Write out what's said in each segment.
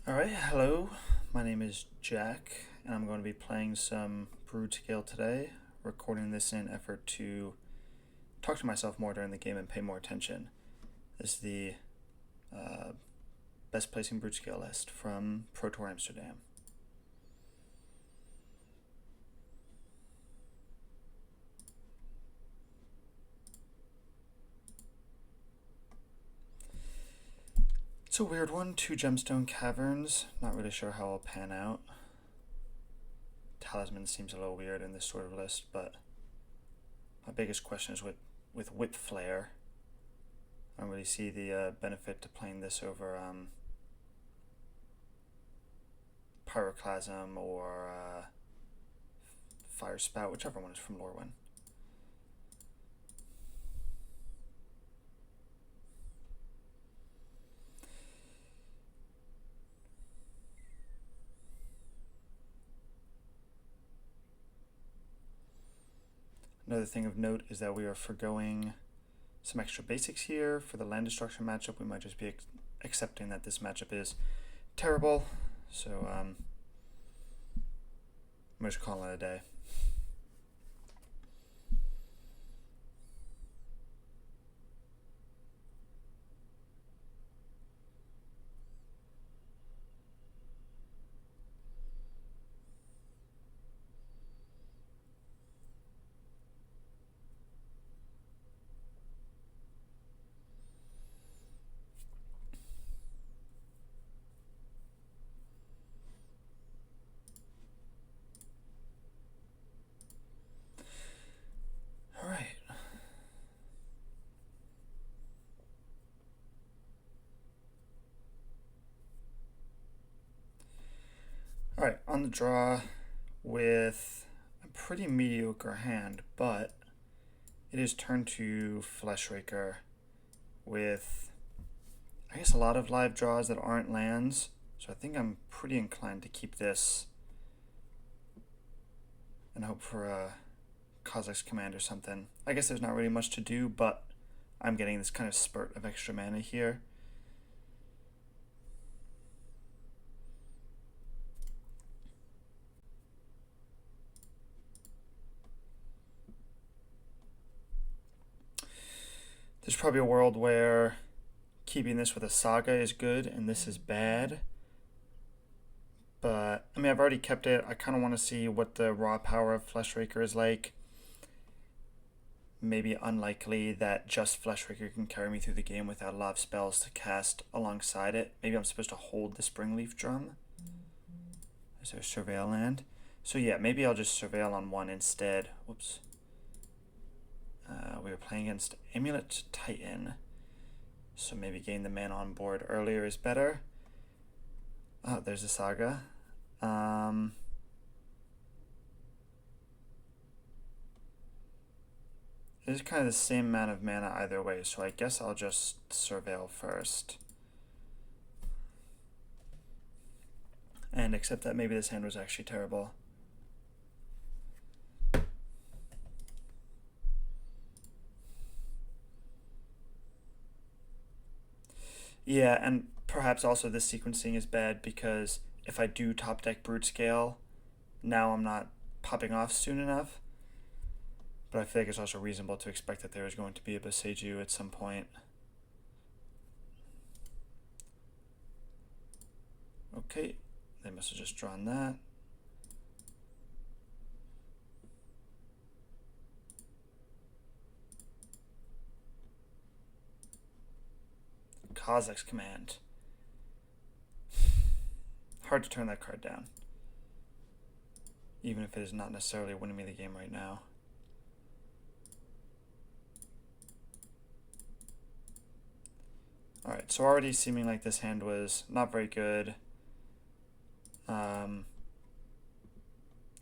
Alright, hello. My name is Jack, and I'm going to be playing some Broodscale today, recording this in an effort to talk to myself more during the game and pay more attention. This is the best placing Broodscale list from Pro Tour Amsterdam. It's a weird one, 2 gemstone caverns, not really sure how it'll pan out. Talisman seems a little weird in this sort of list, but my biggest question is with Whip Flare. I don't really see the benefit to playing this over Pyroclasm or Fire Spout, whichever one is from Lorwyn. Another thing of note is that we are foregoing some extra basics here. For the land destruction matchup, we might just be accepting that this matchup is terrible. So I'm just calling it a day. Alright, on the draw with a pretty mediocre hand, but it is turn to Fleshraker with, I guess, a lot of live draws that aren't lands. So I think I'm pretty inclined to keep this and hope for a Kazakh's Command or something. I guess there's not really much to do, but I'm getting this kind of spurt of extra mana here. There's probably a world where keeping this with a Saga is good and this is bad. But, I mean, I've already kept it. I kind of want to see what the raw power of Fleshraker is like. Maybe unlikely that just Fleshraker can carry me through the game without a lot of spells to cast alongside it. Maybe I'm supposed to hold the Springleaf Drum. Is there a Surveil land? So yeah, maybe I'll just Surveil on one instead. Whoops. We were playing against Amulet Titan. So maybe getting the mana on board earlier is better. Oh, there's a Saga. It's kind of the same amount of mana either way, so I guess I'll just Surveil first. And accept that maybe this hand was actually terrible. Yeah, and perhaps also this sequencing is bad because if I do top deck Broodscale, now I'm not popping off soon enough. But I feel like it's also reasonable to expect that there is going to be a Boseiju at some point. Okay, they must have just drawn that. Kazakh's Command. Hard to turn that card down, even if it is not necessarily winning me the game right now. Alright, so already seeming like this hand was not very good. I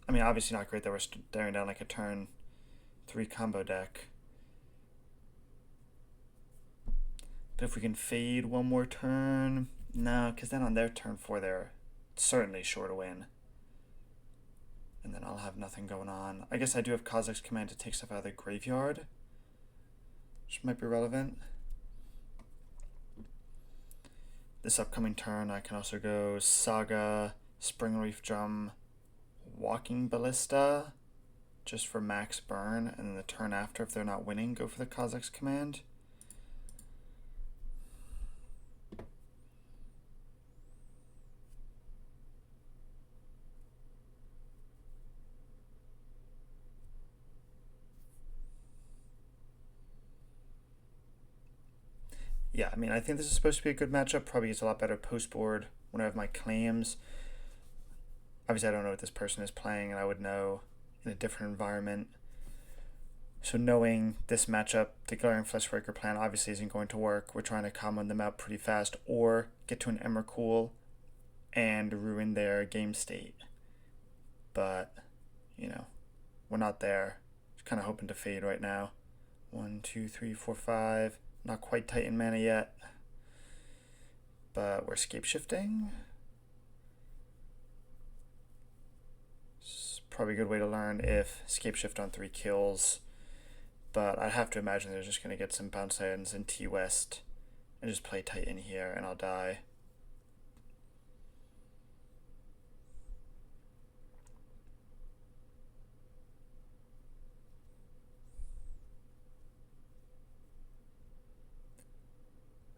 mean, obviously not great that we're staring down like a turn 3 combo deck. But if we can fade one more turn, no, because then on their turn 4 they're certainly sure to win. And then I'll have nothing going on. I guess I do have Kazakh's Command to take stuff out of the graveyard, which might be relevant. this upcoming turn, I can also go Saga, Springleaf Drum, Walking Ballista, just for max burn, and then the turn after, if they're not winning, go for the Kazakh's command. Yeah, I mean, I think this is supposed to be a good matchup. Probably gets a lot better post board when I have my claims. Obviously, I don't know what this person is playing, and I would know in a different environment. So knowing this matchup, the Galarian Fleshbreaker plan obviously isn't going to work. We're trying to common them out pretty fast or get to an Emrakul and ruin their game state. But, you know, we're not there. Just kind of hoping to fade right now. 1, 2, 3, 4, 5. Not quite Titan mana yet. But we're scape shifting. It's probably a good way to learn if scape shift on 3 kills. But I have to imagine they're just going to get some bounce items in T-West and just play Titan here and I'll die.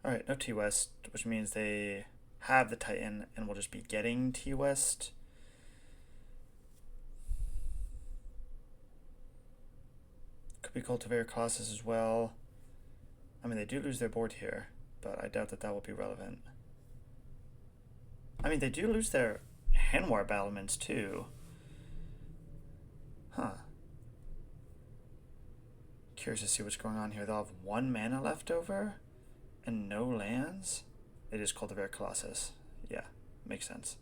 Alright, no T-West, which means they have the Titan and will just be getting T-West. Could be Cultivator Colossus as well. I mean, they do lose their board here, but I doubt that that will be relevant. I mean, they do lose their Hanwar battlements too. Huh. Curious to see what's going on here. They'll have 1 mana left over and no lands? It is Cultivator Colossus. Yeah, makes sense.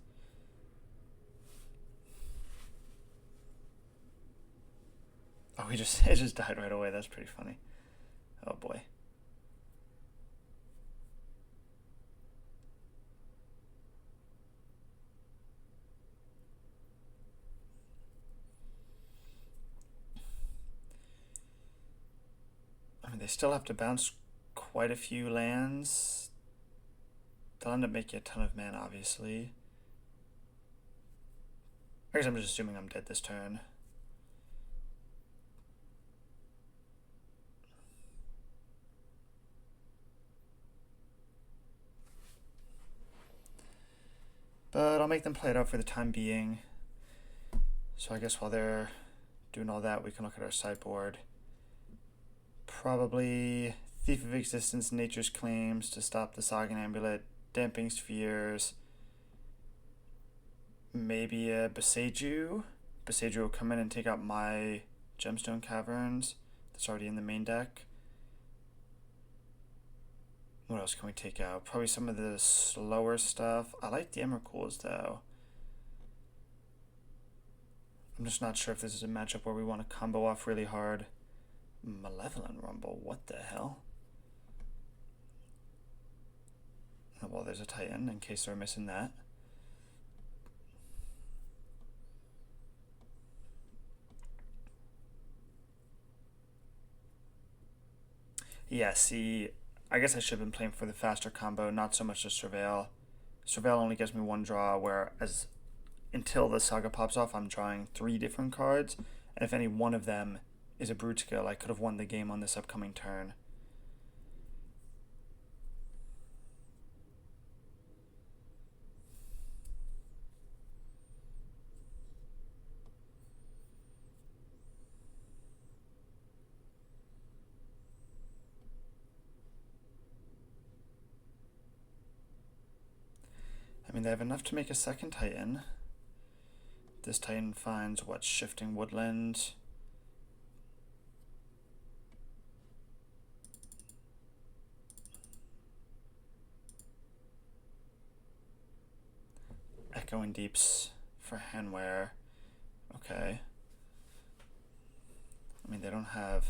Oh, it just died right away. That's pretty funny. Oh boy. I mean, they still have to bounce quite a few lands. They'll end up making a ton of mana, obviously. I guess I'm just assuming I'm dead this turn. But I'll make them play it out for the time being. So I guess while they're doing all that, we can look at our sideboard. Probably Thief of Existence, Nature's Claims to stop the Sagan Amulet, Damping Spheres, maybe a Beseju. Beseju will come in and take out my Gemstone Caverns that's already in the main deck. What else can we take out? Probably some of the slower stuff. I like the Emrakuls though. I'm just not sure if this is a matchup where we want to combo off really hard. Malevolent Rumble, what the hell? Oh, well, there's a Titan in case they're missing that. Yeah, see, I guess I should have been playing for the faster combo, not so much the Surveil. Surveil only gives me 1 draw, whereas until the Saga pops off, I'm drawing 3 different cards, and if any one of them is a Broodscale, I could have won the game on this upcoming turn. I mean, they have enough to make a second Titan. This Titan finds, what, Shifting Woodland? Echoing Deeps for Hanware. Okay. I mean, they don't have...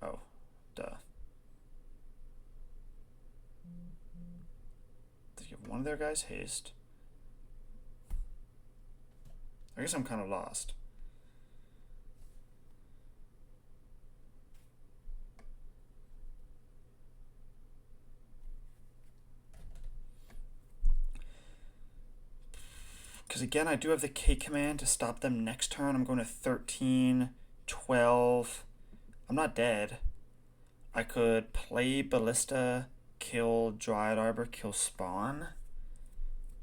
Oh, duh. Did you give one of their guys haste? I guess I'm kind of lost. Because again, I do have the K command to stop them next turn. I'm going to 13, 12. I'm not dead. I could play Ballista, kill Dryad Arbor, kill Spawn.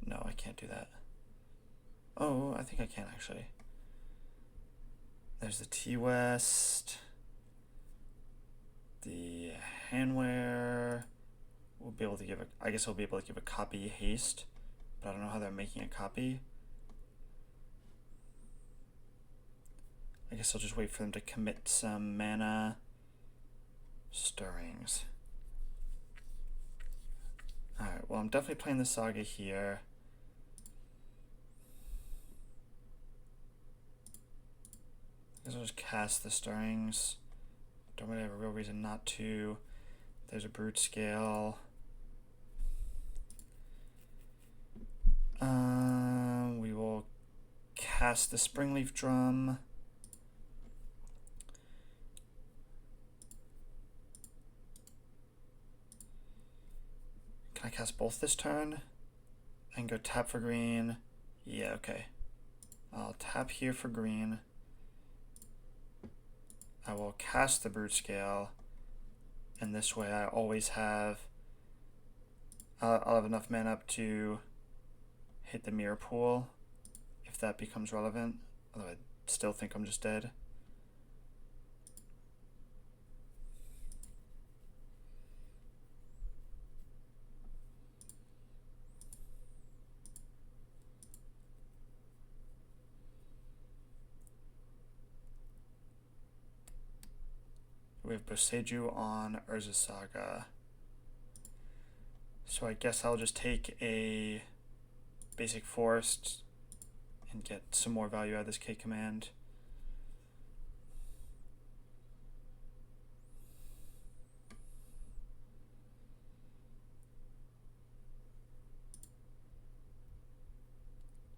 No, I can't do that. Oh, I think I can actually. There's the T-West. The Handwear. We'll be able to give I guess I'll be able to give a copy haste, but I don't know how they're making a copy. I guess I'll just wait for them to commit some mana. Stirrings. Alright, well, I'm definitely playing the Saga here. I guess I'll just cast the Stirrings. Don't really have a real reason not to. There's a Broodscale. We will cast the Springleaf Drum. Can I cast both this turn? And go tap for green. Yeah, okay. I'll tap here for green. I will cast the Broodscale. And this way I always have... I'll have enough mana up to hit the Mirror Pool, if that becomes relevant. Although I still think I'm just dead. We have Boseiju on Urza Saga. So I guess I'll just take a basic forest and get some more value out of this K command.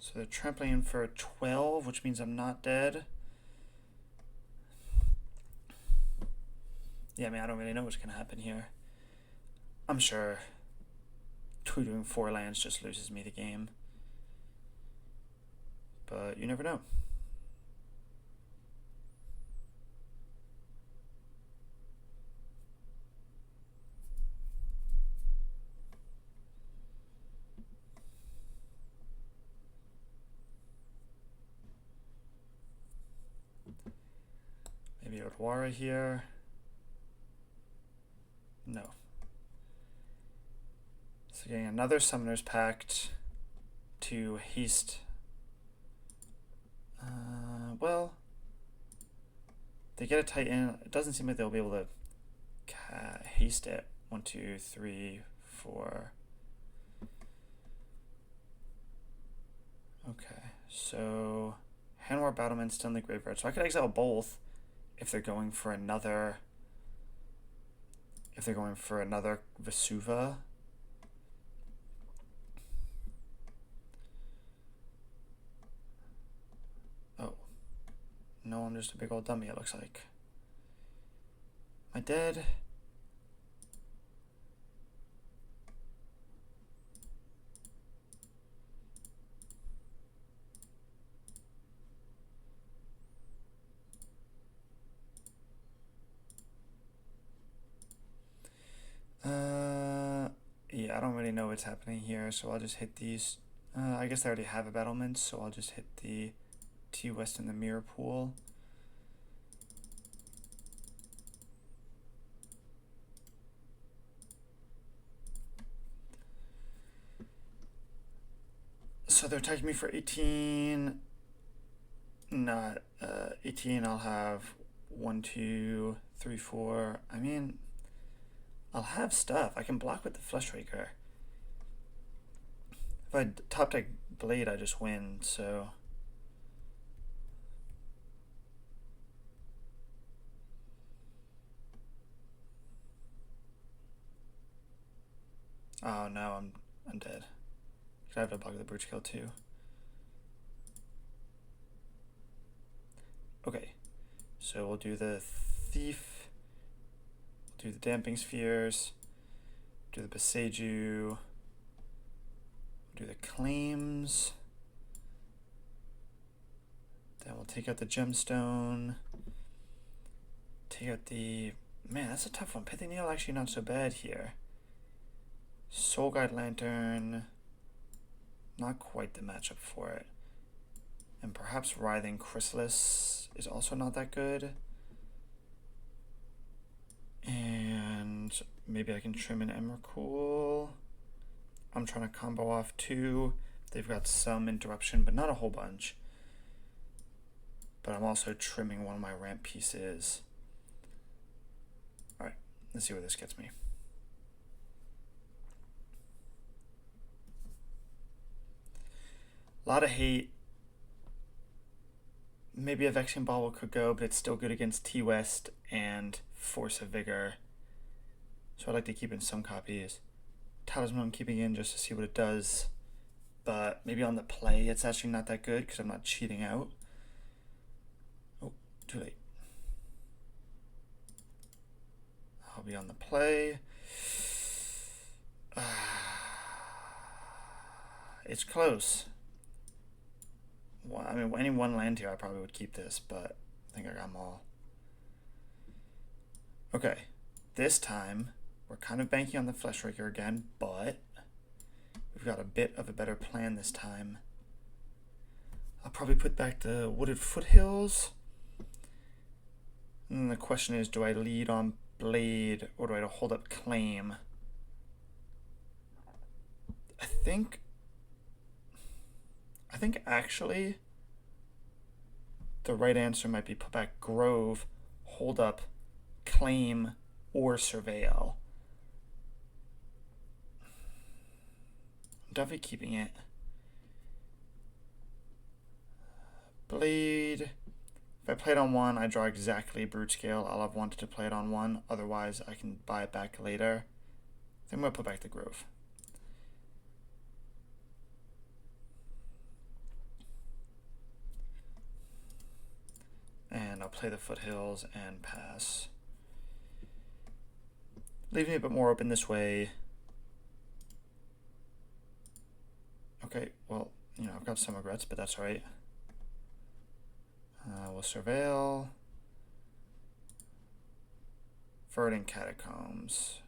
So they're trampling in for a 12, which means I'm not dead. Yeah, I mean, I don't really know what's going to happen here. I'm sure doing 4 lands just loses me the game. But you never know. Maybe Odwara here. No. So getting another Summoner's Pact to haste. Well, they get a Titan. It doesn't seem like they'll be able to haste it. 1, 2, 3, 4. Okay, so Hanwar Battleman still in the graveyard. So I could exile both if they're going for another. If they're going for another Vesuva. Oh. No, I'm just a big old dummy, it looks like. Am I dead? Yeah, I don't really know what's happening here, so I'll just hit these. I guess I already have a battlement, so I'll just hit the T-West in the Mirror Pool. So they're attacking me for 18. Not 18. I'll have 1, 2, 3, 4. I mean, I'll have stuff. I can block with the Fleshraker. If I top deck Blade, I just win, so. Oh no, I'm dead. I have to block with the Broodscale too. Okay, so we'll do the Thief, we'll do the Damping Spheres, do the Boseiju, we'll do the Claims, take out the gemstone. Take out the... Man, that's a tough one. Pithy Needle actually not so bad here. Soul Guide Lantern. Not quite the matchup for it. And perhaps Writhing Chrysalis is also not that good. And maybe I can trim an Emrakul. I'm trying to combo off two. They've got some interruption, but not a whole bunch. But I'm also trimming one of my ramp pieces. Alright, let's see where this gets me. A lot of hate. Maybe a Vexian Bauble could go, but it's still good against T-West and Force of Vigor. So I'd like to keep in some copies. Talisman I'm keeping in just to see what it does. But maybe on the play it's actually not that good because I'm not cheating out. Oh, too late. I'll be on the play. It's close. Well, I mean, any one land here I probably would keep this, but I think I got them all. Okay, this time we're kind of banking on the Fleshraker again, but we've got a bit of a better plan this time. I'll probably put back the Wooded Foothills. And then the question is, do I lead on Blade or do I hold up Claim? I think actually the right answer might be put back Grove, hold up Claim, or Surveil. I'm definitely keeping it. Blade. If I play it on one, I draw exactly Broodscale. I'll have wanted to play it on one. Otherwise, I can buy it back later. I think I'm going to put back the Grove. And I'll play the Foothills and pass. Leaving it a bit more open this way. Okay, well, you know, I've got some regrets, but that's alright. We'll Surveil. Verdant Catacombs.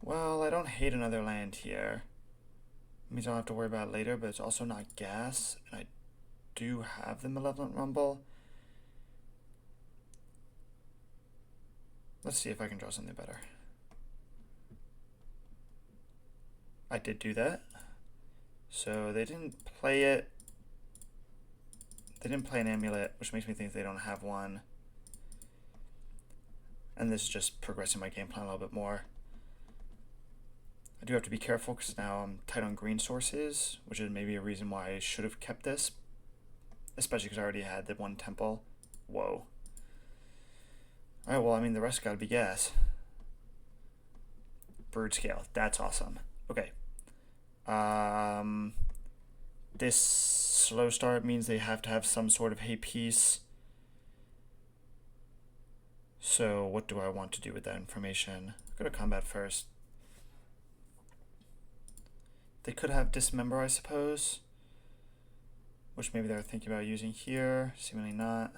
Well, I don't hate another land here. It means I don't have to worry about it later, but it's also not gas, and I do have the Malevolent Rumble. Let's see if I can draw something better. I did do that. So they didn't play it. They didn't play an amulet, which makes me think they don't have one. And this is just progressing my game plan a little bit more. I do have to be careful because now I'm tight on green sources, which is maybe a reason why I should have kept this. Especially because I already had the one temple. Whoa. Alright, well, I mean, the rest gotta be gas. Broodscale. That's awesome. Okay. This slow start means they have to have some sort of hay piece. So what do I want to do with that information? Go to combat first. They could have Dismember, I suppose. Which maybe they're thinking about using here. Seemingly not.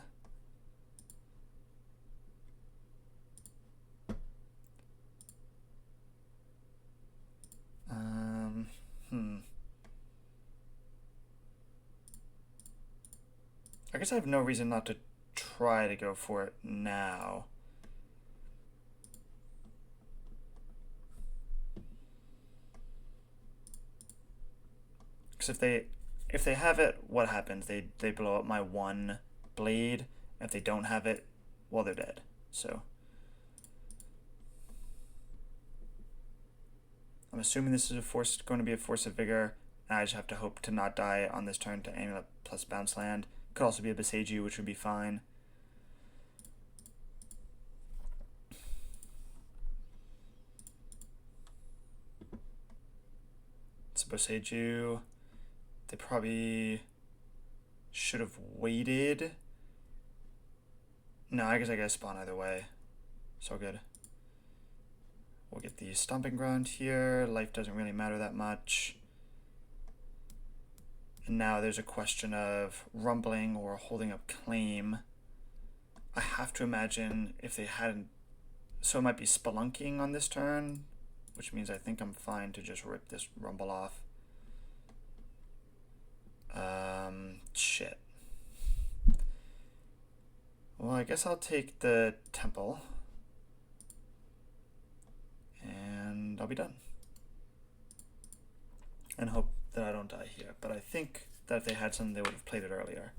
I guess I have no reason not to try to go for it now. Because if they have it, what happens? They blow up my one blade. If they don't have it, well, they're dead. So I'm assuming this is going to be a Force of Vigor, and I just have to hope to not die on this turn to Amulet plus Bounce Land. Could also be a Beseiju, which would be fine. It's a Beseiju. They probably should have waited. No, I guess I gotta spawn either way. So good. We'll get the Stomping Ground here. Life doesn't really matter that much. And now there's a question of rumbling or holding up claim. I have to imagine if they hadn't... So it might be spelunking on this turn, which means I think I'm fine to just rip this rumble off. Shit. Well, I guess I'll take the temple. And I'll be done. And hope that I don't die here. But I think that if they had something, they would have played it earlier.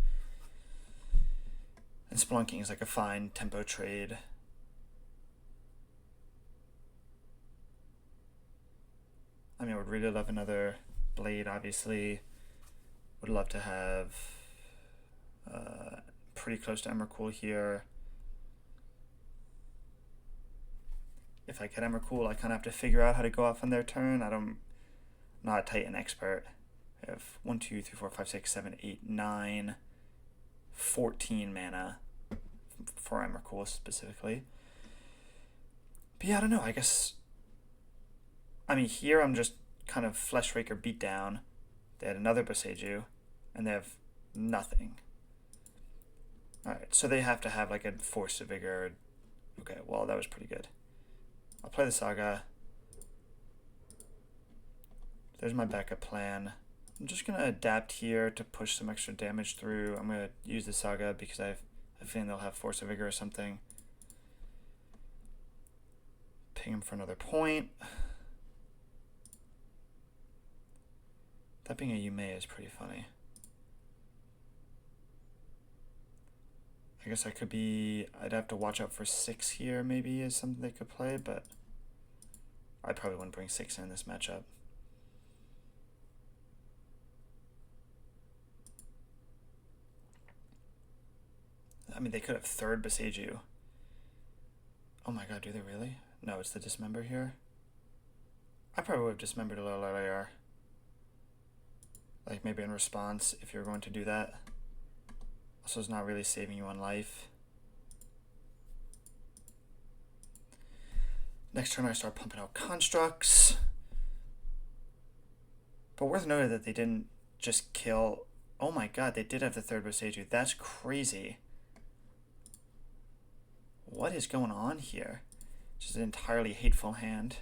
And spelunking is like a fine tempo trade. I mean, I would really love another blade, obviously. Would love to have pretty close to Emrakul here. If I get Emrakul, I kind of have to figure out how to go off on their turn. I'm not a Titan expert. I have 1, 2, 3, 4, 5, 6, 7, 8, 9, 14 mana for Emrakul specifically. But yeah, I don't know. I guess... I mean, here I'm just kind of Fleshraker beat down. They had another Boseiju, and they have nothing. Alright, so they have to have like a Force of Vigor. Okay, well, that was pretty good. I'll play the Saga. There's my backup plan. I'm just going to adapt here to push some extra damage through. I'm going to use the Saga because I have a feeling they'll have Force of Vigor or something. Ping him for another point. That being a Yume is pretty funny. I guess I'd have to watch out for 6 here maybe is something they could play, but I probably wouldn't bring 6 in this matchup. I mean, they could have third Boseiju. Oh my god, do they really? No, it's the Dismember here. I probably would have Dismembered a little earlier. Like maybe in response if you're going to do that. Also, it's not really saving you on life. Next turn I start pumping out constructs. But worth noting that they didn't just kill... Oh my god, they did have the third Boseiju. That's crazy. What is going on here? Just an entirely hateful hand.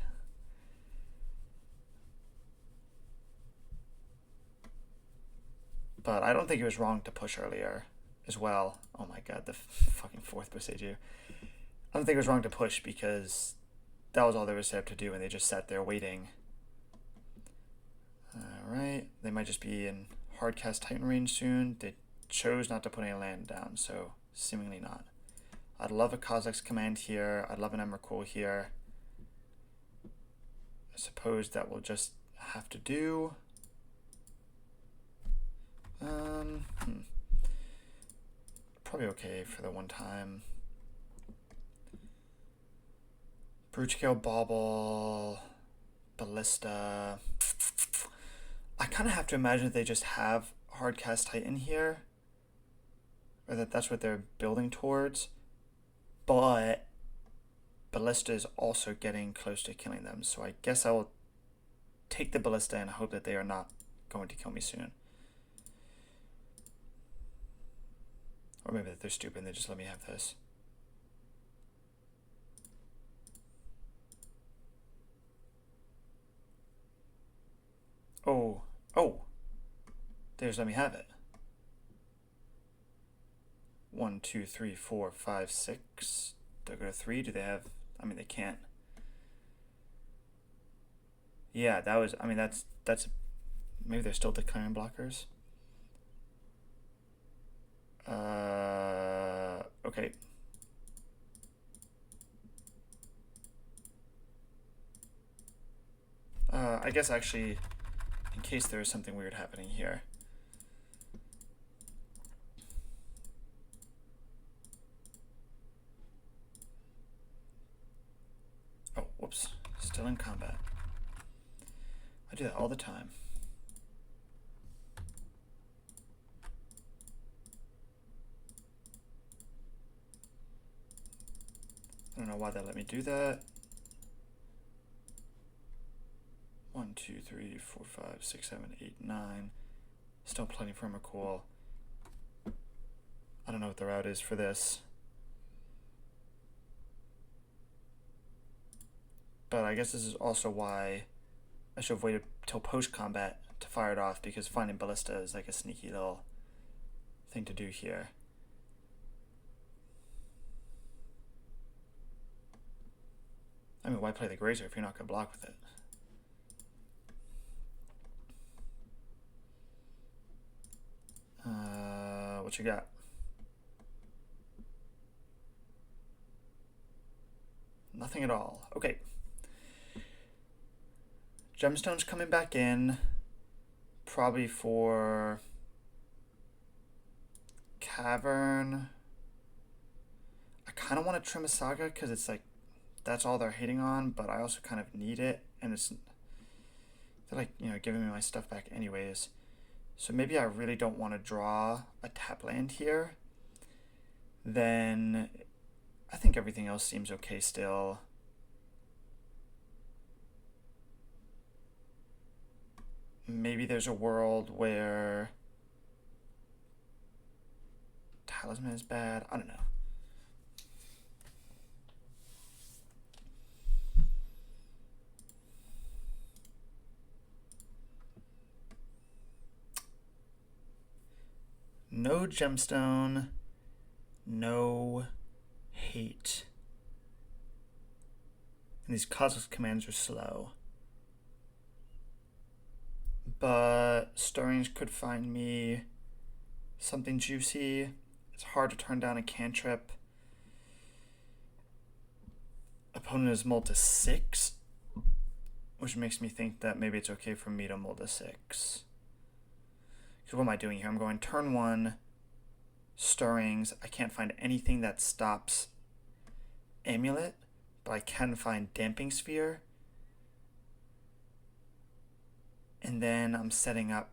But I don't think it was wrong to push earlier as well. Oh my god, the fucking fourth Boseiju. I don't think it was wrong to push because that was all they were set up to do and they just sat there waiting. Alright, they might just be in hardcast Titan range soon. They chose not to put any land down, so seemingly not. I'd love a Kozilek's Command here. I'd love an Emrakul here. I suppose that will just have to do. Probably okay for the one time. Broodscale, Bauble, Ballista. I kind of have to imagine that they just have hardcast Titan here. Or that's what they're building towards. But Ballista is also getting close to killing them. So I guess I will take the Ballista and hope that they are not going to kill me soon. Or maybe that they're stupid and they just let me have this. Oh. They just let me have it. 1, 2, 3, 4, 5, 6. They'll go to 3. Do they have... I mean, they can't. Yeah, that was... I mean, that's... Maybe they're still declaring blockers. Okay. I guess actually, in case there is something weird happening here. Oh, whoops. Still in combat. I do that all the time. I don't know why they let me do that. 1, 2, 3, 4, 5, 6, 7, 8, 9. Still plenty for Mercool. I don't know what the route is for this. But I guess this is also why I should have waited till post-combat to fire it off, because finding Ballista is like a sneaky little thing to do here. I mean, why play the Grazer if you're not going to block with it? What you got? Nothing at all. Okay. Gemstone's coming back in. Probably for Cavern. I kind of want to trim a Saga because it's like that's all they're hitting on, but I also kind of need it, and it's they're like, you know, giving me my stuff back anyways. So maybe I really don't want to draw a tap land here. Then I think everything else seems okay still. Maybe there's a world where Talisman is bad. I don't know. No gemstone, no hate. And these cosmic commands are slow. But Stirrings could find me something juicy. It's hard to turn down a cantrip. Opponent is mulled to 6, which makes me think that maybe it's okay for me to mull to 6. Because what am I doing here? I'm going turn 1, Stirrings. I can't find anything that stops Amulet, but I can find Damping Sphere. And then I'm setting up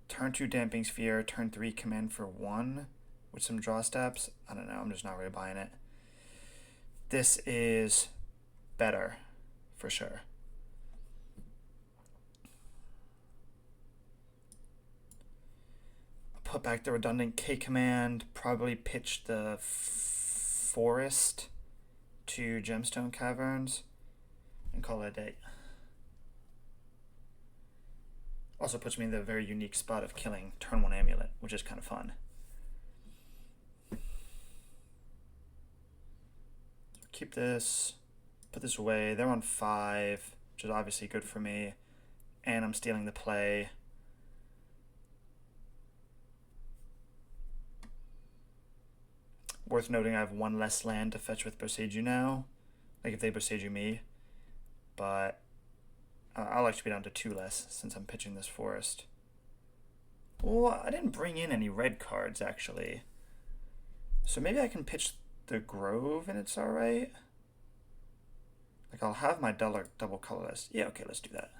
turn 2 Damping Sphere, turn 3 Command for 1 with some draw steps. I don't know, I'm just not really buying it. This is better, for sure. Put back the redundant K command, probably pitch the forest to Gemstone Caverns, and call it a day. Also puts me in the very unique spot of killing turn 1 Amulet, which is kind of fun. Keep this, put this away. They're on 5, which is obviously good for me, and I'm stealing the play. Worth noting, I have 1 less land to fetch with Boseiju now, like if they Boseiju me, but I'll actually be down to 2 less since I'm pitching this forest. Well, I didn't bring in any red cards, actually. So maybe I can pitch the Grove and it's alright. Like, I'll have my double colorless. Yeah, okay, let's do that.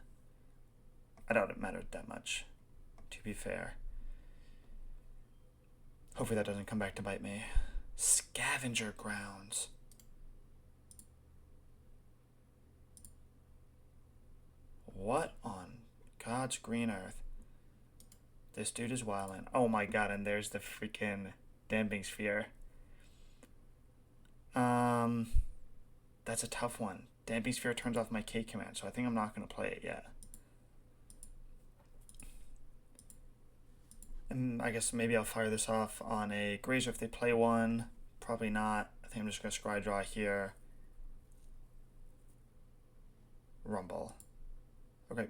I doubt it mattered that much, to be fair. Hopefully that doesn't come back to bite me. Scavenger Grounds. What on God's green earth? This dude is wildin'. Oh my god, and there's the freaking Damping Sphere. That's a tough one. Damping Sphere turns off my K command, so I think I'm not going to play it yet. And I guess maybe I'll fire this off on a Grazer if they play one. Probably not. I think I'm just going to scry draw here. Rumble. Okay.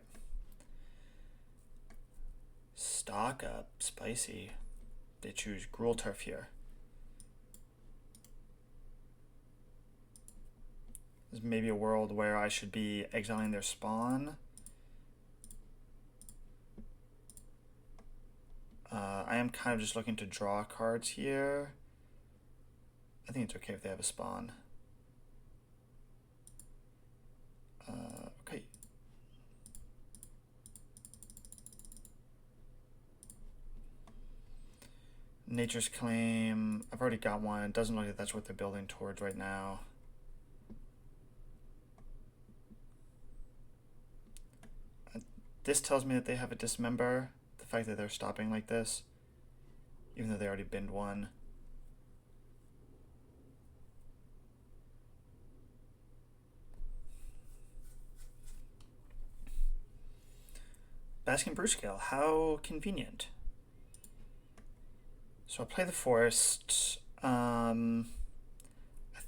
Stock up. Spicy. They choose Gruul Turf here. There's maybe a world where I should be exiling their spawn. I am kind of just looking to draw cards here. I think it's okay if they have a spawn. Okay. Nature's Claim. I've already got one. It doesn't look like that's what they're building towards right now. This tells me that they have a Dismember. The fact that they're stopping like this, even though they already binned one. Basking Broodscale, how convenient. So I'll play the forest. I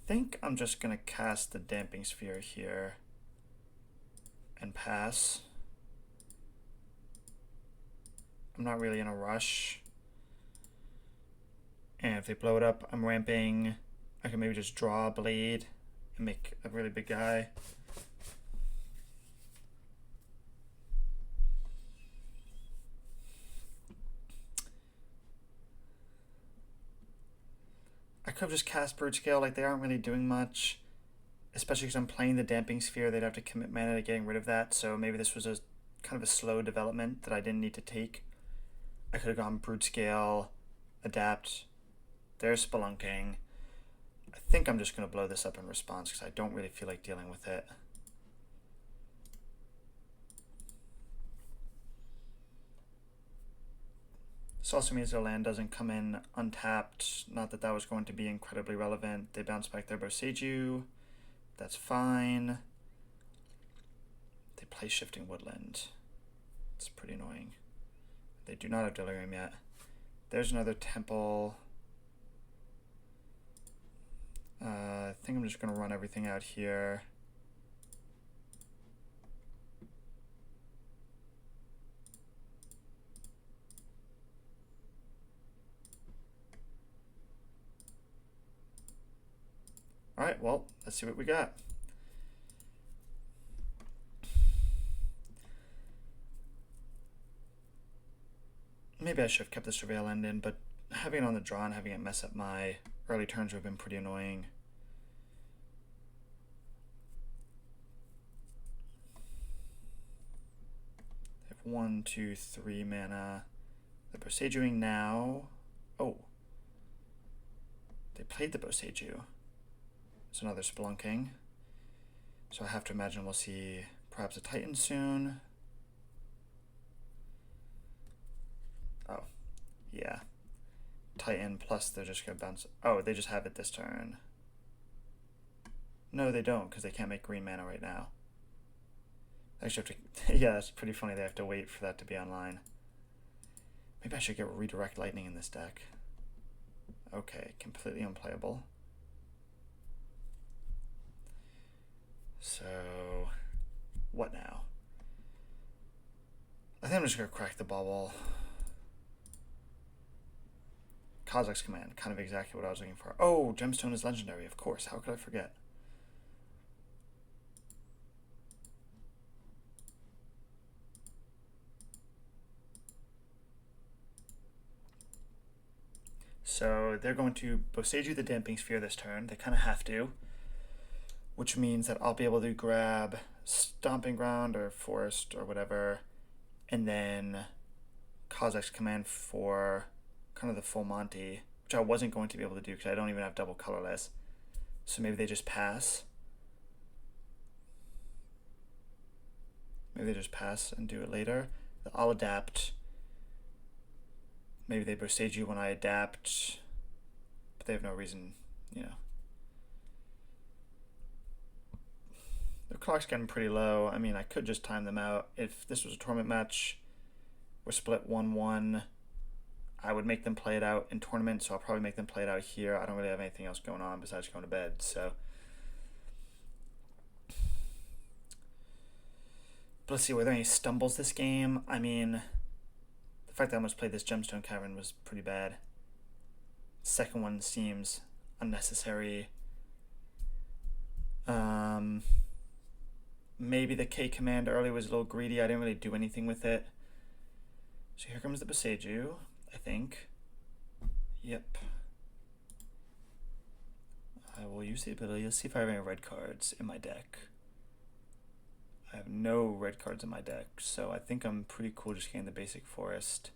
think I'm just gonna cast the Damping Sphere here and pass. I'm not really in a rush. And if they blow it up, I'm ramping. I can maybe just draw a blade and make a really big guy. I could have just cast Broodscale, like they aren't really doing much. Especially because I'm playing the Damping Sphere, they'd have to commit mana to getting rid of that, so maybe this was a kind of a slow development that I didn't need to take. I could have gone Broodscale, adapt, there's Spelunking. I think I'm just going to blow this up in response because I don't really feel like dealing with it. This also means their land doesn't come in untapped. Not that that was going to be incredibly relevant. They bounce back their Boseiju. That's fine. They play Shifting Woodland. It's pretty annoying. They do not have Delirium yet. There's another temple. I think I'm just going to run everything out here. Alright, well, let's see what we got. Maybe I should have kept the Surveil End in, but having it on the draw and having it mess up my early turns would have been pretty annoying. They have 1, 2, 3 mana. They're Boseijuing now. Oh. They played the Boseiju. It's another Spelunking. So I have to imagine we'll see perhaps a Titan soon. Oh, yeah. Titan plus they're just going to bounce. Oh, they just have it this turn. No, they don't because they can't make green mana right now. They actually have to. Yeah, that's pretty funny. They have to wait for that to be online. Maybe I should get Redirect Lightning in this deck. Okay, completely unplayable. So, what now? I think I'm just going to crack the bubble. Kazakh's Command, kind of exactly what I was looking for. Oh, Gemstone is legendary, of course. How could I forget? So they're going to Boseiju the Damping Sphere this turn. They kind of have to. Which means that I'll be able to grab Stomping Ground or Forest or whatever, and then Kazakh's Command for kind of the full Monty, which I wasn't going to be able to do because I don't even have double colorless. So maybe they just pass. Maybe they just pass and do it later. I'll adapt. Maybe they Boseiju when I adapt, but they have no reason, you know. Their clock's getting pretty low. I mean, I could just time them out. If this was a tournament match, we're split 1-1. I would make them play it out in tournament, so I'll probably make them play it out here. I don't really have anything else going on besides going to bed, so. But let's see, were there any stumbles this game? I mean, the fact that I almost played this Gemstone Cavern was pretty bad. Second one seems unnecessary. Maybe the K command early was a little greedy. I didn't really do anything with it. So here comes the Boseiju, I think. Yep. I will use the ability. Let's see if I have any red cards in my deck. I have no red cards in my deck, so I think I'm pretty cool just getting the basic forest.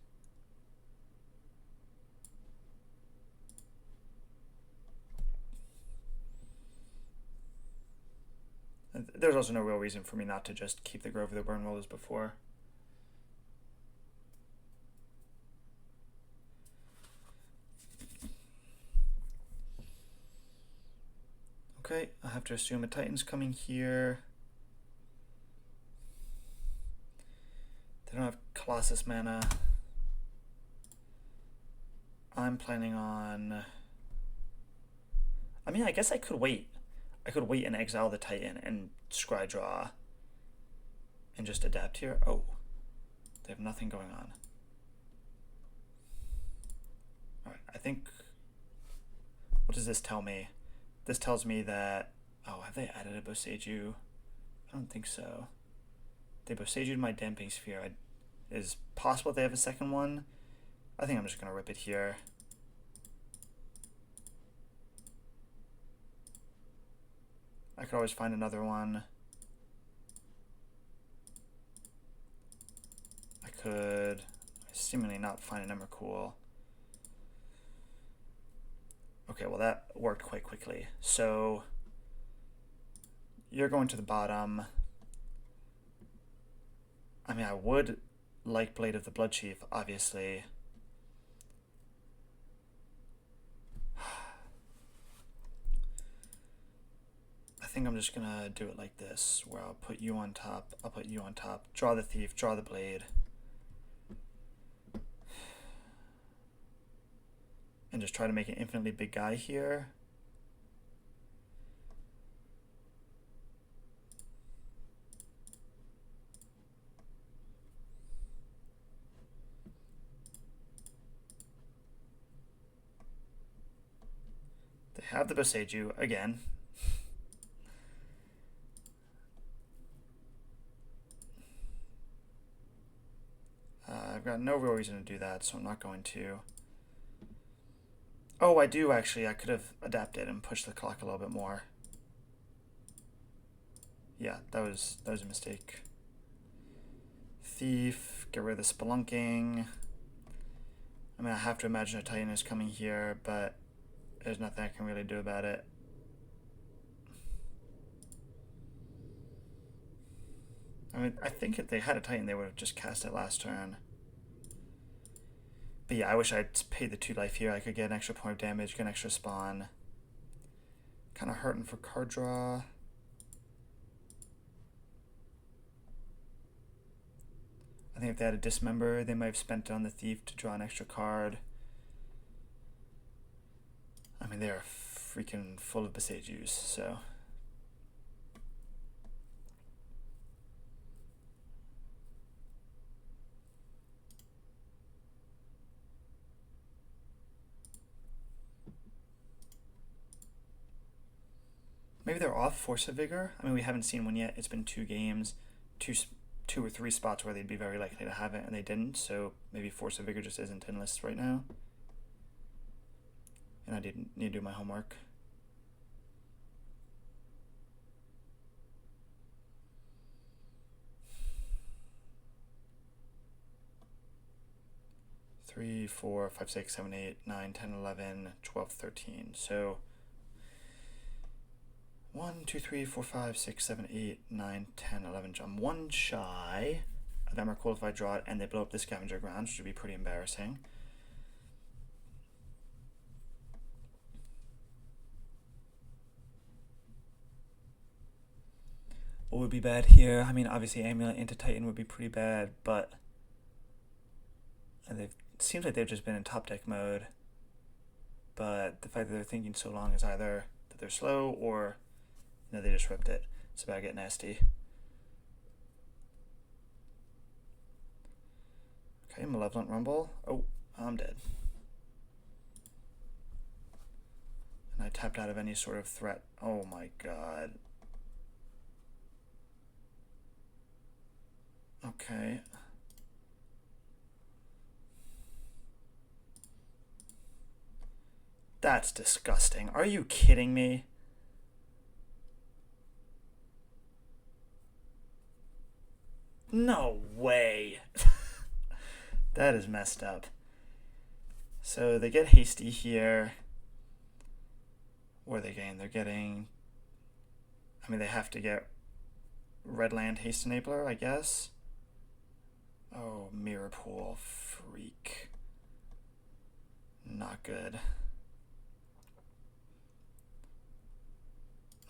There's also no real reason for me not to just keep the Grove of the Burnwell as before. Okay, I'll have to assume a Titan's coming here. They don't have Colossus mana. I'm planning on... I mean, I guess I could wait. I could wait and exile the Titan and scry draw and just adapt here. Oh, they have nothing going on. Alright, I think... What does this tell me? This tells me that... Oh, have they added a Boseiju? I don't think so. They Boseiju'd my Damping Sphere. Is possible they have a second one? I think I'm just going to rip it here. I could always find another one. I could seemingly not find an Emrakul. Okay, well that worked quite quickly. So you're going to the bottom. I mean, I would like Blade of the Blood Chief, obviously. I think I'm just gonna do it like this, where I'll put you on top, I'll put you on top, draw the Thief, draw the Blade. And just try to make an infinitely big guy here. They have the Boseiju again. I've got no real reason to do that, so I'm not going to. Oh, I do actually. I could have adapted and pushed the clock a little bit more. Yeah, that was a mistake. Thief, get rid of the Spelunking. I mean, I have to imagine a Titan is coming here, but there's nothing I can really do about it. I mean, I think if they had a Titan, they would have just cast it last turn. But yeah, I wish I'd paid the 2 life here. I could get an extra point of damage, get an extra spawn. Kind of hurting for card draw. I think if they had a Dismember, they might have spent it on the Thief to draw an extra card. I mean, they are freaking full of Boseijus, so... Maybe they're off Force of Vigor. I mean, we haven't seen one yet. It's been 2 games, two or three spots where they'd be very likely to have it, and they didn't. So maybe Force of Vigor just isn't in lists right now. And I didn't need to do my homework. Three, 4, 5, 6, 7, 8, 9, 10, 11, 12, 13. So 1, 2, 3, 4, 5, 6, 7, 8, 9, 10, 11. I'm 1 shy of Emrakul if I draw it and they blow up the Scavenger Grounds, which would be pretty embarrassing. What would be bad here? I mean, obviously Amulet into Titan would be pretty bad, but it seems like they've just been in top deck mode. But the fact that they're thinking so long is either that they're slow or they just ripped it. It's about to get nasty. Okay, Malevolent Rumble. Oh, I'm dead. And I tapped out of any sort of threat. Oh my god. Okay. That's disgusting. Are you kidding me? No way. That is messed up. So they get hasty here. What are they getting? They're getting... I mean, they have to get Redland Haste Enabler, I guess. Oh, Mirror Pool. Freak. Not good.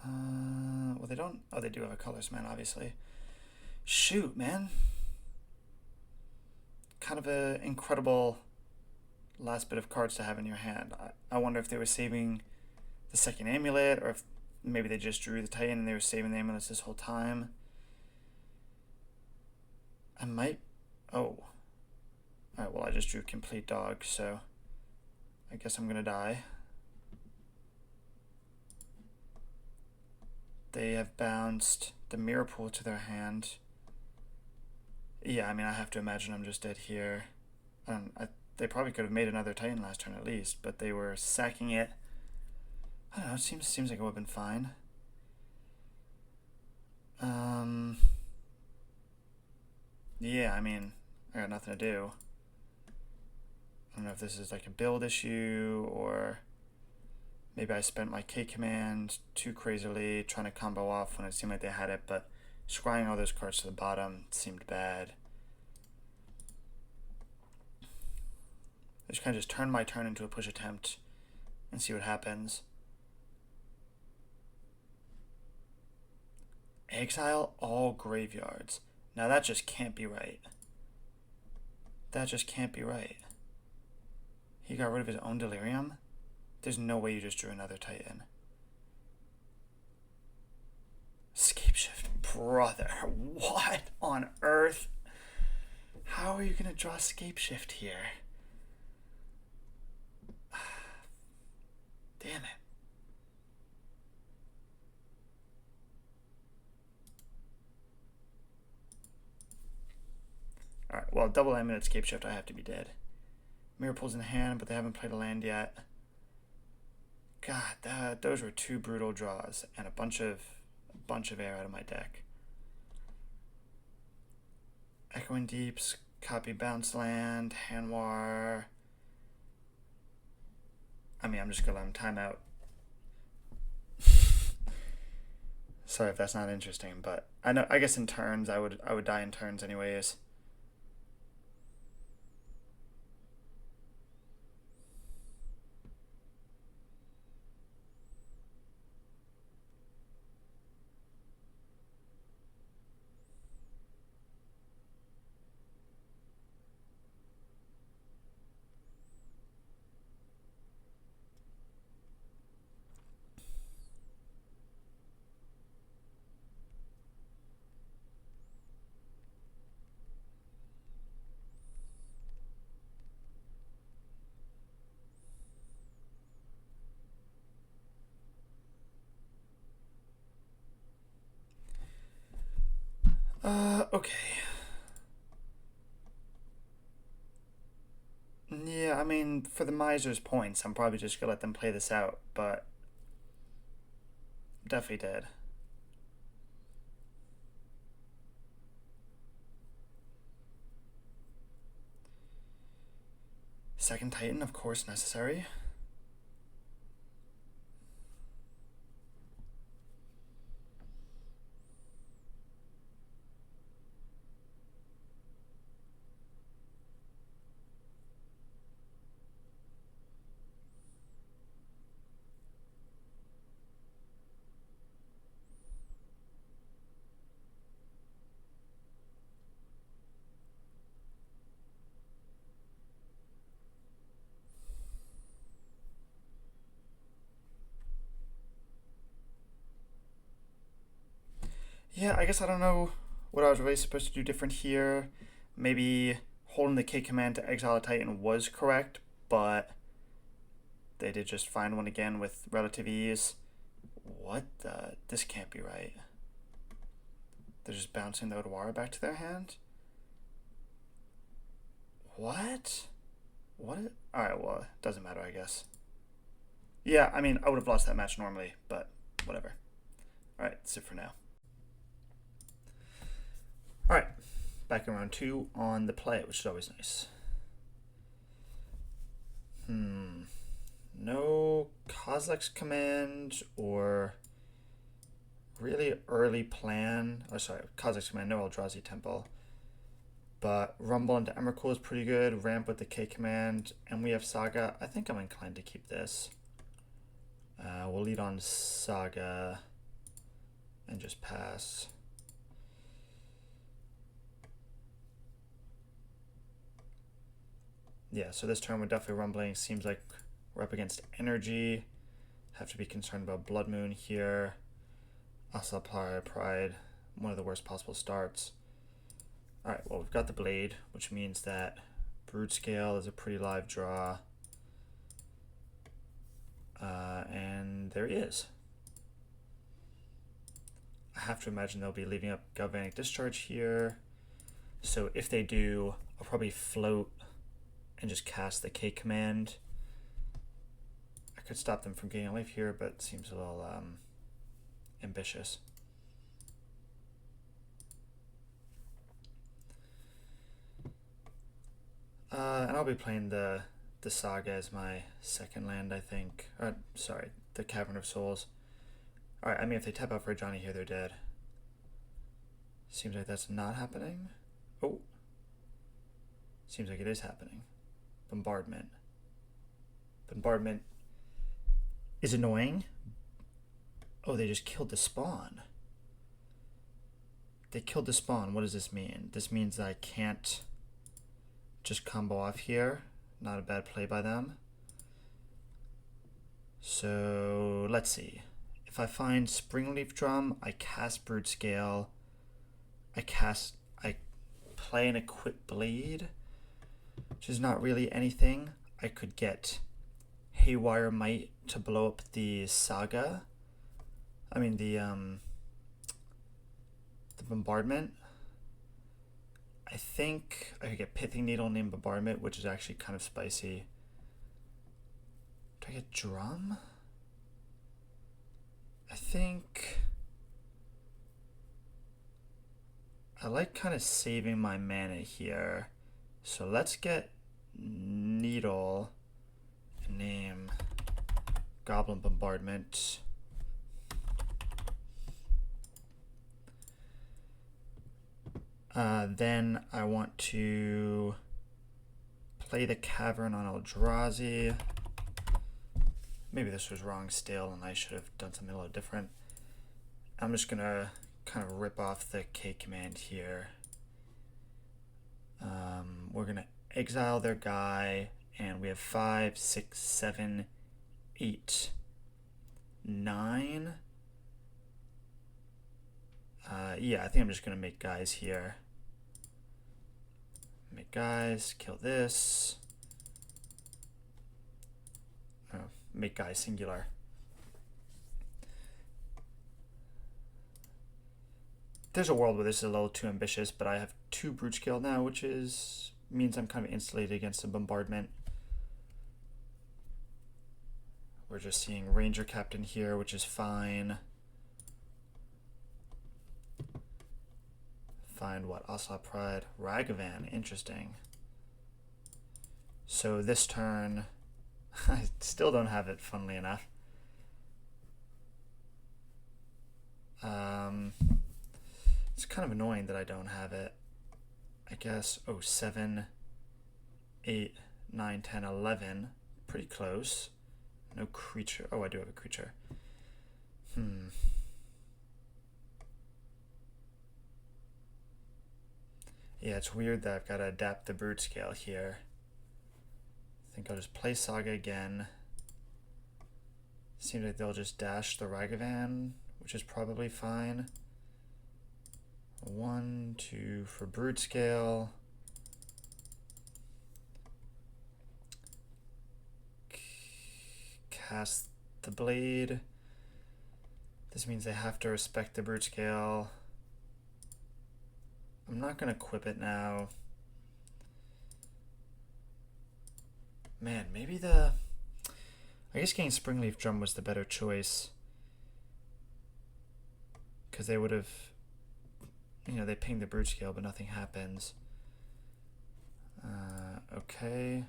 Well, they don't. Oh, they do have a colors man, obviously. Shoot, man. Kind of an incredible last bit of cards to have in your hand. I wonder if they were saving the second amulet, or if maybe they just drew the Titan and they were saving the amulets this whole time. I might. Oh. Alright, well, I just drew complete dog, so I guess I'm gonna die. They have bounced the mirror pool to their hand. Yeah, I mean, I have to imagine I'm just dead here. They probably could have made another Titan last turn at least, but they were sacking it. I don't know, it seems like it would have been fine. Yeah, I mean, I got nothing to do. I don't know if this is like a build issue, or maybe I spent my K command too crazily trying to combo off when it seemed like they had it, but scrying all those cards to the bottom seemed bad. I just kind of turn my turn into a push attempt and see what happens. Exile all graveyards. Now that just can't be right. That just can't be right. He got rid of his own Delirium? There's no way you just drew another Titan. Scapeshift, brother. What on earth? How are you going to draw Scapeshift here? Damn it. Alright, well, double amulet Scapeshift, I have to be dead. Mirror Pool's in hand, but they haven't played a land yet. God, those were two brutal draws and a bunch of air out of my deck. Echoing Deeps, copy bounce land, Hanwar. I mean, I'm just gonna let him time out. Sorry if that's not interesting, but I guess in turns I would die in turns anyways. Okay. Yeah, I mean, for the Miser's points, I'm probably just gonna let them play this out, but I'm definitely dead. Second Titan, of course, necessary. Yeah, I guess I don't know what I was really supposed to do different here. Maybe holding the K command to exile a Titan was correct, but they did just find one again with relative ease. What the? This can't be right. They're just bouncing the Odawara back to their hand? What? What? Alright, well, it doesn't matter, I guess. Yeah, I mean, I would have lost that match normally, but whatever. Alright, that's it for now. Alright, back in round 2 on the play, which is always nice. No Kozilek's command or really early plan. Oh, sorry, Kozilek's command, no Eldrazi Temple. But Rumble into Emrakul is pretty good. Ramp with the K command, and we have Saga. I think I'm inclined to keep this. We'll lead on Saga. and just pass. Yeah, so this turn we're definitely rumbling. Seems like we're up against energy. Have to be concerned about Blood Moon here. Asa Pride, one of the worst possible starts. Alright, well, we've got the Blade, which means that Broodscale is a pretty live draw. And there he is. I have to imagine they'll be leaving up Galvanic Discharge here. So if they do, I'll probably float and just cast the K command. I could stop them from getting a life here, but it seems a little ambitious. And I'll be playing the Saga as my second land, I think. Sorry, the Cavern of Souls. Alright, I mean, if they tap out for a Johnny here, they're dead. Seems like that's not happening. Oh. Seems like it is happening. Bombardment. Bombardment is annoying. Oh, they just killed the spawn. They killed the spawn. What does this mean? This means that I can't just combo off here. Not a bad play by them. So let's see. If I find Springleaf Drum, I cast Broodscale. I play an Equip Blade, which is not really anything. I could get Haywire Might to blow up the Saga. I mean the Bombardment. I think I could get Pithing Needle named Bombardment, which is actually kind of spicy. Do I get Drum? I think I like kind of saving my mana here. So let's get Needle and name Goblin Bombardment. Then I want to play the Cavern on Eldrazi. Maybe this was wrong still and I should have done something a little different. I'm just going to kind of rip off the K command here. We're going to exile their guy, and we have 5, 6, 7, 8, 9. Yeah, I think I'm just going to make guys here. Make guys, kill this. Oh, make guys singular. There's a world where this is a little too ambitious, but I have 2 Broodscale now, which means I'm kind of insulated against the bombardment. We're just seeing Ranger Captain here, which is fine. Find what? Osla Pride. Ragavan. Interesting. So this turn, I still don't have it, funnily enough. It's kind of annoying that I don't have it. I guess, 7, 8, 9, 10, 11. Pretty close. No creature. Oh, I do have a creature. Yeah, it's weird that I've got to adapt the Broodscale here. I think I'll just play Saga again. Seems like they'll just dash the Ragavan, which is probably fine. 1, 2 for Broodscale. Cast the Blade. This means they have to respect the Broodscale. I'm not going to equip it now. Man, maybe I guess getting Springleaf Drum was the better choice. Because they would have, they ping the Broodscale, but nothing happens. Okay,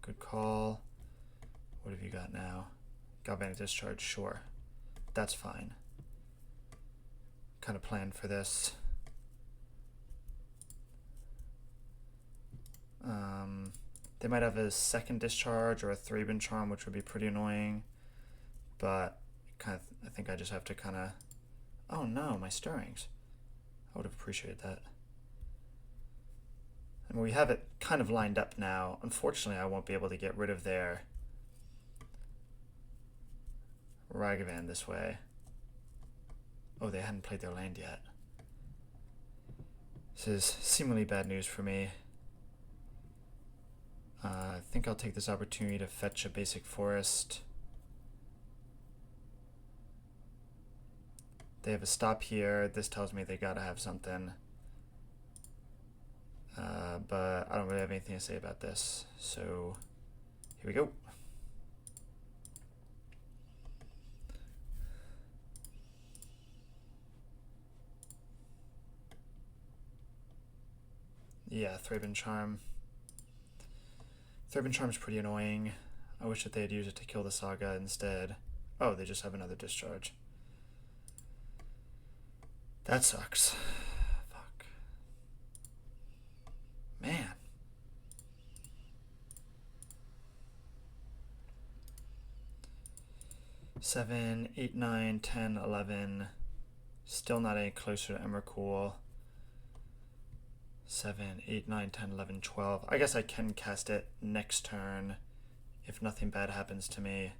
good call. What have you got now? Galvanic Discharge, sure. That's fine. Kind of planned for this. They might have a second discharge or a Thraben Charm, which would be pretty annoying. But I think I just have to kind of Oh no, my stirrings. I would have appreciated that. I mean, we have it kind of lined up now. Unfortunately, I won't be able to get rid of their Ragavan this way. Oh, they hadn't played their land yet. This is seemingly bad news for me. I think I'll take this opportunity to fetch a basic forest. They have a stop here. This tells me they gotta have something. But I don't really have anything to say about this. So here we go. Yeah, Thraben Charm. Thraben Charm's pretty annoying. I wish that they had used it to kill the Saga instead. Oh, they just have another discharge. That sucks. Fuck. Man. Seven, 8, 9, 10, 11. Still not any closer to Emrakul. 7, 8, 9, 10, 11, 12. I guess I can cast it next turn if nothing bad happens to me.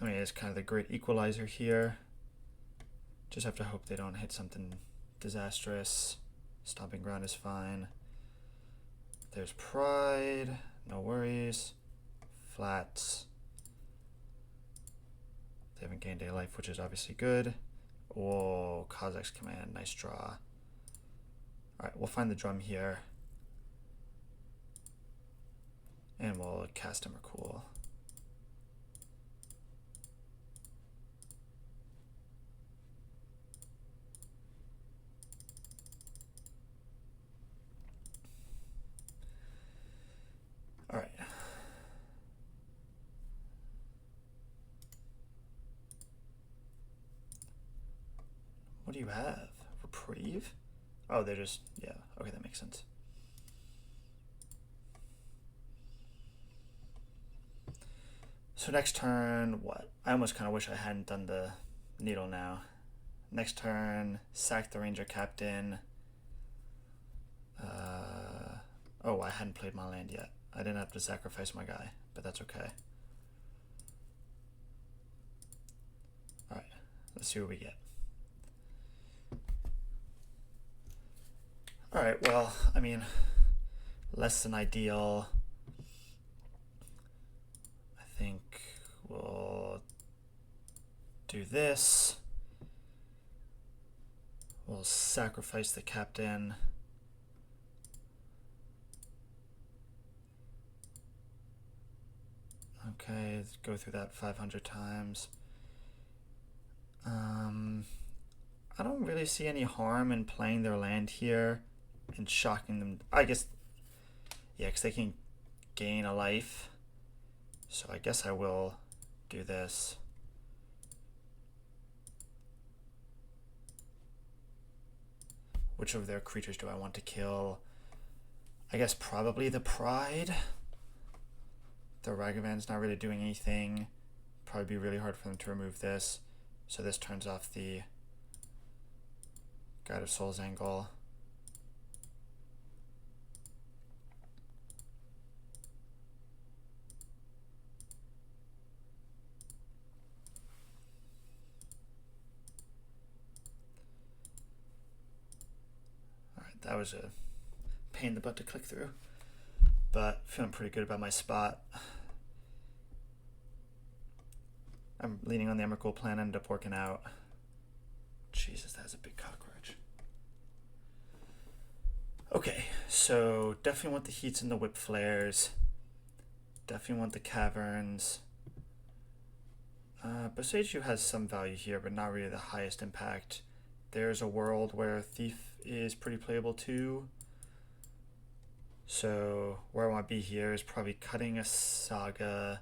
I mean, it's kind of the great equalizer here. Just have to hope they don't hit something disastrous. Stomping Ground is fine. There's Pride. No worries. Flats. They haven't gained a life, which is obviously good. Oh, Kazakh's Command. Nice draw. Alright, we'll find the drum here. And we'll cast Emrakul. Alright. What do you have? Reprieve? Oh, they're just, yeah, okay, that makes sense. So next turn, what? I almost kind of wish I hadn't done the needle now. Next turn, sack the Ranger Captain. Oh, I hadn't played my land yet. I didn't have to sacrifice my guy, but that's okay. Alright, let's see what we get. Alright, well, I mean, less than ideal. I think we'll do this. We'll sacrifice the captain. Okay, let's go through that 500 times. I don't really see any harm in playing their land here and shocking them. I guess, yeah, because they can gain a life. So I guess I will do this. Which of their creatures do I want to kill? I guess probably the Pride. The Ragavan's not really doing anything. Probably be really hard for them to remove this. So this turns off the Guide of Souls angle. Alright, that was a pain in the butt to click through. But feeling pretty good about my spot. I'm leaning on the Emrakul plan, ended up working out. Jesus, that's a big cockroach. Okay, so definitely want the heats and the whip flares. Definitely want the caverns. Boseiju has some value here, but not really the highest impact. There's a world where Thief is pretty playable too. So where I want to be here is probably cutting a Saga.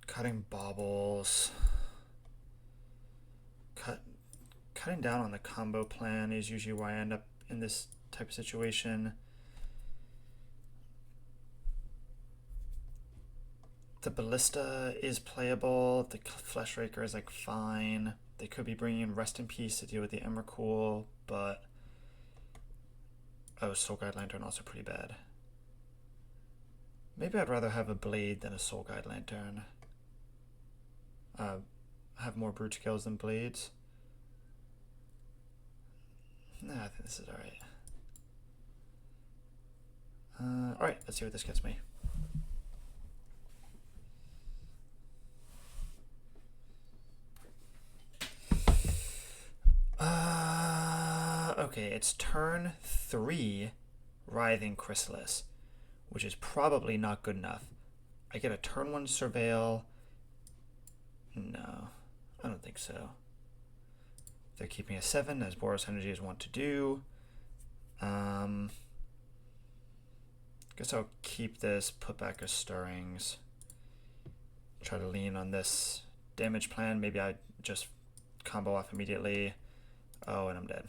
Cutting Baubles. Cutting down on the combo plan is usually why I end up in this type of situation. The Ballista is playable. The Flesh Raker is like fine. They could be bringing in Rest in Peace to deal with the Emrakul, but oh, Soul Guide Lantern also pretty bad. Maybe I'd rather have a Blade than a Soul Guide Lantern. Have more Broodscales than Blades. Nah, I think this is alright. Alright, let's see what this gets me. Okay, it's turn 3 Writhing Chrysalis, which is probably not good enough. I get a turn 1 Surveil. No, I don't think so. They're keeping a 7, as Boros Energies want to do. Guess I'll keep this, put back a Stirrings. Try to lean on this damage plan. Maybe I just combo off immediately. Oh, and I'm dead.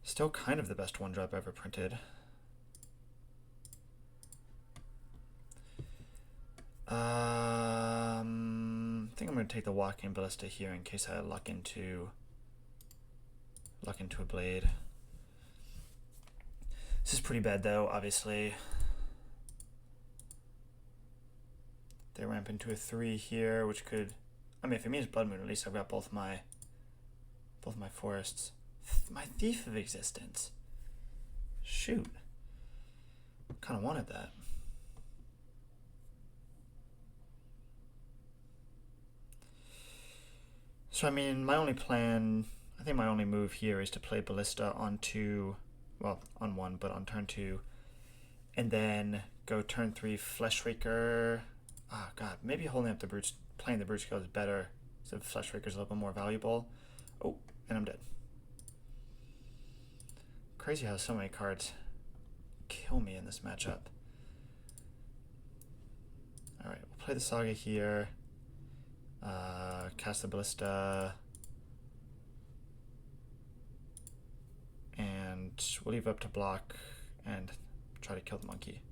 Still kind of the best 1-drop ever printed. I think I'm going to take the Walking Ballista here in case I luck into a Blade. This is pretty bad though, obviously. They ramp into a 3 here, which could, I mean, if it means Blood Moon, at least I've got both my forests. My Thief of Existence. Shoot. Kind of wanted that. So I mean, my only plan, I think my only move here is to play Ballista on 2, well, on 1, but on turn 2, and then go turn 3 Flesh Raker. Oh god, maybe holding up the Brutes, playing the Broodscale is better, so Flesh Raker is a little bit more valuable. Oh, and I'm dead. Crazy how so many cards kill me in this matchup. Alright, we'll play the Saga here. Cast the Ballista. And we'll leave up to block and try to kill the monkey.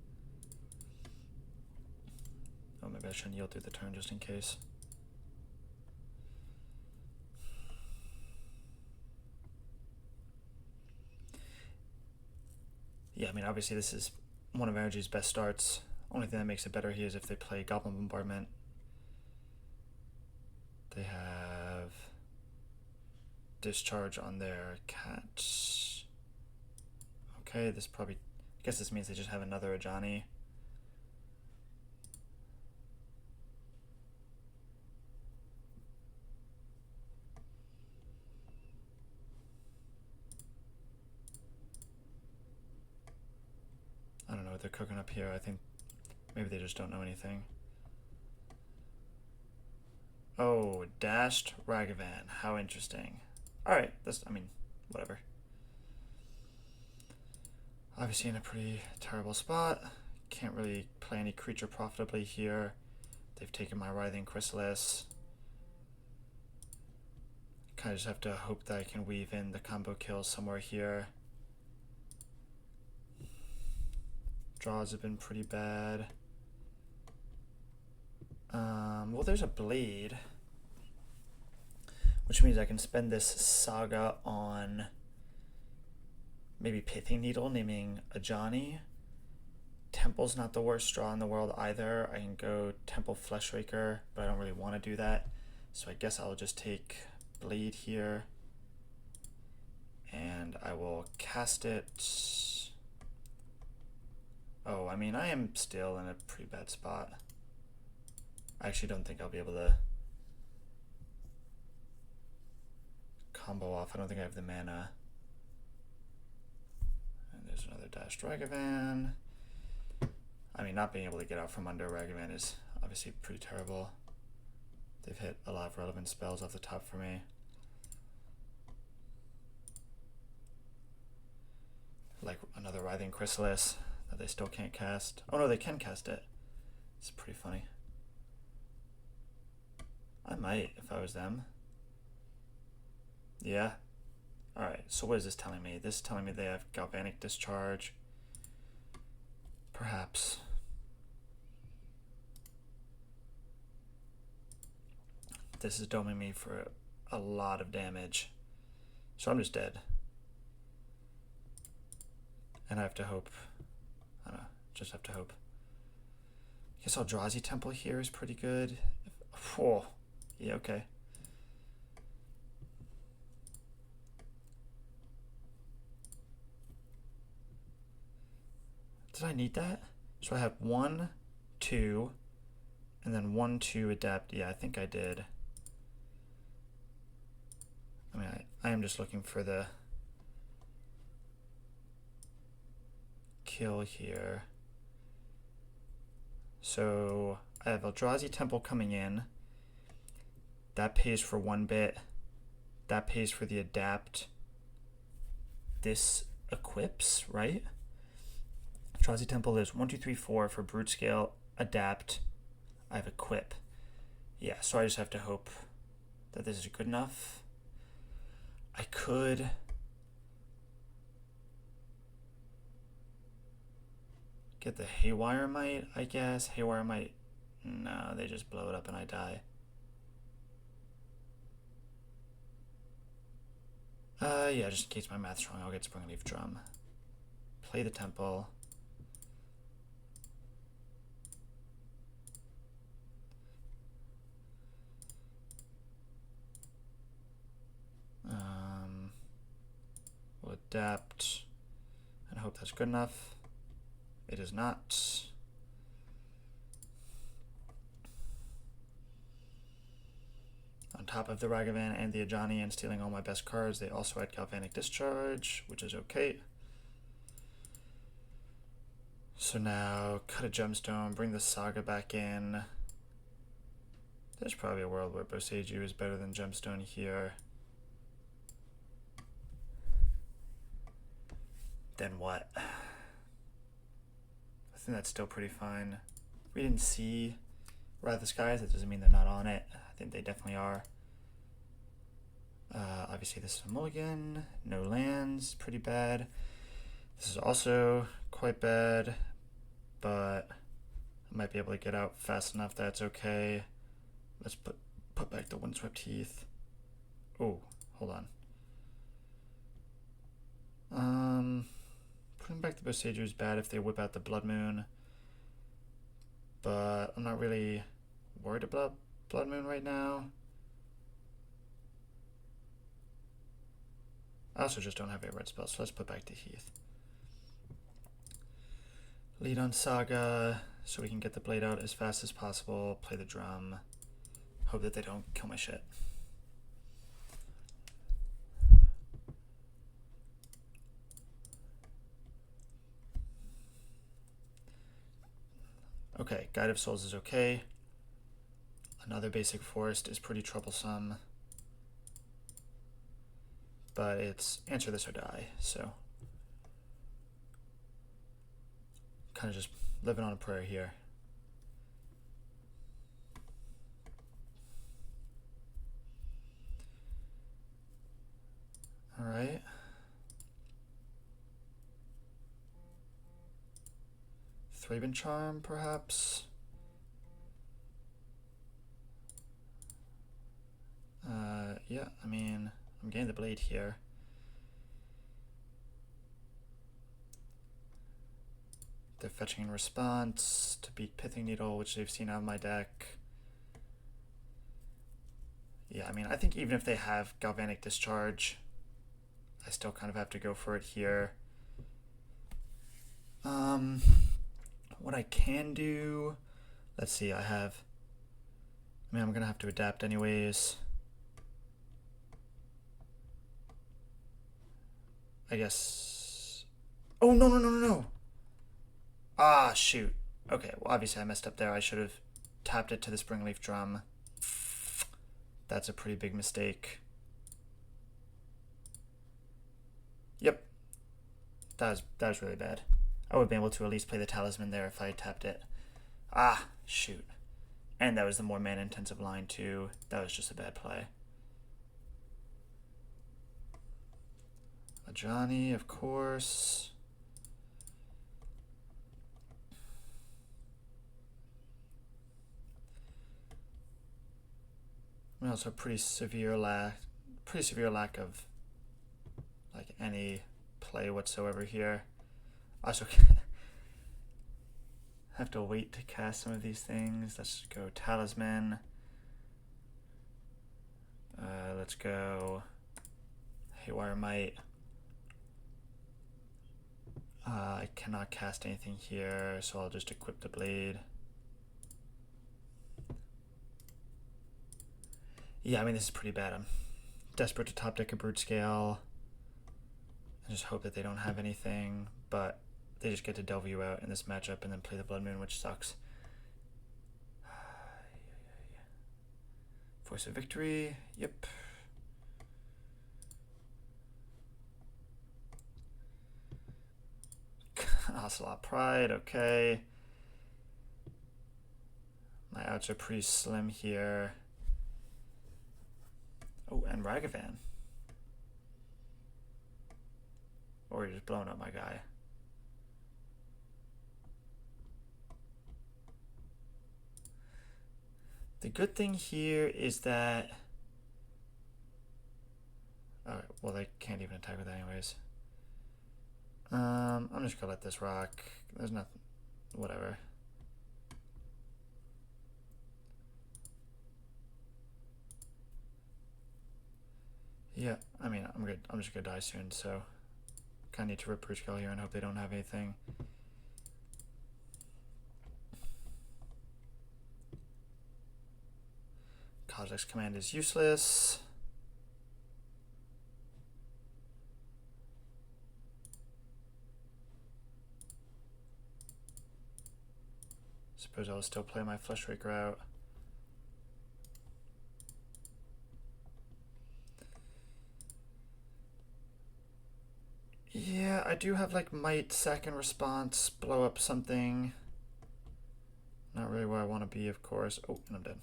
Oh, maybe I shouldn't yield through the turn just in case. Yeah, I mean, obviously this is one of Energy's best starts. Only thing that makes it better here is if they play Goblin Bombardment. They have Discharge on their cat. Okay, this probably, I guess this means they just have another Ajani. I don't know what they're cooking up here. I think maybe they just don't know anything. Oh, Dashed Ragavan. How interesting. Alright, I mean, whatever. Obviously in a pretty terrible spot. Can't really play any creature profitably here. They've taken my Writhing Chrysalis. Kind of just have to hope that I can weave in the combo kills somewhere here. Draws have been pretty bad. Well, there's a Blade, which means I can spend this Saga on maybe Pithing Needle, naming Ajani. Temple's not the worst draw in the world either. I can go Temple Flesh Raker, but I don't really want to do that. So I guess I'll just take Blade here, and I will cast it. Oh, I mean, I am still in a pretty bad spot. I actually don't think I'll be able to combo off. I don't think I have the mana. And there's another Dashed Ragavan. I mean, not being able to get out from under Ragavan is obviously pretty terrible. They've hit a lot of relevant spells off the top for me. Like another Writhing Chrysalis that they still can't cast. Oh no, they can cast it. It's pretty funny. I might if I was them. Yeah. Alright, so what is this telling me? This is telling me they have Galvanic Discharge. Perhaps. this is doming me for a lot of damage. So I'm just dead. And I have to hope. I don't know, just have to hope. I guess Eldrazi Temple here is pretty good. Oh, yeah, okay. Did I need that? So I have 1, 2, and then 1, 2 adapt. Yeah, I think I did. I mean, I am just looking for the kill here. So I have Eldrazi Temple coming in. That pays for 1 bit. That pays for the adapt. This equips, right? Eldrazi Temple is 1, 2, 3, 4 for Broodscale, adapt. I have equip. Yeah, so I just have to hope that this is good enough. I could get the Haywire Might, I guess. Haywire Might, no, they just blow it up and I die. Yeah, just in case my math's wrong, I'll get Springleaf Drum. Play the Temple. We'll adapt and hope that's good enough. It is not. On top of the Ragavan and the Ajani and stealing all my best cards, they also had Galvanic Discharge, which is okay. So now, cut a Gemstone, bring the Saga back in. There's probably a world where Boseiju is better than Gemstone here. Then what? I think that's still pretty fine. We didn't see Wrath of the Skies, that doesn't mean they're not on it. I think they definitely are. Obviously this is a mulligan, no lands, pretty bad. This is also quite bad, but I might be able to get out fast enough that it's okay. Let's put back the Windswept Heath. Oh, hold on. Putting back the Boseiju is bad if they whip out the Blood Moon, but I'm not really worried about Blood Moon right now. I also just don't have a red spell, so let's put back the Heath. Lead on Saga, so we can get the blade out as fast as possible, play the drum, hope that they don't kill my shit. Okay, Guide of Souls is okay. Another basic forest is pretty troublesome. But it's answer this or die, so kind of just living on a prayer here. All right. Thraben Charm, perhaps. Yeah, I mean, I'm getting the blade here. They're fetching in response to beat Pithing Needle, which they've seen out of my deck. Yeah, I mean, I think even if they have Galvanic Discharge, I still kind of have to go for it here. What I can do, let's see, I'm gonna have to adapt anyways. I guess, oh, no. Ah, shoot. Okay, well, obviously I messed up there. I should have tapped it to the Springleaf Drum. That's a pretty big mistake. Yep. That was really bad. I would have been able to at least play the Talisman there if I had tapped it. Ah, shoot. And that was the more mana-intensive line, too. That was just a bad play. Ajani, of course. mean, also pretty severe lack of like any play whatsoever here. Also have to wait to cast some of these things. Let's go Talisman. Let's go Haywire Might. I cannot cast anything here, so I'll just equip the blade. Yeah, I mean, this is pretty bad. I'm desperate to top deck a Broodscale and just hope that they don't have anything, but they just get to delve you out in this matchup and then play the Blood Moon, which sucks. Voice of Victory, yep. Ocelot Pride, okay. My outs are pretty slim here. Oh, and Ragavan. Or you're just blowing up my guy. The good thing here is that... Alright, well, they can't even attack with that anyways. I'm just gonna let this rock. There's nothing... Whatever. Yeah, I mean, I'm good. I'm just gonna die soon, so kind of need to rip Broodscale here and hope they don't have anything. Kozak's command is useless. Suppose I'll still play my Fleshraker out. Yeah, I do have like Might, second response, blow up something. Not really where I want to be, of course. Oh, and I'm dead.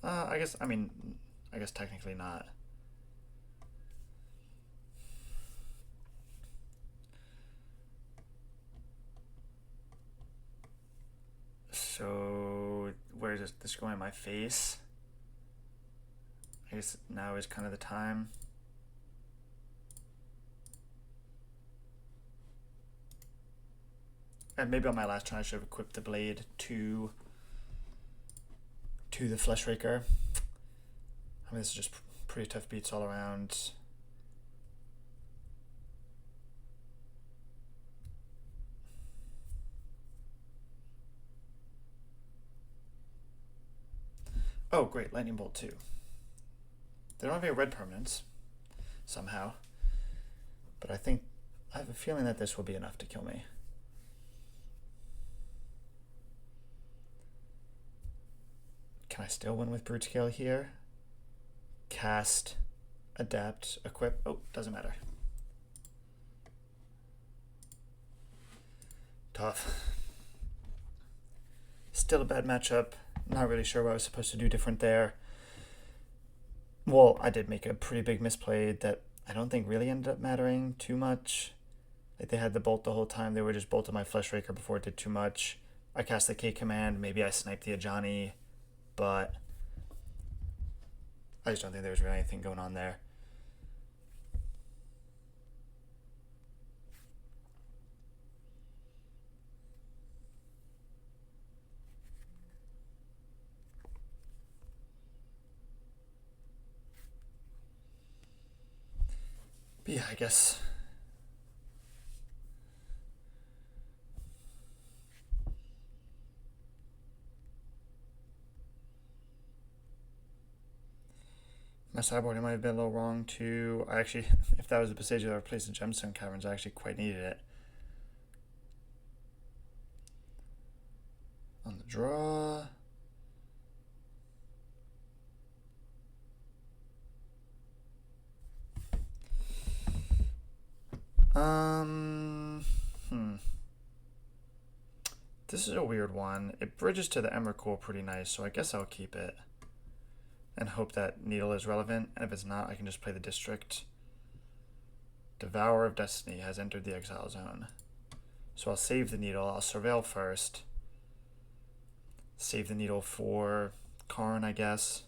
I guess technically not. So, where is this going in my face? I guess now is kind of the time. And maybe on my last turn I should have equipped the blade to the Fleshraker. I mean, this is just pretty tough beats all around. Oh, great, Lightning Bolt 2. They don't have any red permanents, somehow. But I have a feeling that this will be enough to kill me. Can I still win with Broodscale here? Cast, adapt, equip. Oh, doesn't matter. Tough. Still a bad matchup. Not really sure what I was supposed to do different there. Well, I did make a pretty big misplay that I don't think really ended up mattering too much. Like, they had the bolt the whole time. They were just bolting my Fleshraker before it did too much. I cast the K command. Maybe I sniped the Ajani, but I just don't think there was really anything going on there. But yeah, I guess my sideboarding might have been a little wrong too. I actually, if that was the Besage that replaced the Gemstone Caverns, I actually quite needed it. On the draw. This is a weird one. It bridges to the Emrakul pretty nice, so I guess I'll keep it. And hope that Needle is relevant, and if it's not, I can just play the District. Devourer of Destiny has entered the Exile Zone. So I'll save the Needle, I'll Surveil first, Save the needle for Karn, I guess.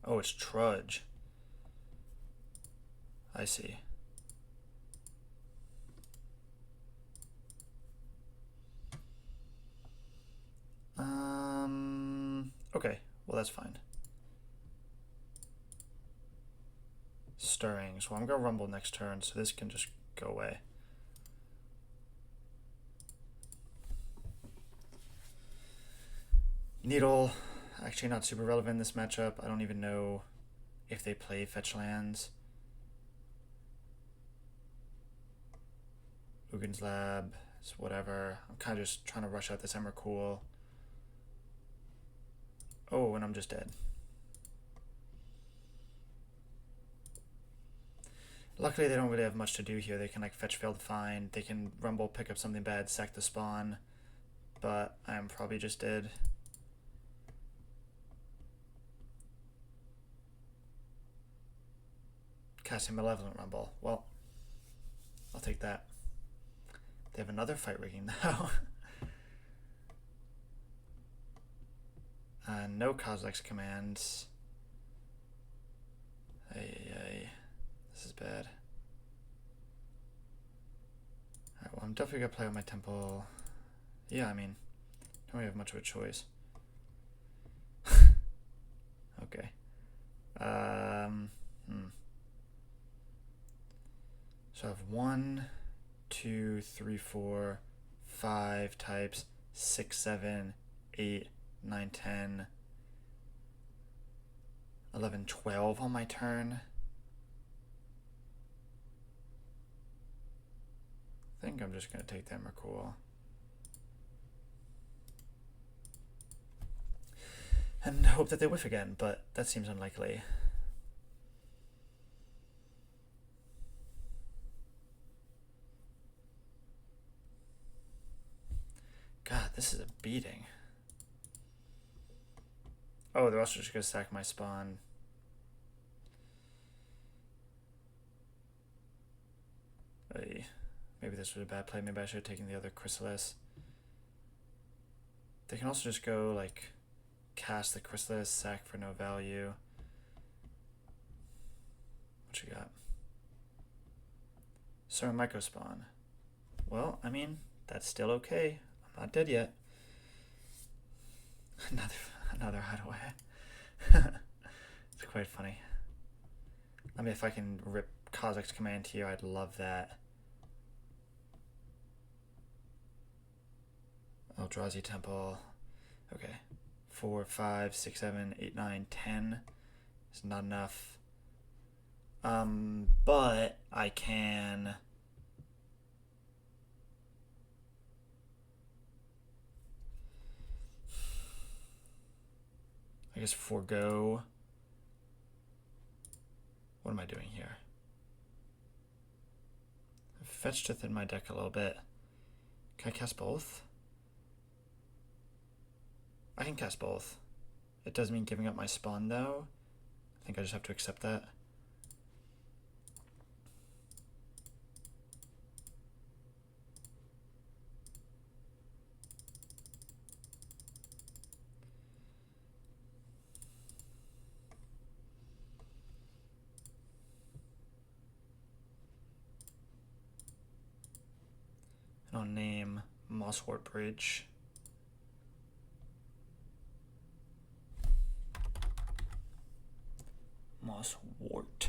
Oh, it's Trudge. I see. Okay, well that's fine. Stirring, so I'm gonna rumble next turn, so this can just go away. Needle, actually not super relevant in this matchup. I don't even know if they play fetch lands. Ugin's Lab, it's whatever. I'm kind of just trying to rush out this Emrakul. Oh, and I'm just dead. Luckily, they don't really have much to do here. They can like fetch, fail to find. They can rumble, pick up something bad, sack the spawn. But I'm probably just dead. Casting Malevolent Rumble. Well, I'll take that. They have another fight rigging now. No Kozilek's commands. This is bad. Alright, well I'm definitely gonna play on my temple. Yeah, I mean, don't really have much of a choice. Okay. So I have 1, 2, 3, 4, 5 types, 6, 7, 8, 9, 10, 11, 12 on my turn. I think I'm just going to take the Emrakul. And hope that they whiff again, but that seems unlikely. God, this is a beating. Oh, they're also just going to sack my spawn. Maybe this was a bad play. Maybe I should have taken the other Chrysalis. They can also just go, like, cast the Chrysalis, sack for no value. What you got? So micro spawn. Well, I mean, that's still okay. I'm not dead yet. Another hideaway. It's quite funny. I mean, if I can rip Kozilek's command here, I'd love that. Eldrazi Temple. Okay. 4, 5, 6, 7, 8, 9, 10. It's not enough. But I can... I guess forego... What am I doing here? I've fetched to thin my deck a little bit. Can I cast both? I can cast both. It does mean giving up my spawn though. I think I just have to accept that. And I'll name Mosswort Bridge. Mosswort.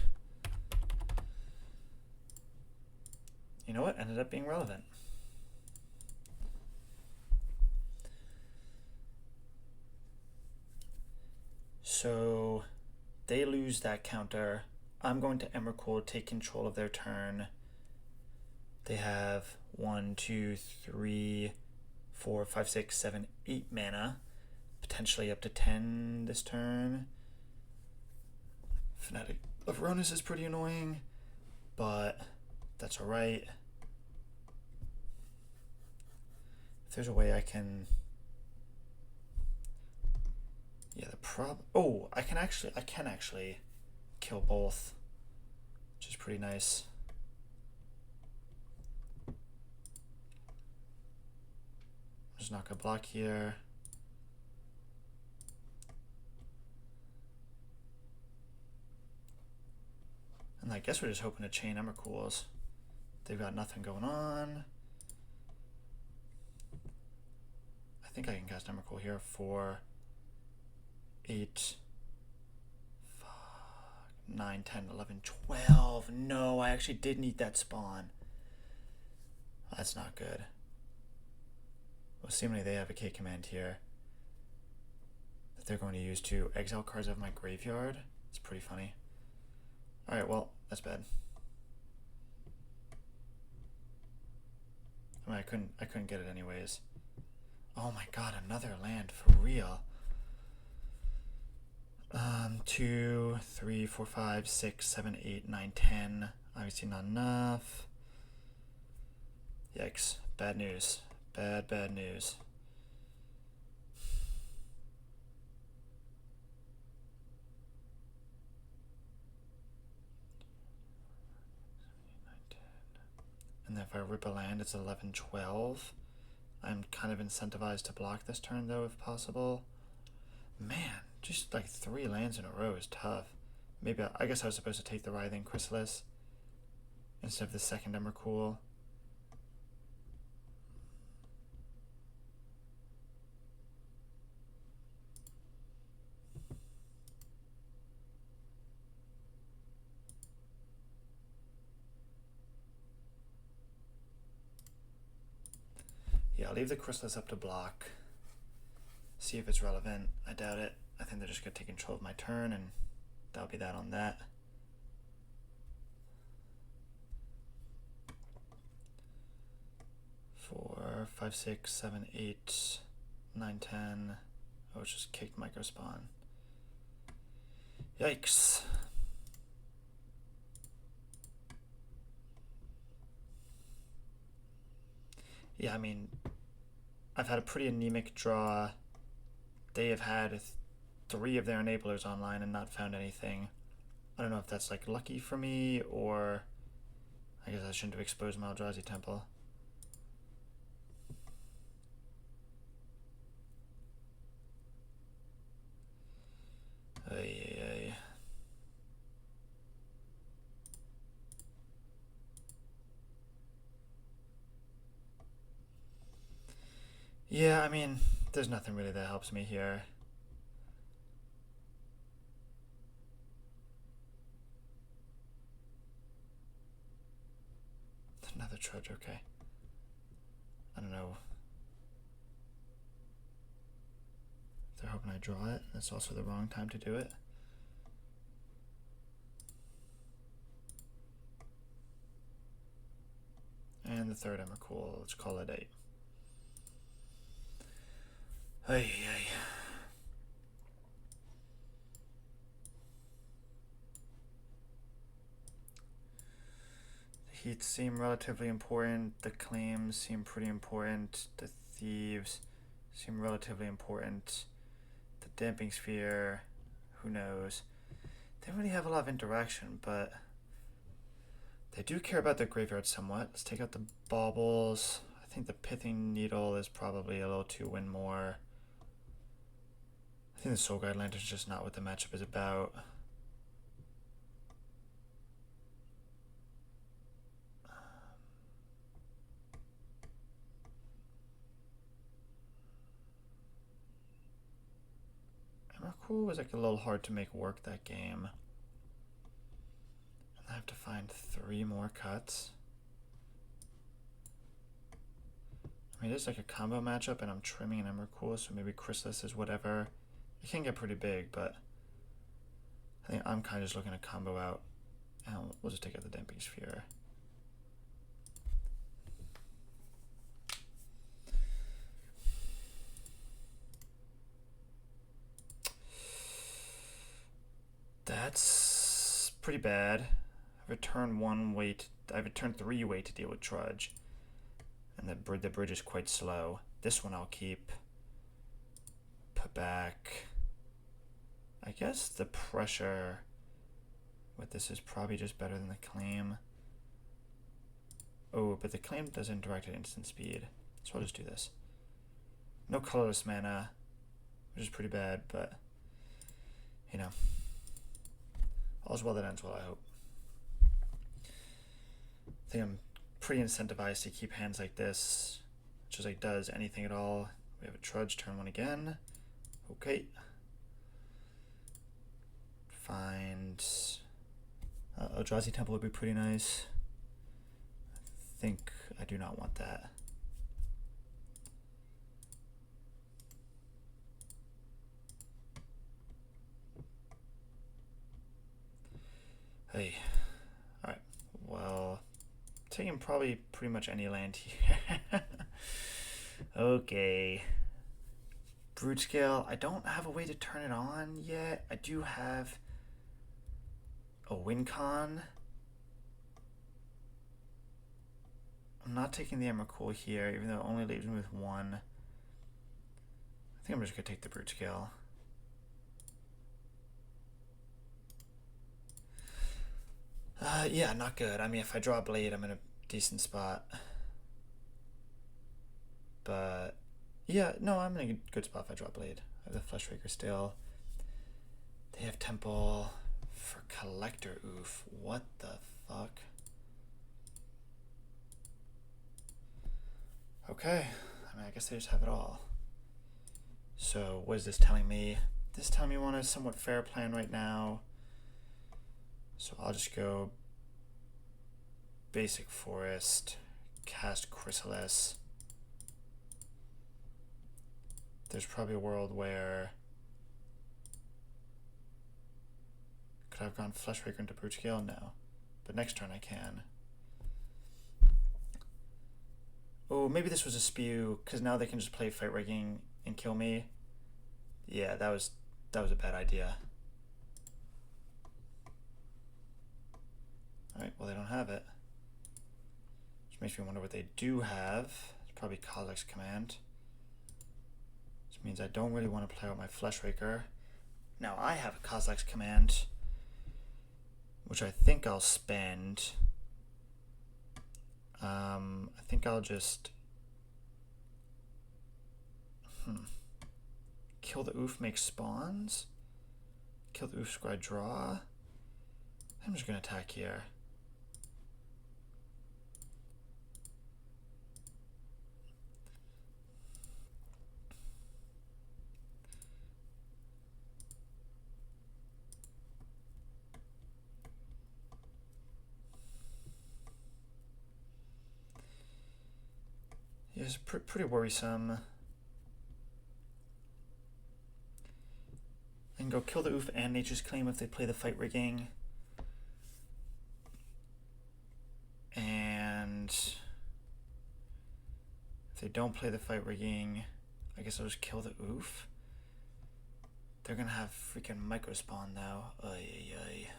You know what? Ended up being relevant. So they lose that counter. I'm going to Emrakul, take control of their turn. They have 1, 2, 3, 4, 5, 6, 7, 8 mana. Potentially up to 10 this turn. Fanatic of Ronus is pretty annoying, but that's alright. If there's a way I can... Yeah, oh, I can actually kill both, which is pretty nice. just knock a block here. And I guess we're just hoping to chain Emmercools. They've got nothing going on. I think I can cast Emmercool here for 8, 9, 10, 11, 12. No, I actually did need that spawn. That's not good. Well, seemingly they have a K command here that they're going to use to exile cards out of my graveyard. It's pretty funny. Alright, well, that's bad. I mean, I couldn't get it anyways. Oh my god, another land for real. 2, 3, 4, 5, 6, 7, 8, 9, 10. Obviously not enough. Yikes. Bad news. Bad news. And if I rip a land, it's 11, 12. I'm kind of incentivized to block this turn, though, if possible. Man, just like 3 lands in a row is tough. Maybe I guess I was supposed to take the Writhing Chrysalis instead of the second Emmercool. Yeah, I'll leave the Chrysalis up to block. See if it's relevant. I doubt it. I think they're just going to take control of my turn, and that'll be that on that. Four, 5, 6, 7, 8, 9, 10. Oh, it's just kicked microspawn. Yikes. Yeah, I mean, I've had a pretty anemic draw. They have had 3 of their enablers online and not found anything. I don't know if that's like lucky for me, or I guess I shouldn't have exposed Maldrazi Temple. Ay. Yeah, I mean, there's nothing really that helps me here. Another trudge, okay. I don't know. They're hoping I draw it. That's also the wrong time to do it. And the third Emmercool. Let's call it 8. Ay. The Heats seem relatively important. The Claims seem pretty important. The Thieves seem relatively important. The Damping Sphere, who knows? They don't really have a lot of interaction, but they do care about their graveyard somewhat. Let's take out the Baubles. I think the Pithing Needle is probably a little too win more. I think the Soul Guide Lantern is just not what the matchup is about. Emrakul was like a little hard to make work that game. And I have to find 3 more cuts. I mean, it's like a combo matchup, and I'm trimming an Emrakul, so maybe Chrysalis is whatever. It can get pretty big, but I think I'm kind of just looking to combo out. And we'll just take out the Damping Sphere. That's pretty bad. I return 1 weight. I return 3 weight to deal with Trudge. And the bridge is quite slow. This one I'll keep. Put back. I guess the pressure with this is probably just better than the Claim. Oh, but the Claim doesn't interact at instant speed. So I'll just do this. No colorless mana, which is pretty bad, but you know, all's well that ends well, I hope. I think I'm pretty incentivized to keep hands like this, which is like does anything at all. We have a Trudge, turn 1 again. Okay. Find Eldrazi Temple would be pretty nice. I think I do not want that. Hey, alright, well, taking probably pretty much any land here. Okay. Broodscale, I don't have a way to turn it on yet. I do have a win con. I'm not taking the Emrakul here, even though it only leaves me with 1. I think I'm just gonna take the Broodscale. Yeah, not good. I mean, if I draw a Blade, I'm in a decent spot. But yeah, no, I'm in a good spot if I draw a Blade. I have the Fleshraker still. They have Temple for Collector. Oof. What the fuck? Okay. I mean, I guess they just have it all. So what is this telling me? This telling me we want a somewhat fair plan right now. So I'll just go basic forest, cast Chrysalis. There's probably a world where could I have gone Fleshraker into Broodscale? No. But next turn I can. Oh, maybe this was a spew, because now they can just play Fight Rigging and kill me. Yeah, that was a bad idea. Alright, well they don't have it. Which makes me wonder what they do have. It's probably Kozilek's Command. Which means I don't really want to play out my Fleshraker. Now I have a Kozilek's Command, which I think I'll spend. I think I'll just kill the Oof, make spawns. Kill the Oof, squad, draw. I'm just gonna attack here. Yeah, it's pretty worrisome. And go kill the Oof and Nature's Claim if they play the Fight Rigging. And if they don't play the Fight Rigging, I guess I'll just kill the Oof. They're gonna have freaking micro spawn though. Ay.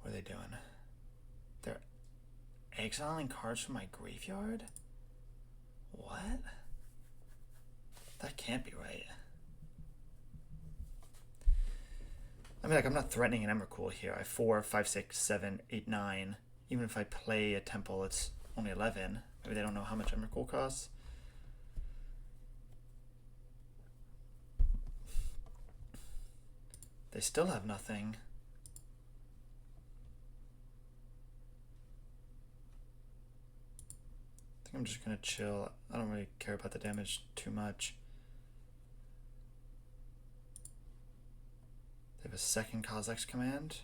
What are they doing? They're exiling cards from my graveyard? What? That can't be right. I mean, like, I'm not threatening an Emrakul here. I have 4, 5, 6, 7, 8, 9. Even if I play a Temple, it's only 11. Maybe they don't know how much Emrakul costs. They still have nothing. I think I'm just gonna chill. I don't really care about the damage too much. They have a second Kozilek's Command.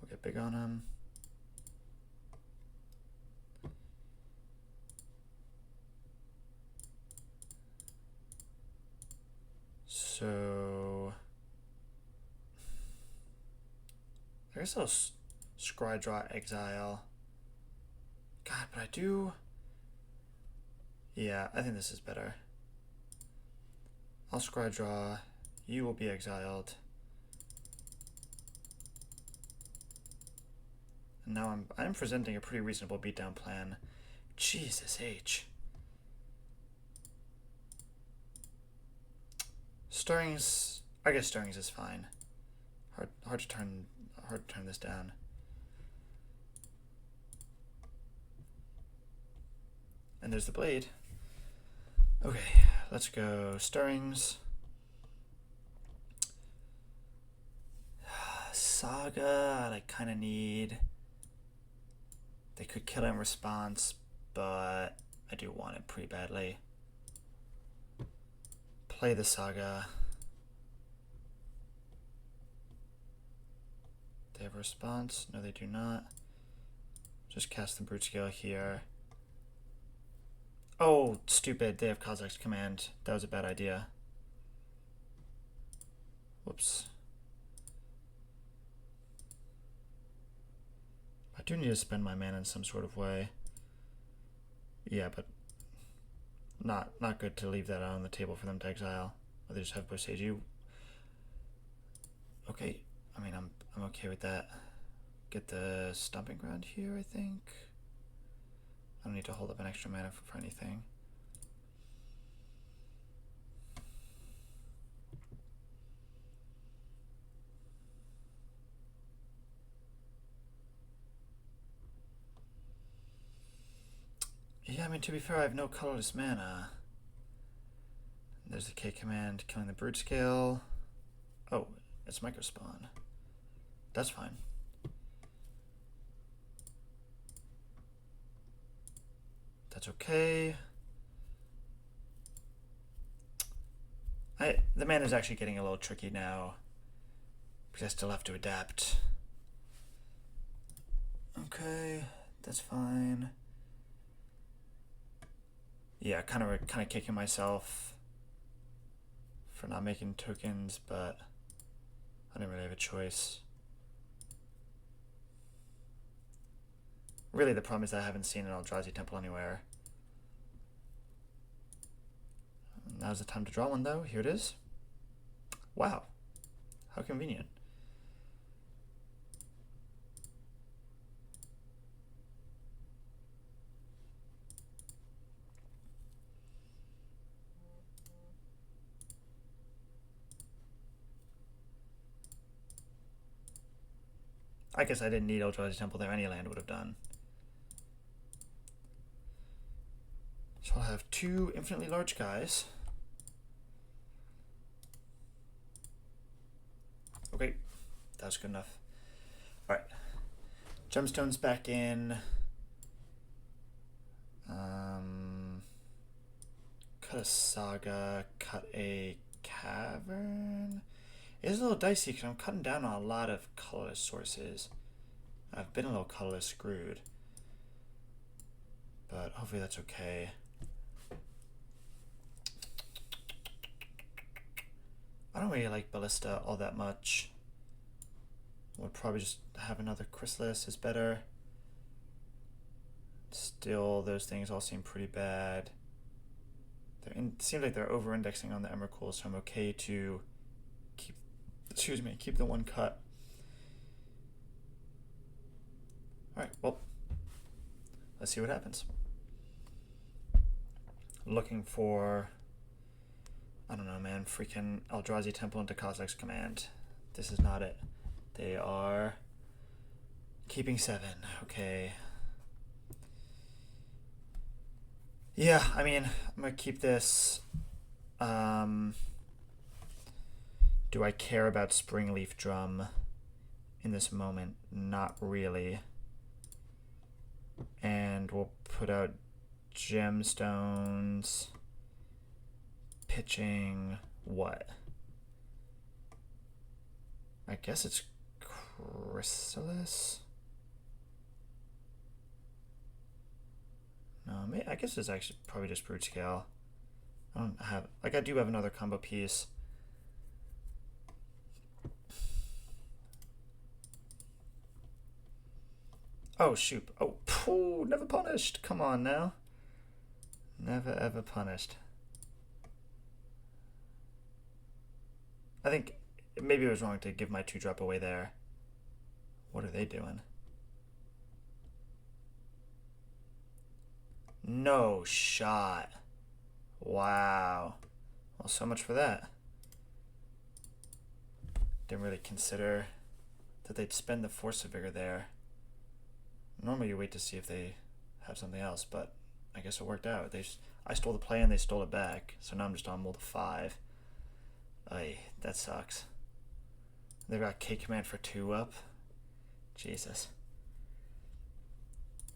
We'll get big on him. So I guess I'll scry draw exile. God, but I do. Yeah, I think this is better. I'll scry draw. You will be exiled. And now I'm presenting a pretty reasonable beatdown plan. Jesus H. Stirrings. I guess Stirrings is fine. Hard to turn this down. And there's the blade. Okay, let's go stirrings. Saga, I kind of need. They could kill it in response, but I do want it pretty badly. Play the Saga. They have a response? No, they do not. Just cast the Broodscale here. Oh, stupid. They have Kazakh's command. That was a bad idea. Whoops. I do need to spend my mana in some sort of way. Yeah, but not good to leave that out on the table for them to exile. Or they just have Boseiju. Okay, I mean I'm okay with that. Get the stomping ground here, I think. I don't need to hold up an extra mana for anything. Yeah, I mean, to be fair, I have no colorless mana. There's the K command killing the Broodscale. Oh, it's microspawn. That's fine. That's okay. The mana is actually getting a little tricky now because I still have to adapt. Okay, that's fine. Yeah, kind of kicking myself for not making tokens, but I didn't really have a choice. Really, the problem is that I haven't seen an Eldrazi temple anywhere. Now's the time to draw one, though. Here it is. Wow. How convenient. I guess I didn't need Eldrazi temple there. Any land would have done. So I'll have two infinitely large guys. Okay, that was good enough. Alright. Gemstone's back in. Cut a Saga, cut a Cavern. It is a little dicey because I'm cutting down on a lot of colorless sources. I've been a little colorless screwed. But hopefully that's okay. I don't really like Ballista all that much. We'll probably just have another Chrysalis is better. Still, those things all seem pretty bad. It seems like they're over-indexing on the Emrakul, so I'm okay to keep the one cut. Alright, well, let's see what happens. Looking for, I don't know, man, freaking Eldrazi Temple into Kazakh's command. This is not it. They are keeping 7, okay. Yeah, I mean, I'm gonna keep this. Do I care about Springleaf Drum in this moment? Not really. And we'll put out Gemstones. Pitching what? I guess it's Chrysalis? No, I guess it's actually probably just Broodscale. I don't have, like, I do have another combo piece. Oh, shoot. Oh, pooh, never punished. Come on now. Never ever punished. I think maybe it was wrong to give my 2-drop away there. What are they doing? No shot. Wow. Well, so much for that. Didn't really consider that they'd spend the Force of Vigor there. Normally you wait to see if they have something else, but I guess it worked out. I stole the play and they stole it back, so now I'm just on mold 5. Ay, that sucks. They've got K command for 2 up. Jesus.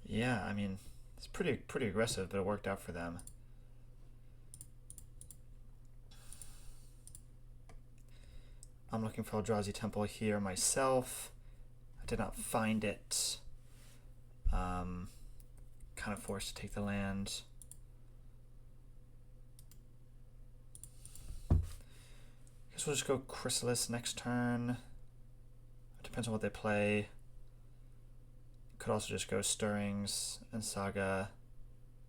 Yeah, I mean, it's pretty aggressive, but it worked out for them. I'm looking for Eldrazi Temple here myself. I did not find it. Kind of forced to take the land. Guess we'll just go Chrysalis next turn. It depends on what they play. Could also just go Stirrings and Saga.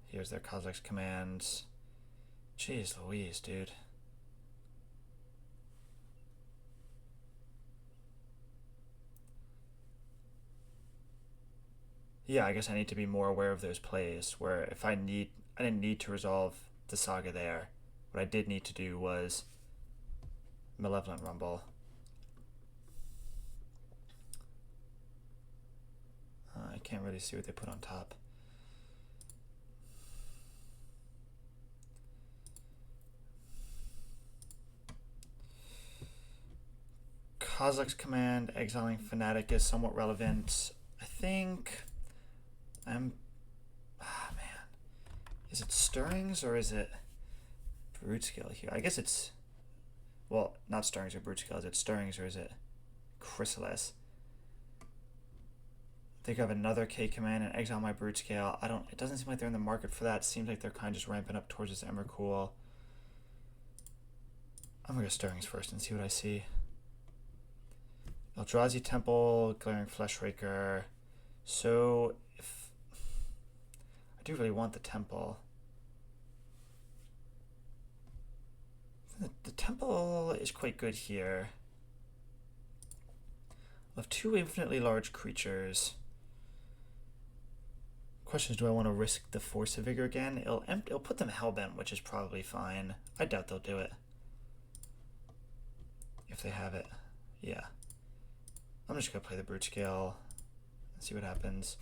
Here's their Kozilek's commands. Jeez Louise, dude. Yeah, I guess I need to be more aware of those plays where if I didn't need to resolve the Saga there. What I did need to do was Malevolent Rumble. I can't really see what they put on top. Kozilek's command, exiling Fanatic is somewhat relevant. I think man. Is it Stirrings or is it Broodscale here? I guess it's, well, not Stirrings or Broodscale. Is it Stirrings or is it Chrysalis? I think I have another K command and exile my Broodscale. It doesn't seem like they're in the market for that. It seems like they're kind of just ramping up towards this Emrakul. I'm gonna go Stirrings first and see what I see. Eldrazi Temple, Glaring Fleshraker. So if I do really want the Temple. The Temple is quite good here. I have 2 infinitely large creatures. Question is, do I want to risk the Force of Vigor again? It'll put them Hellbent, which is probably fine. I doubt they'll do it. If they have it. Yeah. I'm just going to play the Broodscale and see what happens.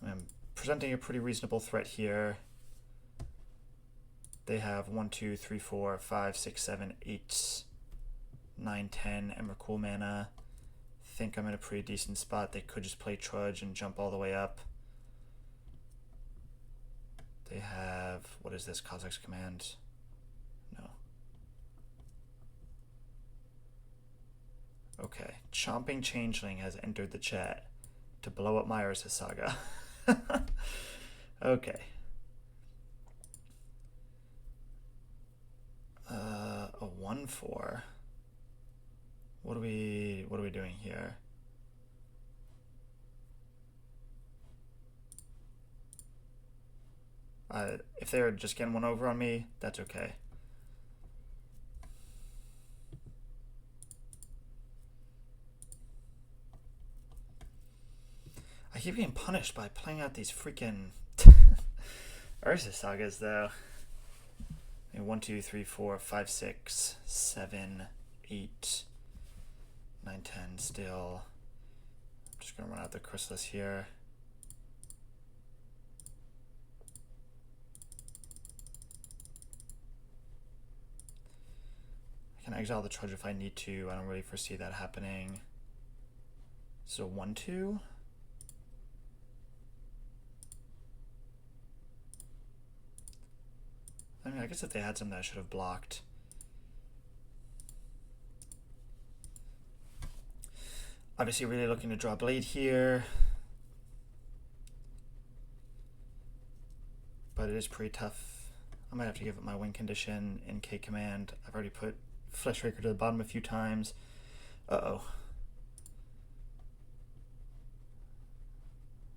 I'm presenting a pretty reasonable threat here. They have 1, 2, 3, 4, 5, 6, 7, 8, 9, 10 Emrakul mana. Think I'm in a pretty decent spot. They could just play Trudge and jump all the way up. They have, what is this, Kozilek's command? No. Okay, Chomping Changeling has entered the chat to blow up my Ursa Saga. Okay. A 1/4. What are we doing here? If they're just getting one over on me, that's okay. I keep getting punished by playing out these freaking Ursa Sagas, though. 1, 2, 3, 4, 5, 6, 7, 8, 9, 10 still. I'm just going to run out the Chrysalis here. I can exile the Trudge if I need to. I don't really foresee that happening. So 1, 2. I mean, I guess if they had something that I should have blocked. Obviously really looking to draw Blade here. But it is pretty tough. I might have to give it my win condition in K command. I've already put Fleshraker to the bottom a few times. Uh-oh.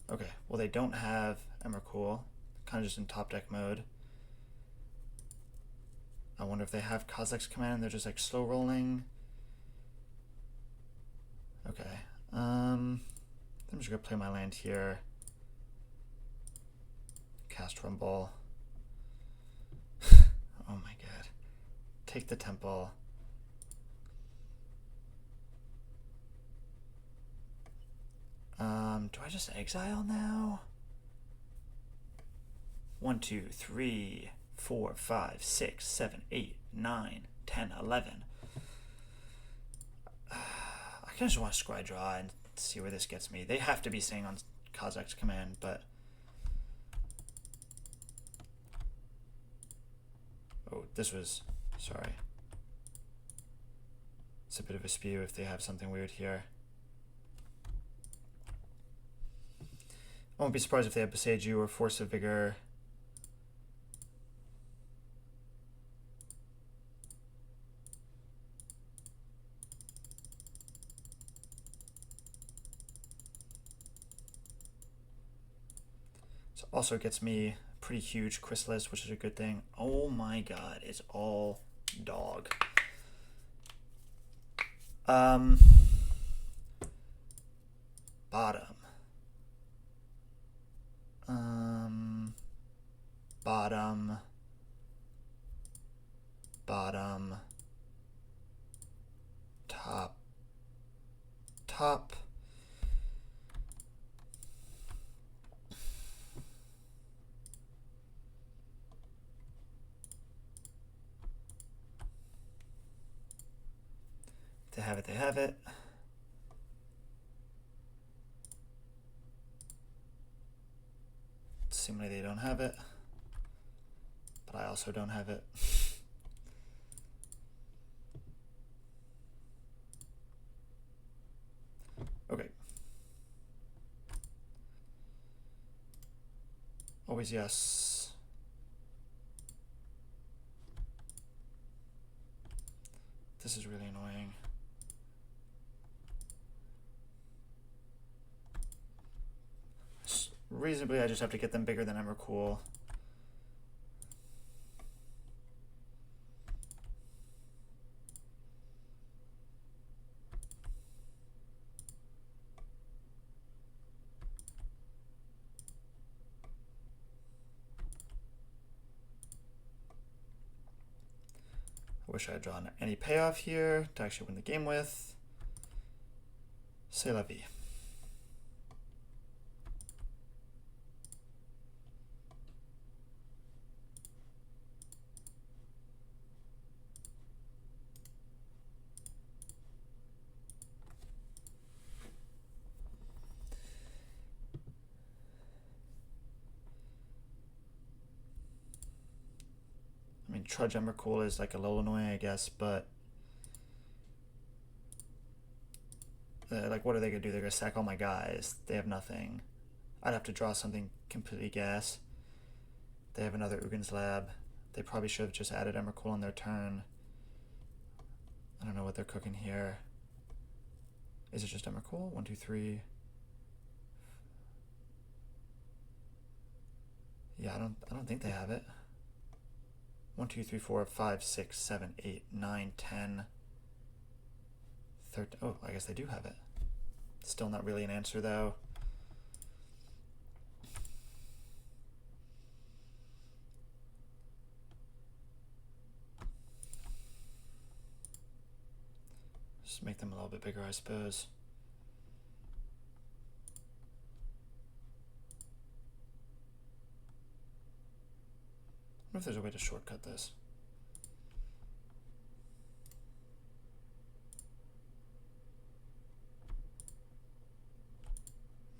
Okay, well they don't have Emrakul. Kind of just in top deck mode. I wonder if they have Kozilek's command and they're just like slow rolling. Okay. I'm just gonna play my land here. Cast Rumble. Oh my god. Take the Temple. Do I just exile now? 1, 2, 3, 4, 5, 6, 7, 8, 9, 10, 11. I kind of just want to scry draw and see where this gets me. They have to be staying on Kazakh's command, but... Oh, this was... Sorry. It's a bit of a spew if they have something weird here. I won't be surprised if they have Beseiju or Force of Vigor. So also gets me pretty huge Chrysalis, which is a good thing. Oh my god, it's all dog. Bottom. Bottom. Bottom. Top. Top. They have it, they have it. Seemingly they don't have it. But I also don't have it. Okay. Always yes. This is really annoying. Reasonably, I just have to get them bigger than Emrakul. I wish I had drawn any payoff here to actually win the game with. C'est la vie. I mean, Trudge Emrakul is like a little annoying, I guess, but like, what are they gonna do? They're gonna sack all my guys. They have nothing. I'd have to draw something completely gas. They have another Ugin's Lab. They probably should have just added Emrakul on their turn. I don't know what they're cooking here. Is it just Emrakul? 1, 2, 3. Yeah, I don't think they have it. 1, 2, 3, 4, 5, 6, 7, 8, 9, 10, 13. Oh, I guess they do have it. Still not really an answer though. Just make them a little bit bigger, I suppose. I wonder if there's a way to shortcut this.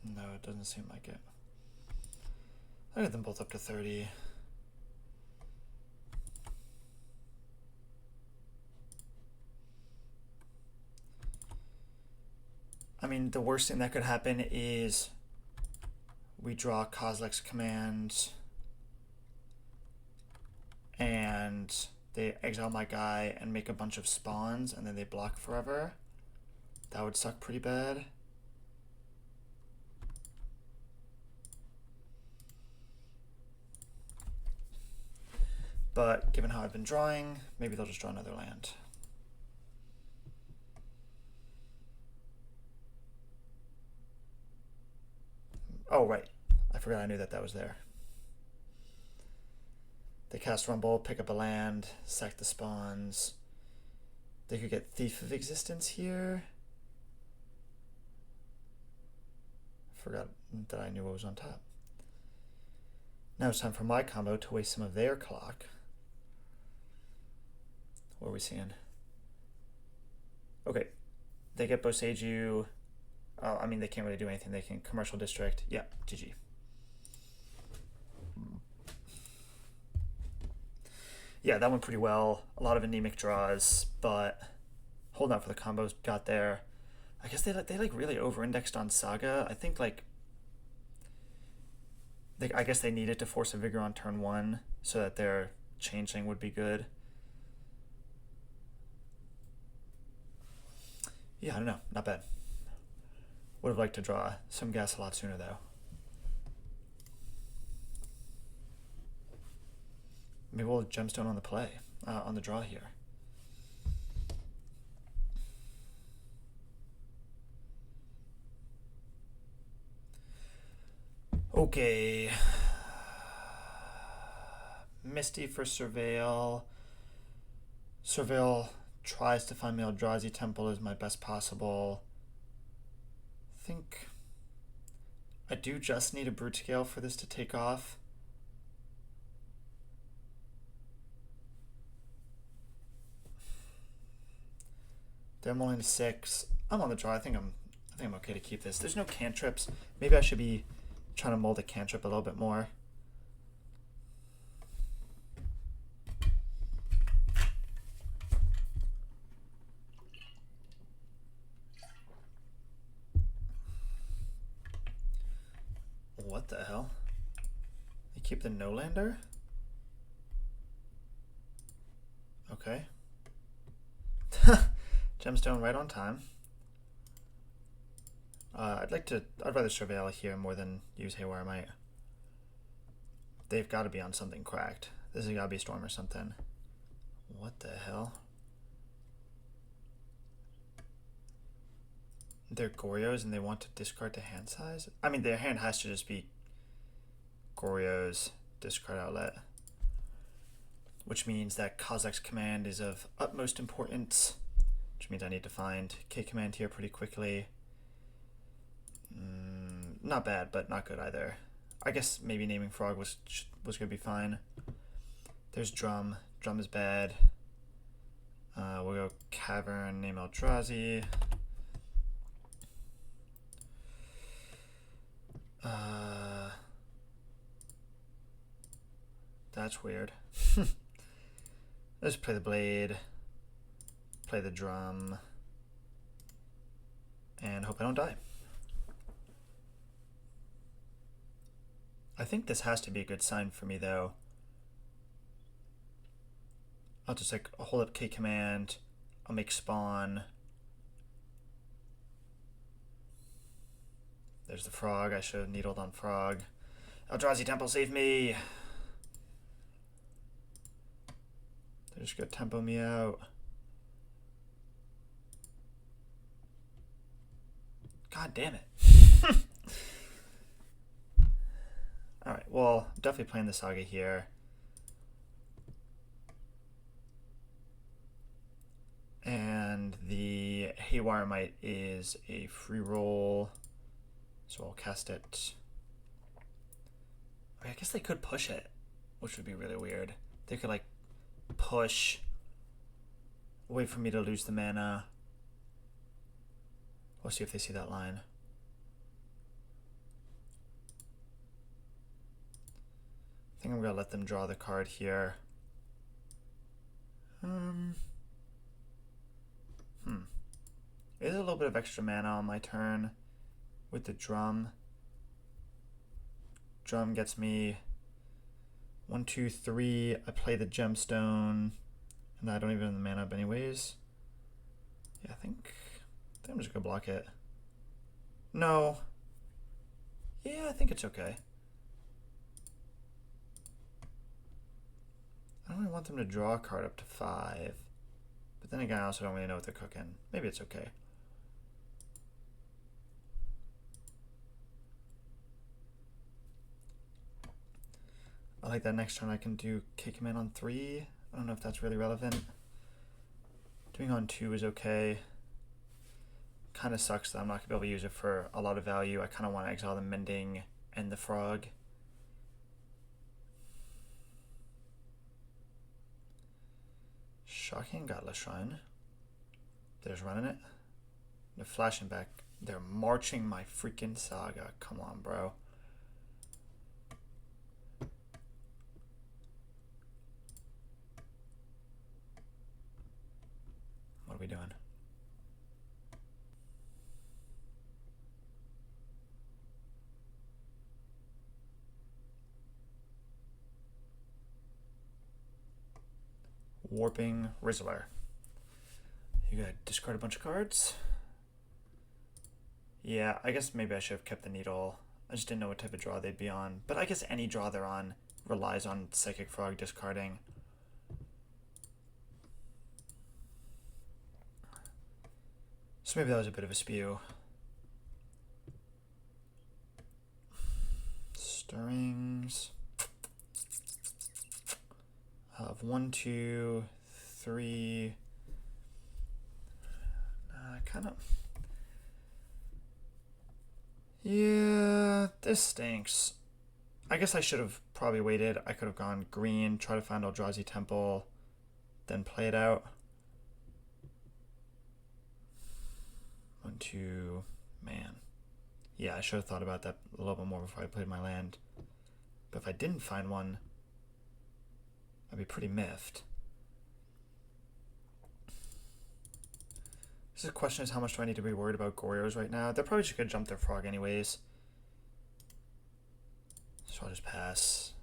No, it doesn't seem like it. I get them both up to 30. I mean, the worst thing that could happen is we draw Kozilek's command and they exile my guy and make a bunch of spawns and then they block forever. That would suck pretty bad. But given how I've been drawing, maybe they'll just draw another land. Oh, right. I forgot I knew that was there. They cast Rumble, pick up a land, sack the spawns. They could get Thief of Existence here. Forgot that I knew what was on top. Now it's time for my combo to waste some of their clock. What are we seeing? Okay, they get Boseiju. I mean, they can't really do anything. They can commercial district. Yeah, GG. Yeah, that went pretty well. A lot of anemic draws, but holding out for the combos got there. I guess they like really over-indexed on Saga. I think like I guess they needed to force a Vigor on turn 1 so that their changeling would be good. Yeah, I don't know. Not bad. Would have liked to draw some gas a lot sooner, though. Maybe we'll gemstone on the play, on the draw here. Okay. Misty for Surveil. Surveil tries to find me Eldrazi Temple as my best possible. I think I do just need a Broodscale for this to take off. They're only to 6. I'm on the draw. I think I'm okay to keep this. There's no cantrips. Maybe I should be trying to mold a cantrip a little bit more. What the hell? They keep the no-lander? Okay. Gemstone right on time. I'd rather Surveil here more than use Haywire Might. They've got to be on something cracked. This has got to be Storm or something. What the hell? They're Gorios and they want to discard to hand size? I mean, their hand has to just be Gorios, discard outlet. Which means that Kozak's command is of utmost importance. Which means I need to find K-command here pretty quickly. Not bad, but not good either. I guess maybe naming Frog was going to be fine. There's Drum. Drum is bad. We'll go Cavern, name Eldrazi. That's weird. Let's play the Blade. Play the Drum. And hope I don't die. I think this has to be a good sign for me, though. I'll just like hold up K command. I'll make spawn. There's the Frog. I should have needled on Frog. Eldrazi Temple, save me! They're just gonna tempo me out. God damn it. Alright, well, definitely playing the Saga here. And the Haywire Might is a free roll, so I'll cast it. I guess they could push it, which would be really weird. They could, like, push, wait for me to lose the mana. We'll see if they see that line. I think I'm going to let them draw the card here. There's a little bit of extra mana on my turn with the Drum. Drum gets me 1, 2, 3. I play the Gemstone, and I don't even have the mana up anyways. Yeah, I think I'm just going to block it. No. Yeah, I think it's okay. I don't really want them to draw a card up to 5. But then again, I also don't really know what they're cooking. Maybe it's okay. I like that next turn I can do Kick Command on 3. I don't know if that's really relevant. Doing on 2 is okay. Kind of sucks that I'm not going to be able to use it for a lot of value. I kind of want to exile the Mending and the Frog. Shocking, Godless Shrine. They're just running it. They're flashing back. They're marching my freaking Saga. Come on, bro. What are we doing? Warping Rizzler. You gotta discard a bunch of cards. Yeah, I guess maybe I should have kept the needle. I just didn't know what type of draw they'd be on. But I guess any draw they're on relies on Psychic Frog discarding. So maybe that was a bit of a spew. Stirrings. Of 1, 2, 3. Kind of. Yeah, this stinks. I guess I should have probably waited. I could have gone green, try to find Eldrazi Temple, then play it out. 1, 2, man. Yeah, I should have thought about that a little bit more before I played my land. But if I didn't find one, I'd be pretty miffed. So the question is, how much do I need to be worried about Goryo's right now? They're probably just going to jump their frog anyways. So I'll just pass.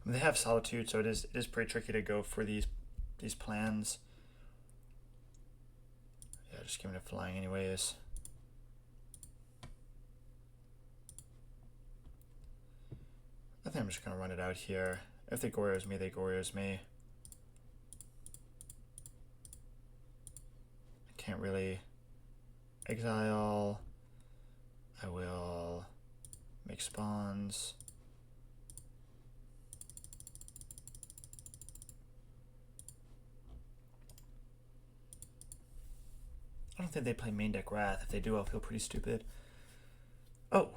I mean, they have Solitude, so it is pretty tricky to go for these plans. Yeah, just giving it flying anyways. I think I'm just going to run it out here. If they Goryo's me, they Goryo's me. I can't really exile. I will make spawns. I don't think they play main deck Wrath. If they do, I'll feel pretty stupid. Oh.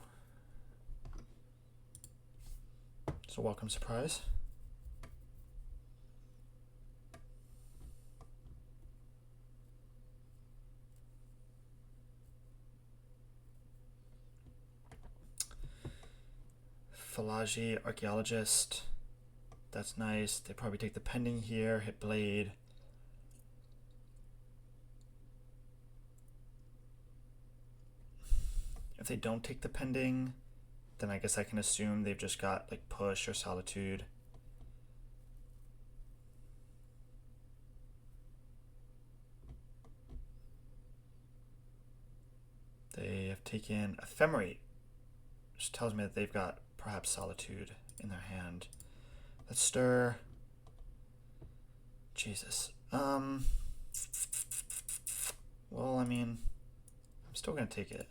It's a welcome surprise. Philology, Archaeologist. That's nice. They probably take the Pending here, hit Blade. If they don't take the Pending, then I guess I can assume they've just got like Push or Solitude. They have taken Ephemerate, which tells me that they've got perhaps Solitude in their hand. Let's stir. Jesus. Well, I mean, I'm still gonna take it.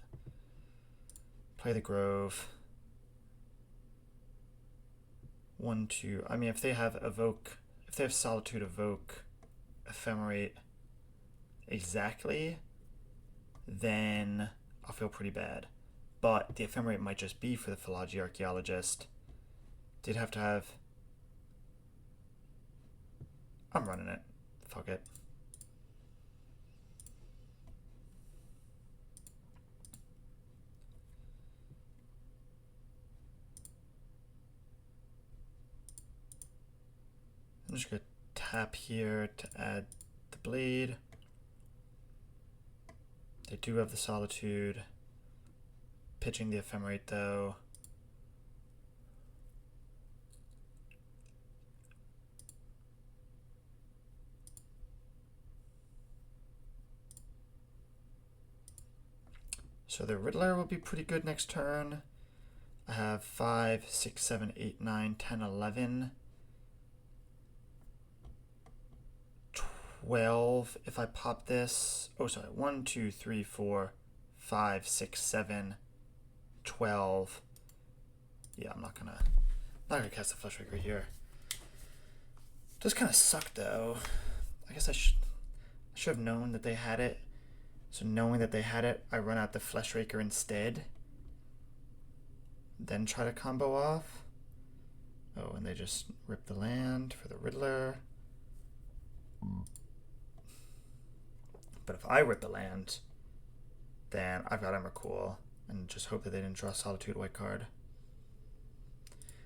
Play the Grove. 1, 2. I mean, if they have Evoke, if they have Solitude, Evoke, Ephemerate exactly, then I'll feel pretty bad. But the Ephemerate might just be for the Philology Archaeologist. Did have to have. I'm running it. Fuck it. I'm just going to tap here to add the Blade. They do have the Solitude. Pitching the Ephemerate though. So the Riddler will be pretty good next turn. I have 5, 6, 7, 8, 9, 10, 11. 12 if I pop this. Oh, sorry. 1, 2, 3, 4, 5, 6, 7, 12. Yeah, I'm not gonna cast a Fleshraker here. Does kind of suck though. I guess I should have known that they had it. So knowing that they had it, I run out the Fleshraker instead. Then try to combo off. Oh, and they just rip the land for the Riddler. But if I rip the land, then I've got Emrakul, and just hope that they didn't draw Solitude white card.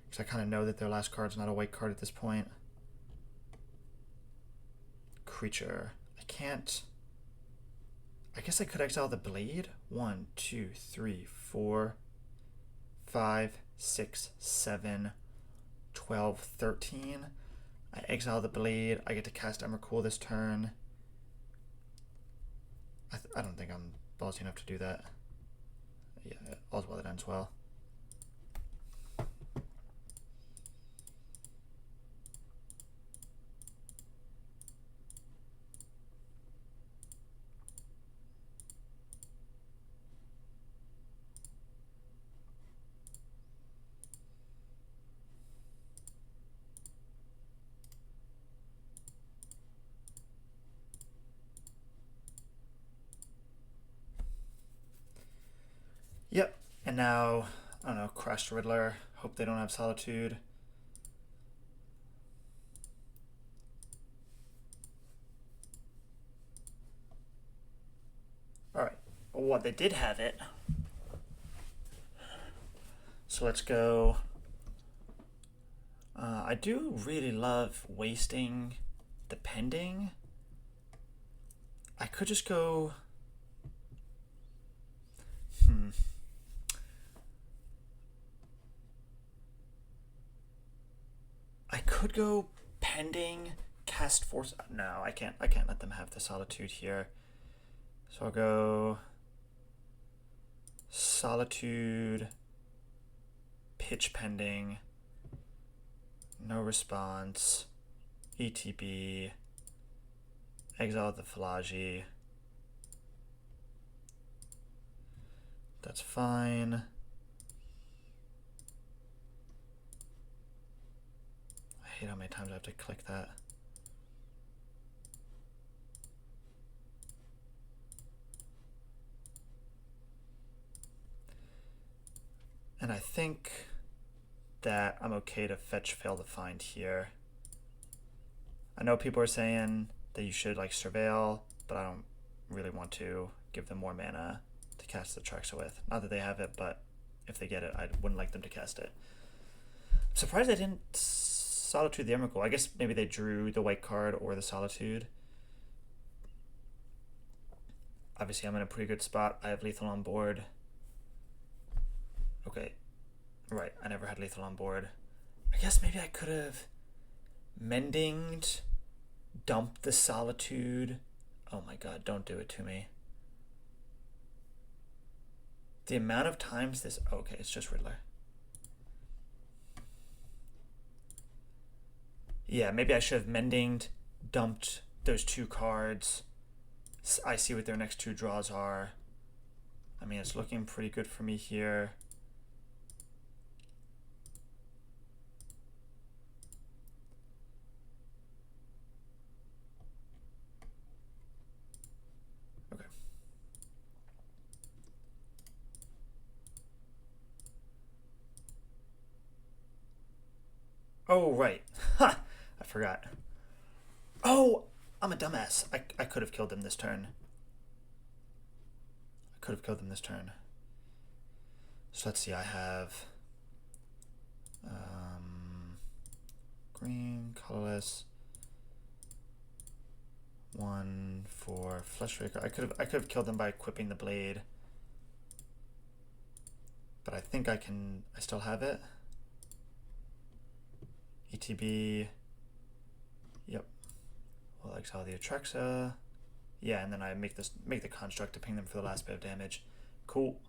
Because I kind of know that their last card's not a white card at this point. Creature. I can't... I guess I could exile the Blade. 1, 2, 3, 4, 5, 6, 7, 12, 13. I exile the Blade. I get to cast Emrakul this turn. I don't think I'm ballsy enough to do that. Yeah, all's well that ends well. Yep, and now, I don't know, crash the Riddler. Hope they don't have Solitude. Alright, well, they did have it. So let's go. I do really love wasting the pending. I could just go... I could go pending, cast force. No, I can't let them have the Solitude here. So I'll go Solitude, pitch pending, no response, ETB, exile the Falaji. That's fine. I hate how many times I have to click that. And I think that I'm okay to fetch fail to find here. I know people are saying that you should like surveil, but I don't really want to give them more mana to cast the Trexa with. Not that they have it, but if they get it, I wouldn't like them to cast it. I'm surprised they didn't Solitude the Emrakul. I guess maybe they drew the white card or the Solitude. Obviously, I'm in a pretty good spot. I have lethal on board. Okay. Right, I never had lethal on board. I guess maybe I could have mendinged, dumped the Solitude. Oh my god, don't do it to me. The amount of times this... Okay, it's just Riddler. Yeah, maybe I should have mendinged, dumped those two cards. I see what their next two draws are. I mean, it's looking pretty good for me here. Okay. Oh, right. Ha! I forgot. Oh, I'm a dumbass. I could have killed them this turn. So let's see, I have green, colorless, 1 for Fleshraker. I could have killed them by equipping the blade. But I think I still have it. ETB. Yep. We'll exile the Atrexa. Yeah, and then I make the construct to ping them for the last bit of damage. Cool.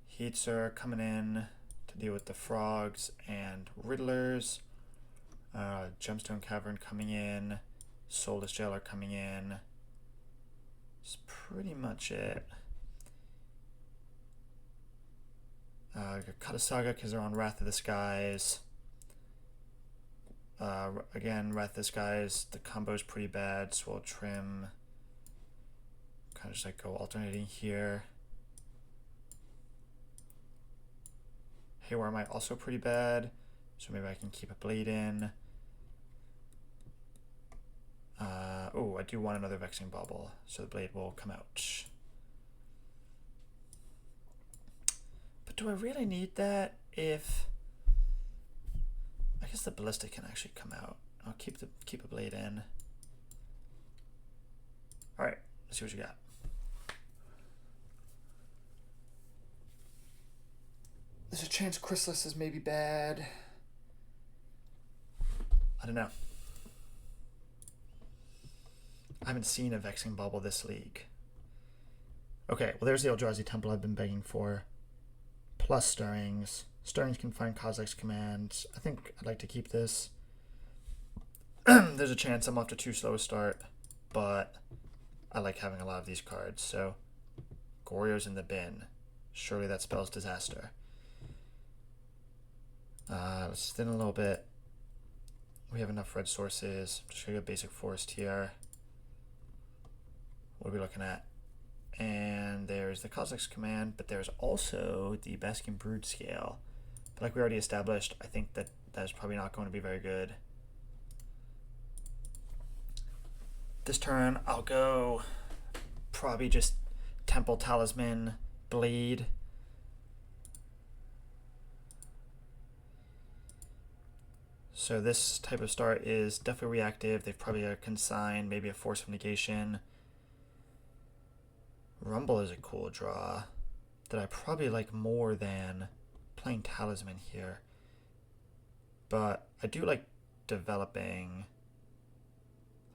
Heats are coming in to deal with the frogs and Riddlers. Gemstone Cavern coming in. Soulless Jailer coming in. That's pretty much it. Katasaga because they're on Wrath of the Skies. Again, Wrath this guy's, the combo is pretty bad, so we'll trim. Kind of just like go alternating here. Haywire might also pretty bad, so maybe I can keep a blade in. Oh, I do want another Vexing Bauble, so the blade will come out. But do I really need that if... I guess the Ballistic can actually come out. I'll keep a blade in. Alright, let's see what you got. There's a chance Chrysalis is maybe bad. I don't know. I haven't seen a Vexing Bauble this league. Okay, well there's the Eldrazi Temple I've been begging for. Plus Stirrings. Stirrings can find Kozilek's Command. I think I'd like to keep this. There's a chance I'm off to too slow a start, but I like having a lot of these cards, so Goryo's in the bin. Surely that spells disaster. Let's thin a little bit. We have enough red sources. I'm just gonna go basic forest here. What are we looking at? And there's the Kozilek's Command, but there's also the Basking Broodscale. But like we already established, I think that is probably not going to be very good. This turn, I'll go probably just Temple Talisman, Blade. So this type of start is definitely reactive. They've probably got a Consign, maybe a Force of Negation. Rumble is a cool draw that I probably like more than playing Talisman here. But I do like developing.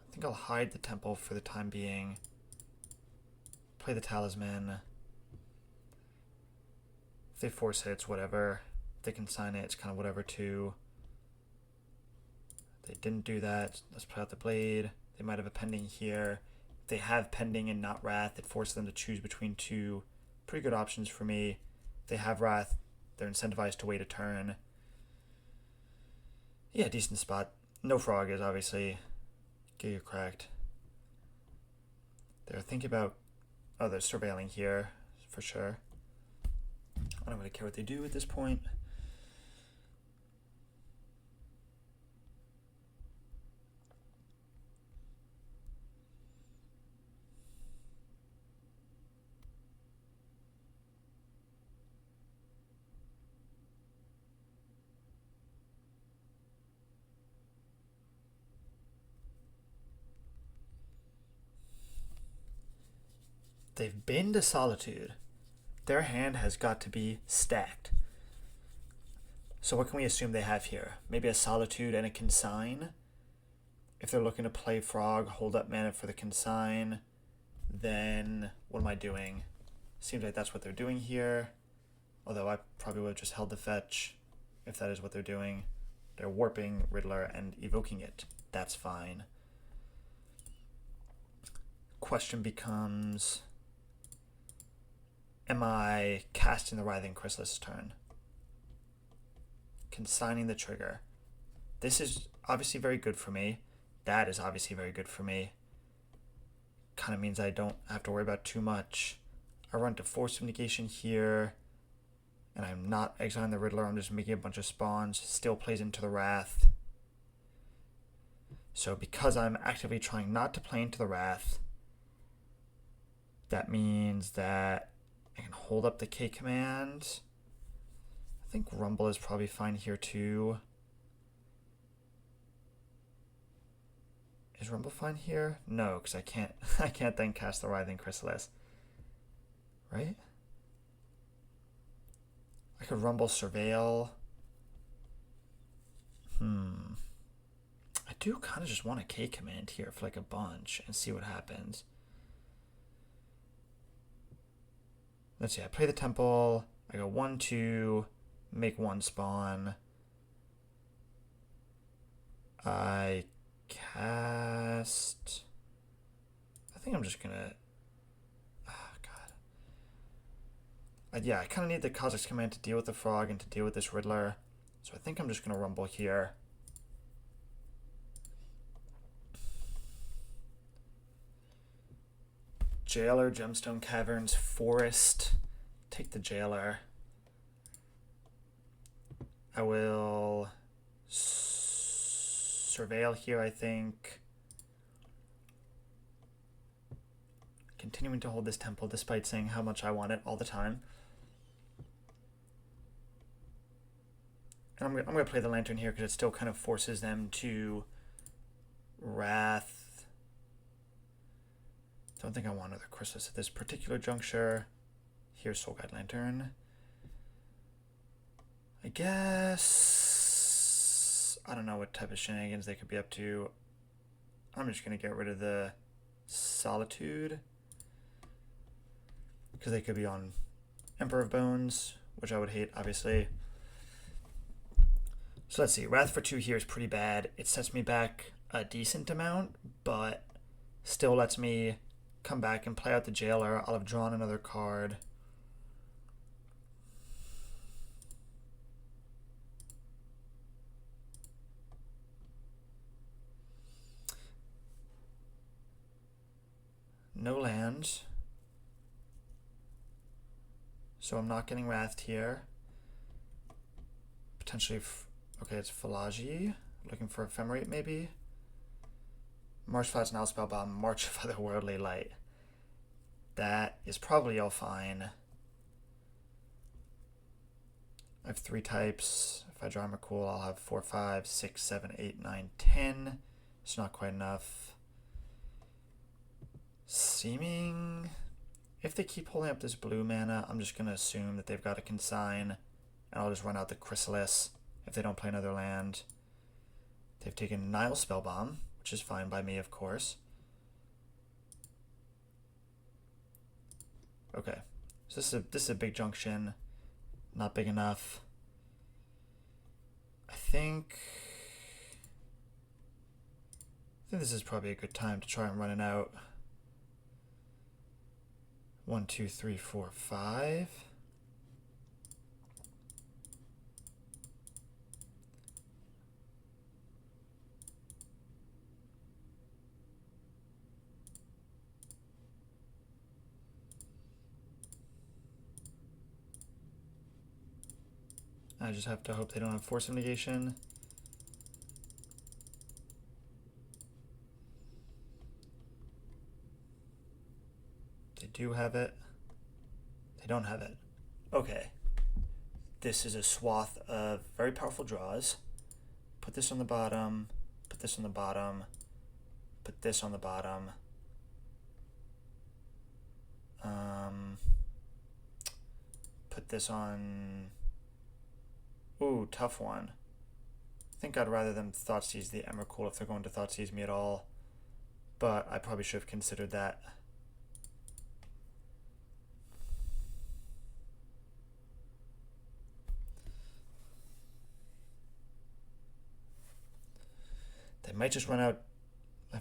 I think I'll hide the Temple for the time being. Play the Talisman. If they force it, it's whatever. If they Consign it, it's kind of whatever too. They didn't do that. Let's play out the Blade. They might have a pending here. If they have pending and not Wrath, it forces them to choose between two pretty good options for me. If they have Wrath, they're incentivized to wait a turn. Yeah, decent spot. No Frog is obviously. Get you cracked. They're thinking about... Oh, they're surveilling here, for sure. I don't really care what they do at this point. They've been to Solitude. Their hand has got to be stacked. So what can we assume they have here? Maybe a Solitude and a Consign? If they're looking to play Frog, hold up mana for the Consign, then what am I doing? Seems like that's what they're doing here. Although I probably would have just held the fetch if that is what they're doing. They're warping Riddler and evoking it. That's fine. Question becomes... Am I casting the Writhing Chrysalis turn? Consigning the trigger. This is obviously very good for me. That is obviously very good for me. Kind of means I don't have to worry about too much. I run to Force of Negation here. And I'm not exiling the Riddler. I'm just making a bunch of spawns. Still plays into the Wrath. So because I'm actively trying not to play into the Wrath, that means that I can hold up the K command. I think Rumble is probably fine here too. Is Rumble fine here? No, because I can't then cast the Writhing Chrysalis. Right? I could Rumble Surveil. I do kind of just want a K command here for like a bunch and see what happens. Let's see, I play the Temple, I go 1-2, make one spawn. I cast... I think I'm just gonna... Oh, God. Yeah, I kind of need the Kozilek's Command to deal with the Frog and to deal with this Riddler. So I think I'm just gonna Rumble here. Jailer, Gemstone Caverns, Forest. Take the Jailer. I will surveil here, I think. Continuing to hold this temple despite saying how much I want it all the time. And I'm going to play the Lantern here because it still kind of forces them to Wrath. Don't think I want another Chrysalis at this particular juncture. Here's Soul Guide Lantern. I guess I don't know what type of shenanigans they could be up to. I'm just going to get rid of the Solitude because they could be on Emperor of Bones, which I would hate, obviously. So let's see. Wrath for 2 here is pretty bad. It sets me back a decent amount, but still lets me come back and play out the Jailer. I'll have drawn another card. No lands. So I'm not getting Wrathed here. Potentially, okay, it's Philagi. Looking for Ephemerate maybe. March Flats now Spellbound, March of Otherworldly Light. That is probably all fine. I have 3 types. If I draw Emrakul, I'll have 4, 5, 6, 7, 8, 9, 10. It's not quite enough. Seeming... If they keep holding up this blue mana, I'm just going to assume that they've got a Consign, and I'll just run out the Chrysalis if they don't play another land. They've taken Nile Spellbomb, which is fine by me, of course. Okay, so this is a big junction, not big enough. I think this is probably a good time to try and run it out. 1, 2, 3, 4, 5. I just have to hope they don't have Force of Negation. They do have it. They don't have it. Okay. This is a swath of very powerful draws. Put this on the bottom. Put this on the bottom. Put this on the bottom. Put this on... Ooh, tough one. I think I'd rather them Thoughtseize the Emrakul if they're going to Thoughtseize me at all. But I probably should have considered that. They might just run out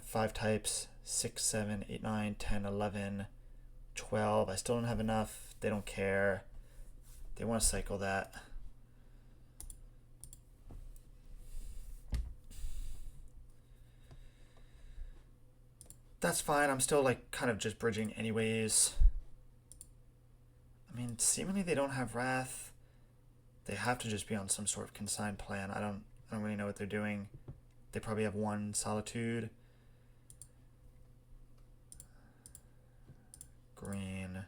5 types. 6, 7, 8, 9, 10, 11, 12. I still don't have enough. They don't care. They want to cycle that. That's fine. I'm still like kind of just bridging anyways. I mean, seemingly they don't have Wrath. They have to just be on some sort of consigned plan. I don't really know what they're doing. They probably have 1 Solitude. Green.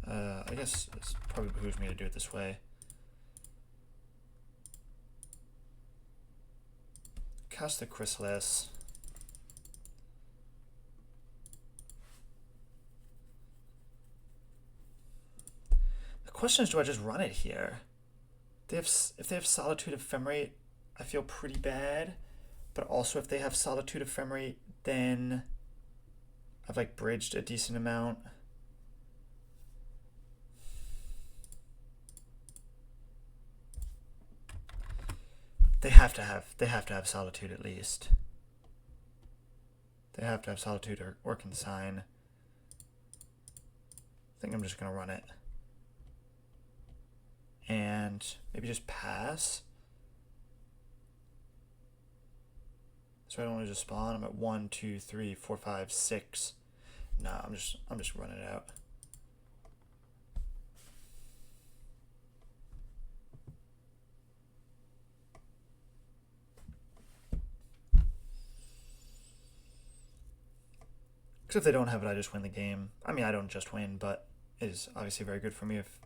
I guess it probably behooves me to do it this way. Cast the Chrysalis. The question is, do I just run it here? If they have Solitude Ephemerate, I feel pretty bad. But also if they have Solitude Ephemerate, then I've like bridged a decent amount. They have to have Solitude at least. They have to have Solitude or Consign. I think I'm just gonna run it. And maybe just pass. So I don't want to just spawn. I'm at 1, 2, 3, 4, 5, 6. Nah, I'm just running it out. Because if they don't have it, I just win the game. I mean, I don't just win, but it is obviously very good for me if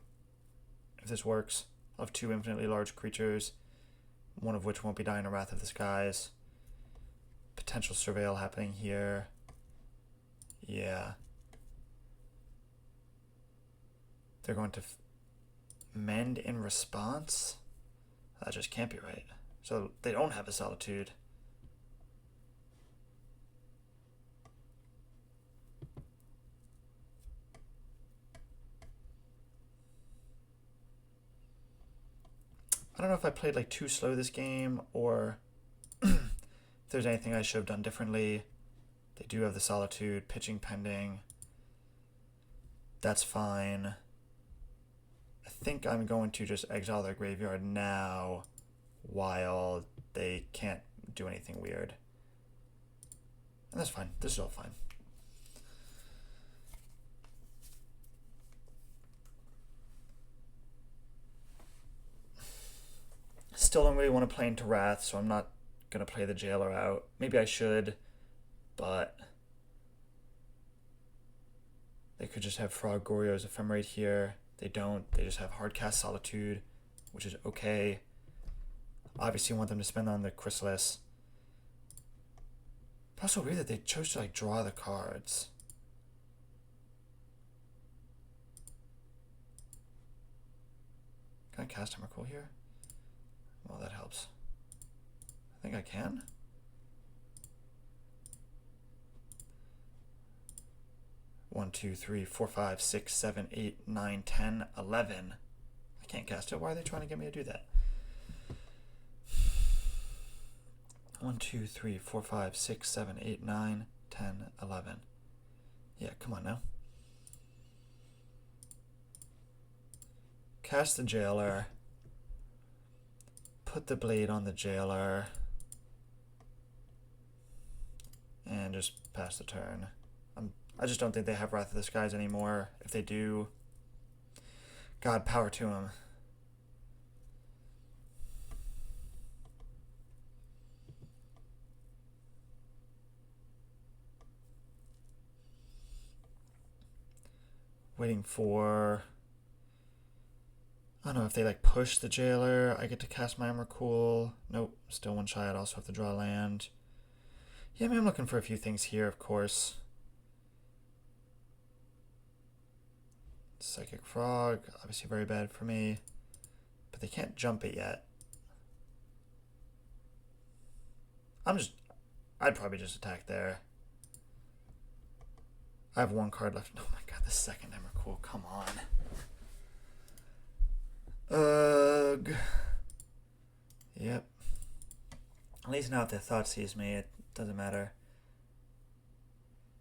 this works. I'll have 2 infinitely large creatures, one of which won't be dying to Wrath of the Skies. Potential Surveil happening here. Yeah. They're going to mend in response? That just can't be right. So they don't have a Solitude. I don't know if I played like too slow this game or if there's anything I should have done differently. They do have the Solitude, pitching pending. That's fine. I think I'm going to just exile their graveyard now while they can't do anything weird. And that's fine. This is all fine. Still don't really want to play into Wrath, so I'm not going to play the Jailer out. Maybe I should, but they could just have Frog Goryo's Ephemerate here. They don't. They just have Hardcast Solitude, which is okay. Obviously want them to spend on the Chrysalis. But also weird that they chose to like draw the cards. Can I cast Emrakul here? Well, that helps. I think I can. One, 2, 3, 4, 5, 6, 7, 8, 9, 10, 11. I can't cast it. Why are they trying to get me to do that? 1, 2, 3, 4, 5, 6, 7, 8, 9, 10, 11. Yeah, come on now. Cast the Jailer. Put the Blade on the Jailer. And just pass the turn. I just don't think they have Wrath of the Skies anymore. If they do, God, power to them. Waiting for... I don't know if they like push the Jailer. I get to cast my Emrakul. Nope, still one shy. I'd also have to draw land. Yeah, I mean, I'm looking for a few things here, of course. Psychic Frog, obviously very bad for me. But they can't jump it yet. I'd probably just attack there. I have 1 card left. Oh my god, the second Emrakul, come on. Ugh. Yep. At least now if the thought sees me, it doesn't matter.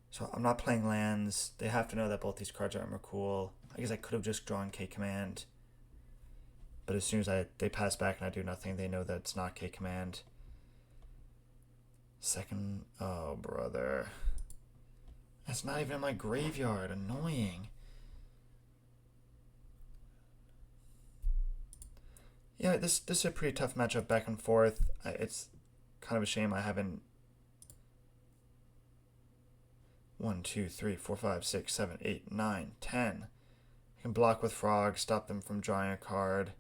So I'm not playing lands. They have to know that both these cards are Emrakul. I guess I could have just drawn K-Command. But as soon as they pass back and I do nothing, they know that it's not K-Command. Second... Oh, brother. That's not even in my graveyard. Annoying. Yeah, this is a pretty tough matchup back and forth. It's kind of a shame I haven't... 1, 2, 3, 4, 5, 6, 7, 8, 9, 10. I can block with Frog, stop them from drawing a card.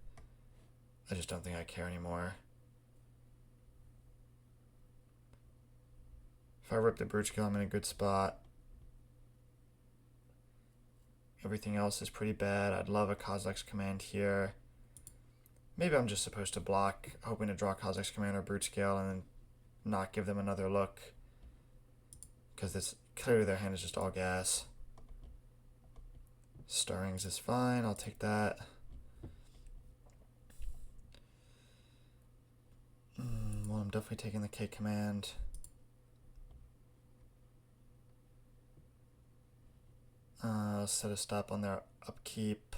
I just don't think I care anymore. If I rip the Broodscale, I'm in a good spot. Everything else is pretty bad. I'd love a Kozilek's Command here. Maybe I'm just supposed to block, hoping to draw Kozilek's Command or Broodscale and then not give them another look. Because this clearly their hand is just all gas. Stirrings is fine. I'll take that. Well, I'm definitely taking the K command. I'll set a stop on their upkeep.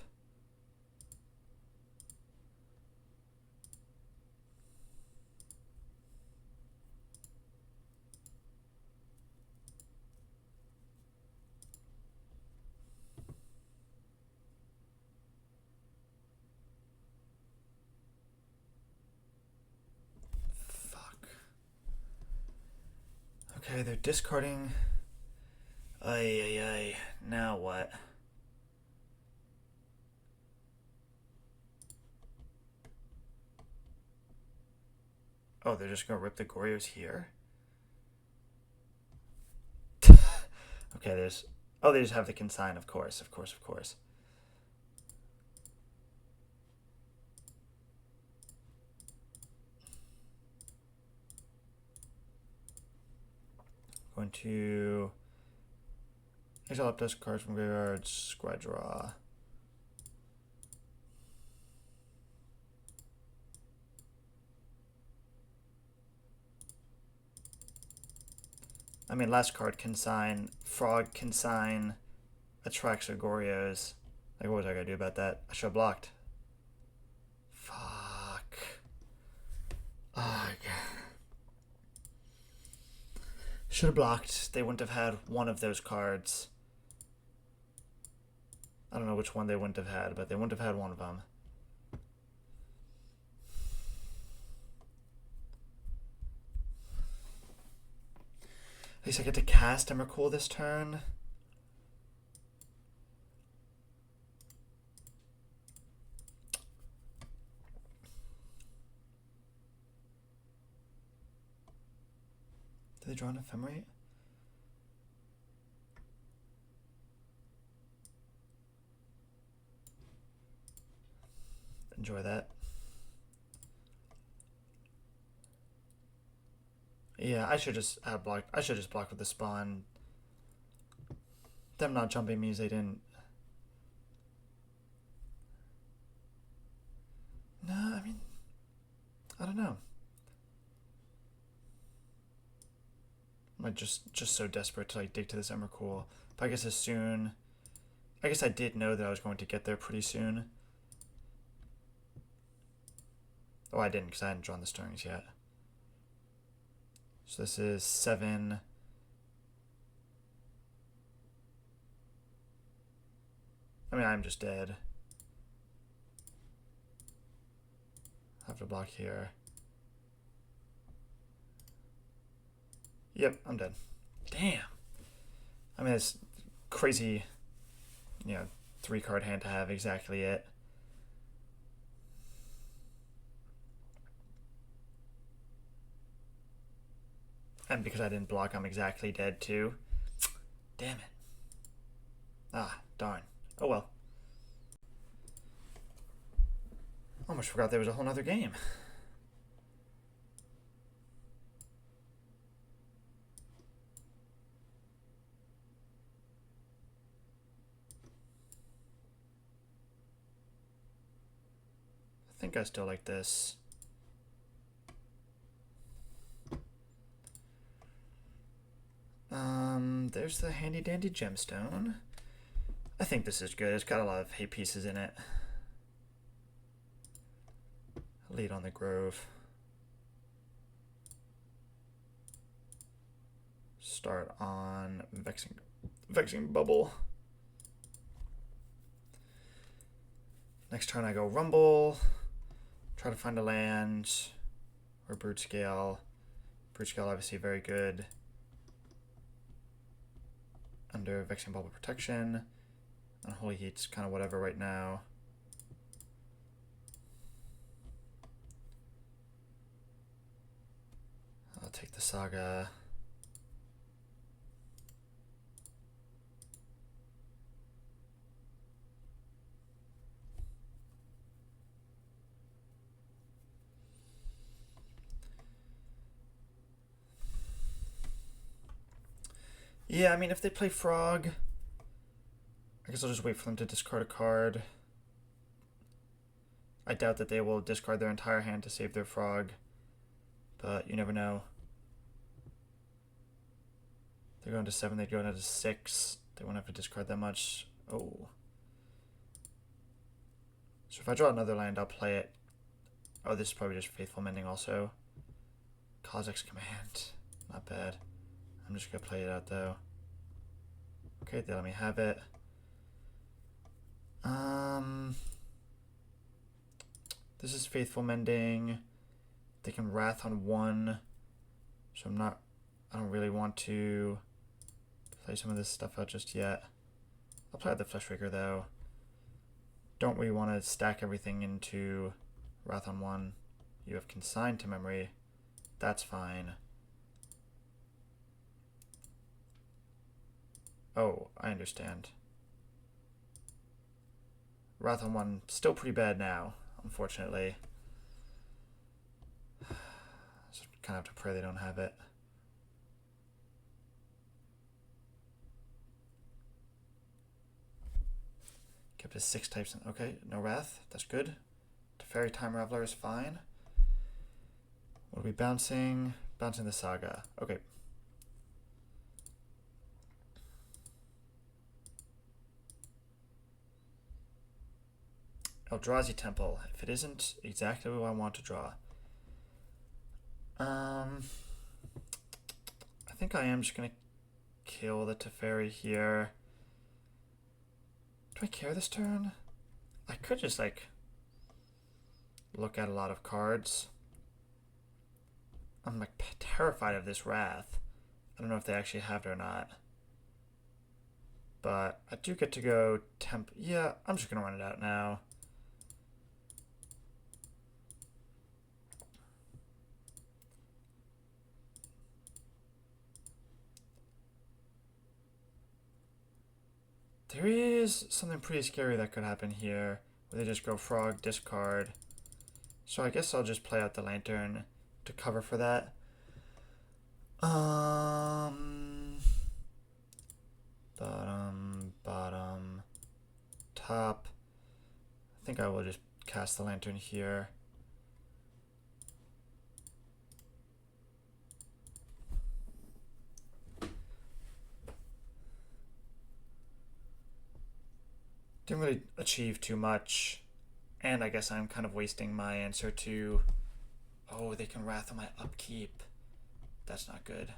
Okay, they're discarding. Ay, ay, ay. Now what? Oh, they're just gonna rip the Gorios here? Okay, there's... Oh, they just have the consign, of course, of course, of course. Going to... exile up disc cards from graveyards, squad draw. I mean, last card consign, Frog consign, attracts Gorios. Like, what was I gonna do about that? I should have blocked. Fuck. Oh, yeah. Should have blocked. They wouldn't have had one of those cards. I don't know which one they wouldn't have had, but they wouldn't have had one of them. At least I get to cast Emrakul this turn. Did they draw an Ephemerate? Enjoy that. Yeah, I should just have blocked. I should just block with the spawn. Them not jumping means they didn't. No, I mean, I don't know. I'm like just so desperate to like dig to this Emrakul. But I guess as soon. I guess I did know that I was going to get there pretty soon. Oh, I didn't because I hadn't drawn the stirrings yet. So this is 7. I mean, I'm just dead. I have to block here. Yep, I'm dead. Damn. I mean, it's crazy, 3-card hand to have exactly it. And because I didn't block, I'm exactly dead too. Damn it. Ah, darn. Oh well. Almost forgot there was a whole nother game. I think I still like this. There's the handy dandy gemstone. I think this is good. It's got a lot of hay pieces in it. Lead on the Grove. Start on Vexing Bubble. Next turn I go Rumble. Try to find a land. Or Broodscale. Broodscale obviously very good. Under Vexing Bubble protection. Unholy Heat's kind of whatever right now. I'll take the Saga. Yeah, I mean, if they play Frog, I guess I'll just wait for them to discard a card. I doubt that they will discard their entire hand to save their Frog, but you never know. They're going to 7, they'd go down to 6. They won't have to discard that much. Oh. So if I draw another land, I'll play it. Oh, this is probably just Faithful Mending also. Kozak's Command. Not bad. I'm just going to play it out, though. Okay, they let me have it. This is Faithful Mending. They can Wrath on 1. So I'm not I don't really want to play some of this stuff out just yet. I'll play out the Fleshraker though. Don't really want to stack everything into Wrath on 1. You have consigned to memory. That's fine. Oh, I understand. Wrath on 1, still pretty bad now, unfortunately. So kind of have to pray they don't have it. Kept his 6 types. Okay, no Wrath. That's good. Teferi Time Raveler is fine. What are we bouncing? Bouncing the Saga. Okay. Eldrazi Temple. If it isn't exactly what I want to draw. I think I am just going to kill the Teferi here. Do I care this turn? I could just, like, look at a lot of cards. I'm, like, terrified of this Wrath. I don't know if they actually have it or not. But I do get to go temp. Yeah, I'm just going to run it out now. There is something pretty scary that could happen here, where they just go frog, discard. So I guess I'll just play out the Lantern to cover for that. Bottom, top. I think I will just cast the Lantern here. Didn't really achieve too much, and I guess I'm kind of wasting my answer to, oh, they can Wrath on my upkeep. That's not good.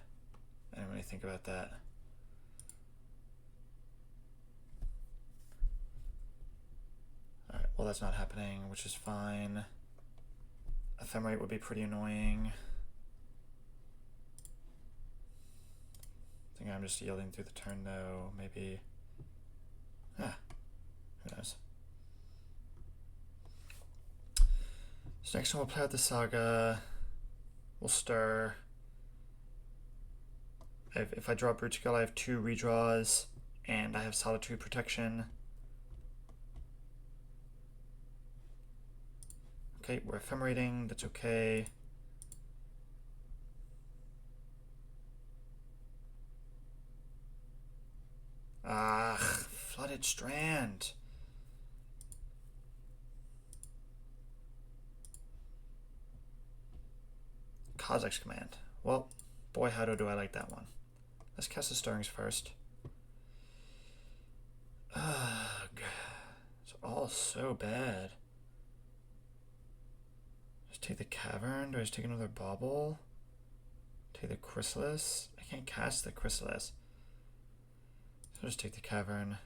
I didn't really think about that. Alright, well that's not happening, which is fine. Ephemerate would be pretty annoying. I think I'm just yielding through the turn though, maybe. Ah. Who knows? So next one we'll play out the Saga. We'll stir. If I draw Broodscale, I have 2 redraws, and I have Solitude Protection. Okay, we're ephemerating. That's okay. Ah, Flooded Strand. Kazakh's Command. Well, boy, how do I like that one. Let's cast the Stirrings first. Ugh. It's all so bad. Just take the Cavern. Do I just take another Bauble? Take the Chrysalis? I can't cast the Chrysalis. So I'll just take the Cavern.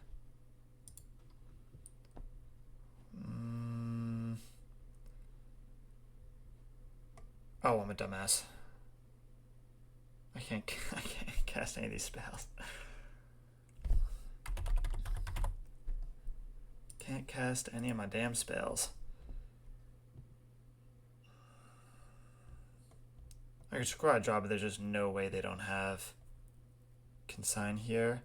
Oh, I'm a dumbass. I can't cast any of these spells. Can't cast any of my damn spells. I could score a job, but there's just no way they don't have Consign here.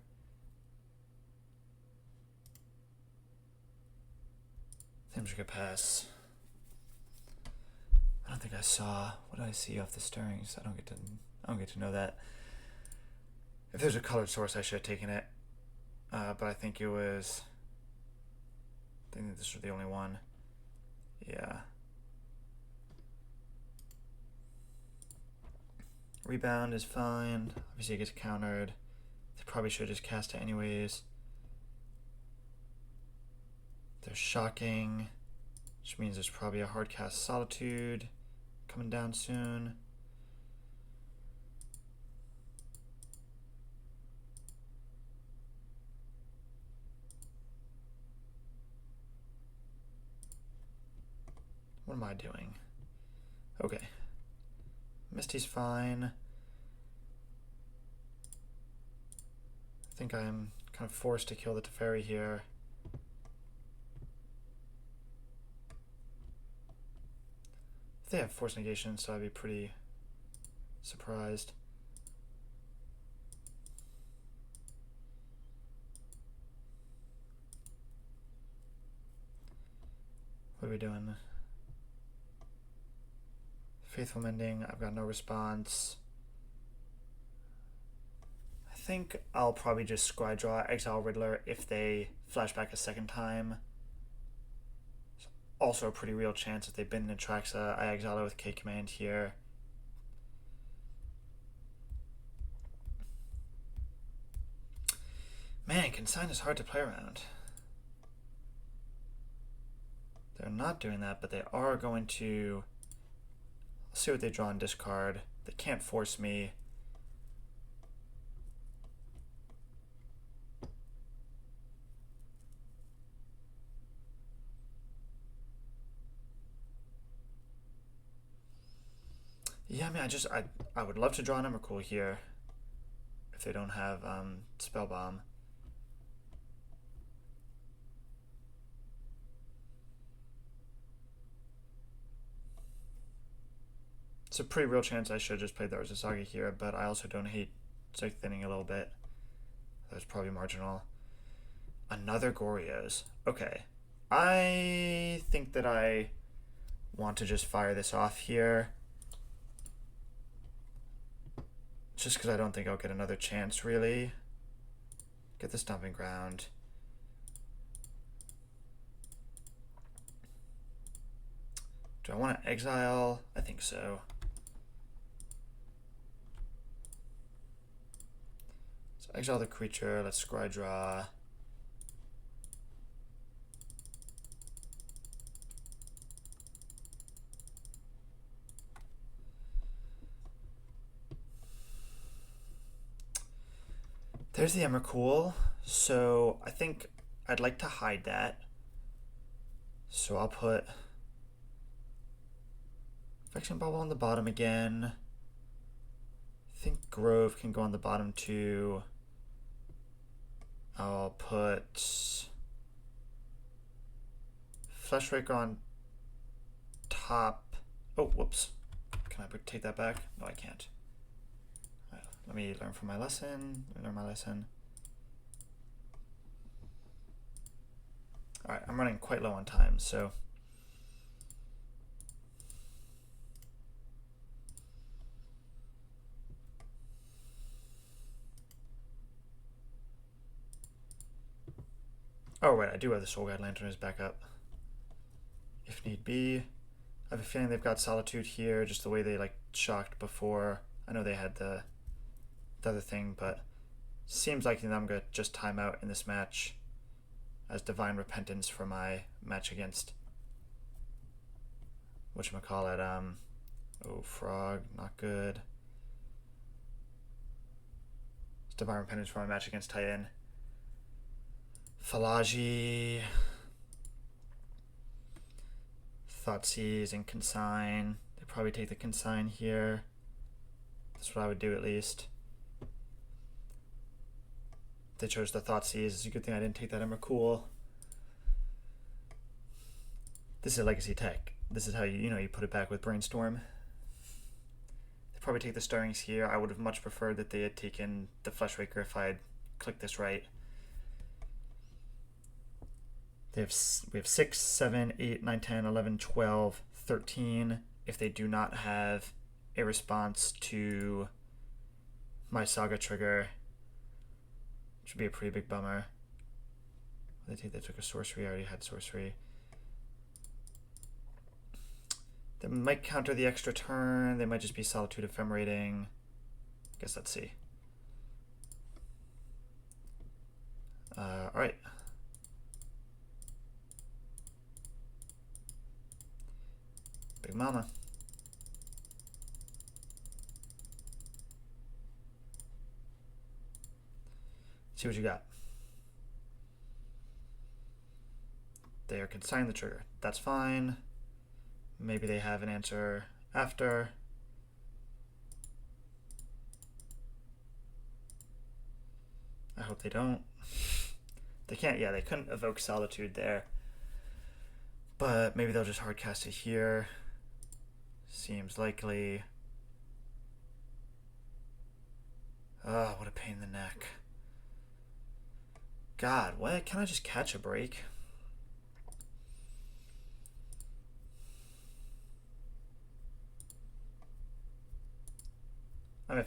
I think I'm just gonna pass. I don't think I saw. What did I see off the Stirrings? I don't get to know that. If there's a colored source, I should have taken it. But I think it was. I think this was the only one. Yeah. Rebound is fine. Obviously, it gets countered. They probably should have just cast it anyways. They're shocking, which means there's probably a hard cast Solitude coming down soon. What am I doing? Okay. Misty's fine. think I'm kind of forced to kill the Teferi here. If they have force negation, so I'd be pretty surprised. What are we doing? Faithful Mending, I've got no response. I think I'll probably just Scry Draw, exile Riddler if they flash back a second time. Also a pretty real chance if they've been in Atraxa, I exile it with K command here. Man, Consign is hard to play around. They're not doing that, but they are going to... Let's see what they draw and discard. They can't force me. Yeah, I mean, I would love to draw an Emrakul here if they don't have Spellbomb. It's a pretty real chance I should have just played the Urza here, but I also don't hate Psychic Thinning a little bit. That's probably marginal. Another Goryo's. Okay. I think that I want to just fire this off here. Just because I don't think I'll get another chance, really. Get the Stomping Ground. Do I want to exile? I think so. So exile the creature. Let's Scry Draw. There's the Emrakul, so I think I'd like to hide that. So I'll put Affection Bubble on the bottom again. I think Grove can go on the bottom too. I'll put Fleshraker on top. Oh, whoops. Can I take that back? No, I can't. Let me learn from my lesson. Alright, I'm running quite low on time, so... Oh, right, I do have the Soul Guide Lantern as backup. If need be. I have a feeling they've got Solitude here, just the way they, like, shocked before. I know they had the other thing, but seems like I'm going to just time out in this match as Divine Repentance for my match against whatchamacallit, oh, Frog, not good. It's Divine Repentance for my match against Titan. Philology, Thoughtseize, and Consign. They probably take the Consign here. That's what I would do at least. They chose the Thoughtseize. It's a good thing I didn't take that Emrakul. This is a legacy tech. This is how you put it back with Brainstorm. They probably take the Stirrings here. I would have much preferred that they had taken the Fleshraker if I had clicked this right. We have 6, 7, 8, 9, 10, 11, 12, 13. If they do not have a response to my Saga trigger, which would be a pretty big bummer. They took a sorcery. I already had sorcery. They might counter the extra turn. They might just be Solitude Ephemerating. I guess let's see. Alright. Big Mama. See what you got. They are consigning the trigger. That's fine. Maybe they have an answer after. I hope they don't. They can't, yeah, they couldn't evoke Solitude there. But maybe they'll just hardcast it here. Seems likely. Oh, what a pain in the neck. God, what? Can I just catch a break? I mean,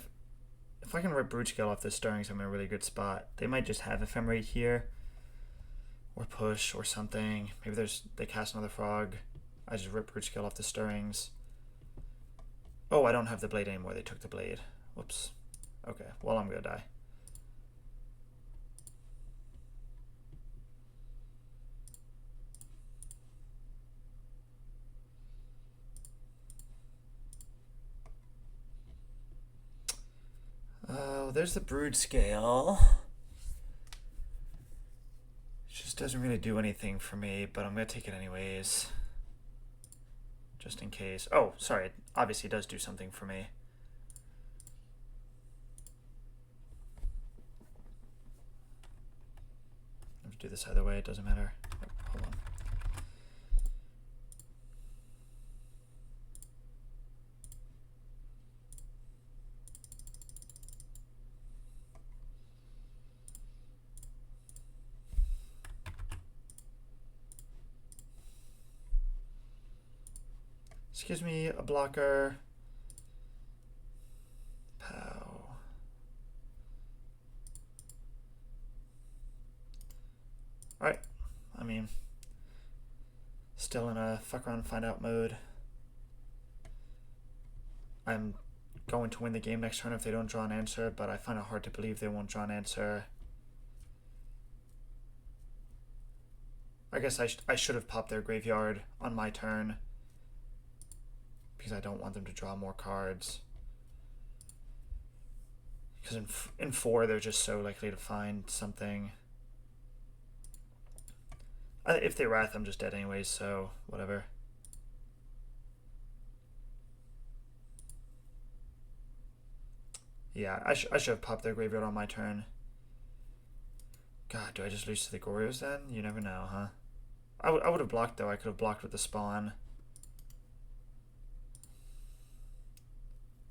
if I can rip Broodscale off the stirrings, I'm in a really good spot. They might just have Ephemerate here. Or push or something. Maybe they cast another frog. I just rip Broodscale off the stirrings. Oh, I don't have the blade anymore. They took the blade. Whoops. Okay, well, I'm gonna die. Oh, there's the Broodscale. It just doesn't really do anything for me, but I'm gonna take it anyways. Just in case. Oh, sorry. It obviously does do something for me. I have to do this either way. It doesn't matter. Oh, hold on. This gives me a blocker. Pow. Alright. I mean, still in a fuck around and find out mode. I'm going to win the game next turn if they don't draw an answer, but I find it hard to believe they won't draw an answer. I guess I should have popped their graveyard on my turn, because I don't want them to draw more cards. Because in 4, they're just so likely to find something. If they Wrath, I'm just dead anyways, so whatever. Yeah, I should have popped their graveyard on my turn. God, do I just lose to the Gorios then? You never know, huh? I would have blocked, though. I could have blocked with the spawn.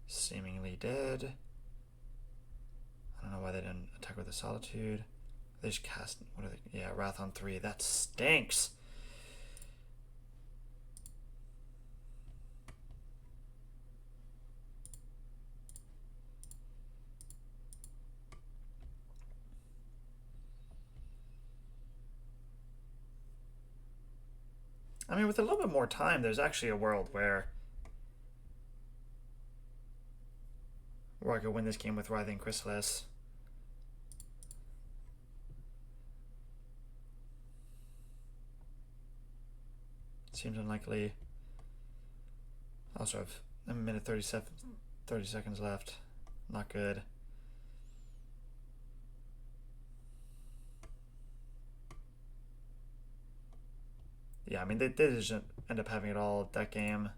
Seemingly dead. I don't know why they didn't attack with the Solitude. They just cast, what are they? Yeah, Wrath on 3. That stinks. I mean, with a little bit more time, there's actually a world where I could win this game with Writhing Chrysalis. Seems unlikely. Also have a minute 30 seconds left. Not good. Yeah, I mean, they just end up having it all that game.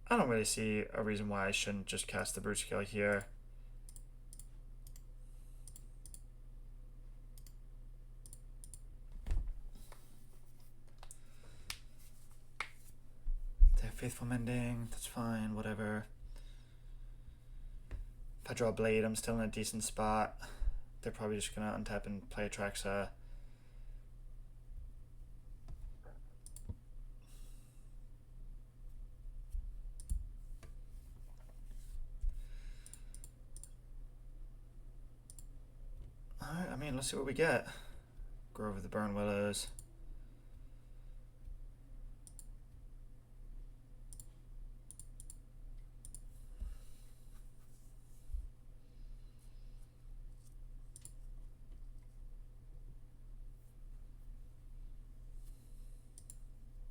I don't really see a reason why I shouldn't just cast the Broodscale here. They have Faithful Mending, that's fine, whatever. If I draw a Blade, I'm still in a decent spot. They're probably just gonna untap and play Atraxa. Alright, I mean, let's see what we get. Grove of the Burn Willows.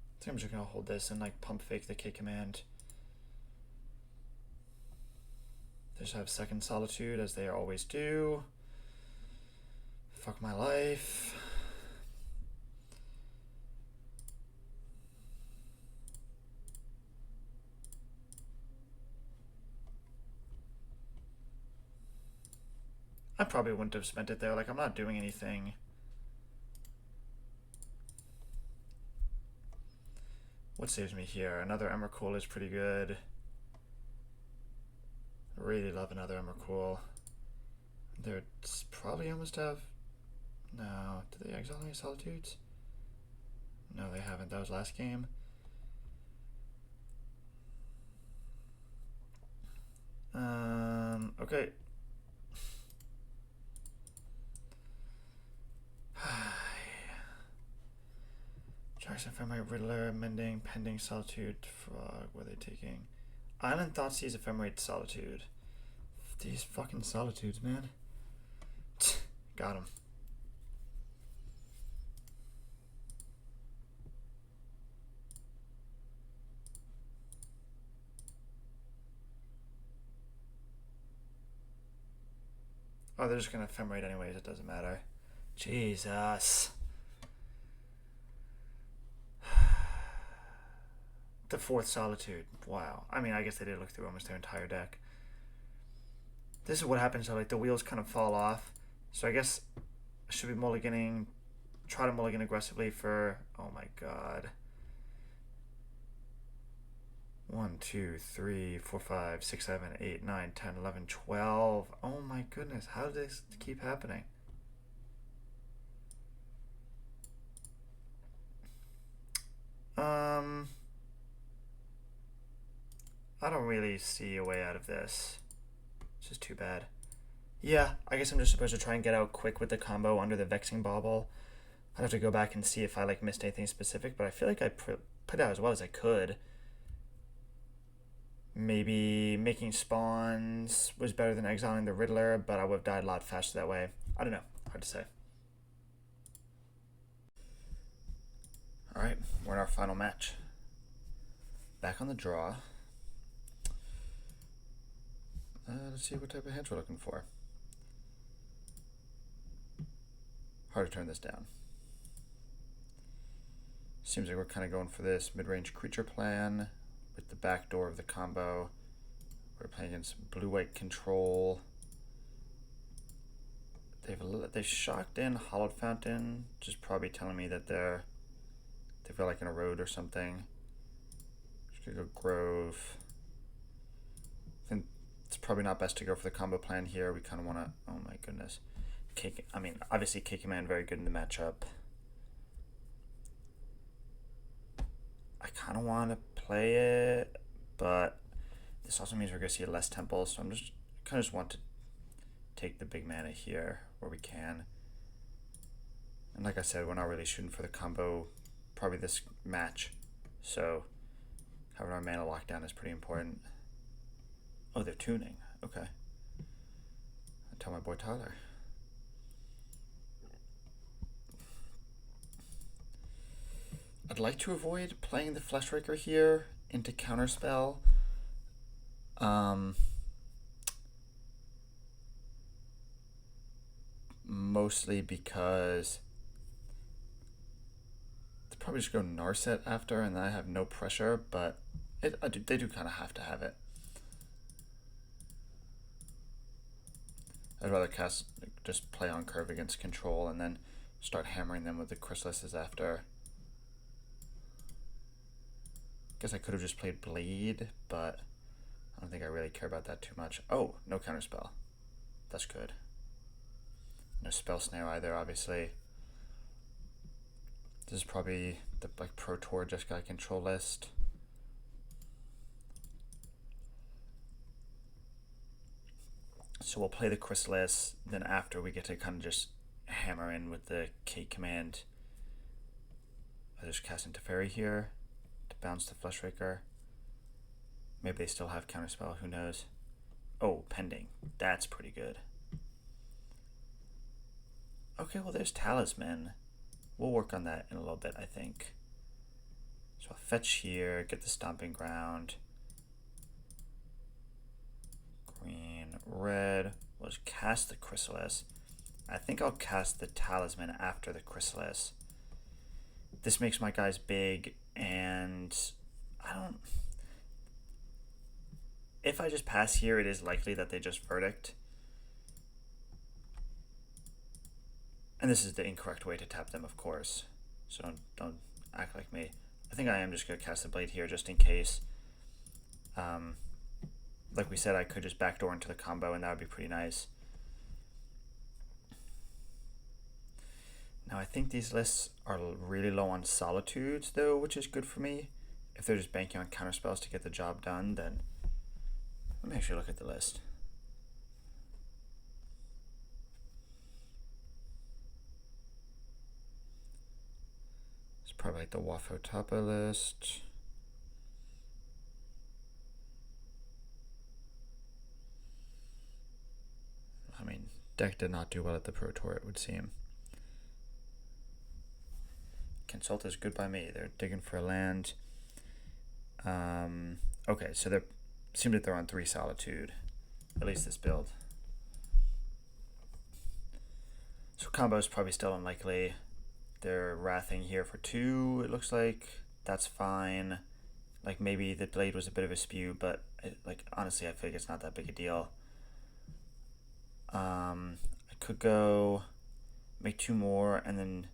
I think I'm just gonna hold this and like pump fake the K command. They just have second Solitude as they always do. Fuck my life. I probably wouldn't have spent it there. Like, I'm not doing anything. What saves me here? Another Emrakul is pretty good. I really love another Emrakul. They're probably almost have... No. Did they exile any Solitudes? No, they haven't. That was last game. Okay. Jackson Ephemerate, Riddler, Mending, Pending, Solitude, Frog. What are they taking? Island Thoughtseize, Ephemerate, Solitude. These fucking Solitudes, man. Got him. Oh, they're just gonna Ephemerate anyways, it doesn't matter. Jesus. The fourth Solitude. Wow. I mean, I guess they did look through almost their entire deck. This is what happens, so like the wheels kind of fall off. So I guess I should be mulliganing. Try to mulligan aggressively for... Oh my god. 1, 2, 3, 4, 5, 6, 7, 8, 9, 10, 11, 12. Oh my goodness, how does this keep happening? I don't really see a way out of this. It's just too bad. Yeah, I guess I'm just supposed to try and get out quick with the combo under the Vexing Bauble. I'd have to go back and see if I like missed anything specific, but I feel like I put out as well as I could. Maybe making spawns was better than exiling the Riddler, but I would have died a lot faster that way. I don't know. Hard to say. Alright, we're in our final match. Back on the draw. Let's see what type of hands we're looking for. Hard to turn this down. Seems like we're kind of going for this mid-range creature plan with the back door of the combo. We're playing against blue-white control. They've shocked in Hollowed Fountain, just probably telling me that they feel like in a road or something. Just gonna go Grove. I think it's probably not best to go for the combo plan here. We kind of want to... Oh my goodness. Obviously K-Command very good in the matchup. I kind of want to play it, but this also means we're going to see less temples, so I'm just kind of want to take the big mana here where we can. And like I said, we're not really shooting for the combo probably this match, so having our mana locked down is pretty important. Oh, they're tuning. Okay. I'll tell my boy Tyler. I'd like to avoid playing the Fleshraker here into Counterspell. Mostly because they'll probably just go Narset after, and then I have no pressure, but they do kind of have to have it. I'd rather just play on curve against control and then start hammering them with the Chrysalises after. Guess I could have just played Bleed, but I don't think I really care about that too much. Oh, no Counterspell. That's good. No Spell Snare either, obviously. This is probably the Pro Tour Jeskai control list. So we'll play the Chrysalis, then after we get to kind of just hammer in with the K command. I just cast into Teferi here to bounce the Fleshraker. Maybe they still have Counterspell, who knows. Oh, Pending. That's pretty good. Okay, well there's Talisman. We'll work on that in a little bit, I think. So I'll fetch here, get the Stomping Ground. Green, red. We'll just cast the Chrysalis. I think I'll cast the Talisman after the Chrysalis. This makes my guys big, and I don't... If I just pass here, it is likely that they just Verdict. And this is the incorrect way to tap them, of course. So don't act like me. I think I am just going to cast the Blade here just in case. Like we said, I could just backdoor into the combo, and that would be pretty nice. Now, I think these lists are really low on Solitudes, though, which is good for me. If they're just banking on counterspells to get the job done, then... Let me actually look at the list. It's probably like the Wafo Tapa list. I mean, deck did not do well at the Pro Tour, it would seem. Consult is good by me. They're digging for a land. Okay, so they seem that they're on 3 Solitude, at least this build. So combo is probably still unlikely. They're wrathing here for 2, it looks like. That's fine. Like, maybe the Blade was a bit of a spew, but like, honestly, I feel like it's not that big a deal. I could go make 2 more and then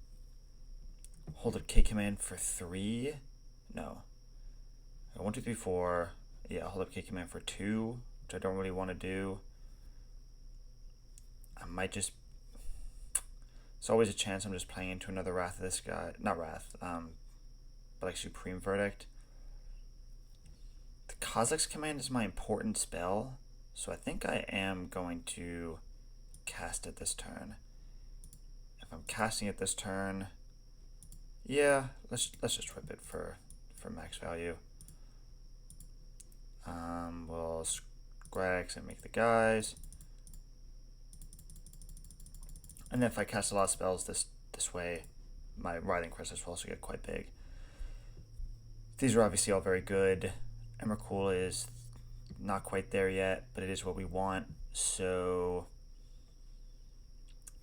hold a K command for 3. No. 1, 2, 3, 4. Yeah, hold up K command for 2, which I don't really want to do. I might just... It's always a chance I'm just playing into another Wrath of this guy. Not Wrath, but like Supreme Verdict. The Kazakh's command is my important spell, so I think I am going to cast it this turn. If I'm casting it this turn, yeah, let's just rip it for max value. We'll Scrax and make the guys. And then if I cast a lot of spells this way, my Writhing Chrysalis will also get quite big. These are obviously all very good. Emrakul is not quite there yet, but it is what we want. So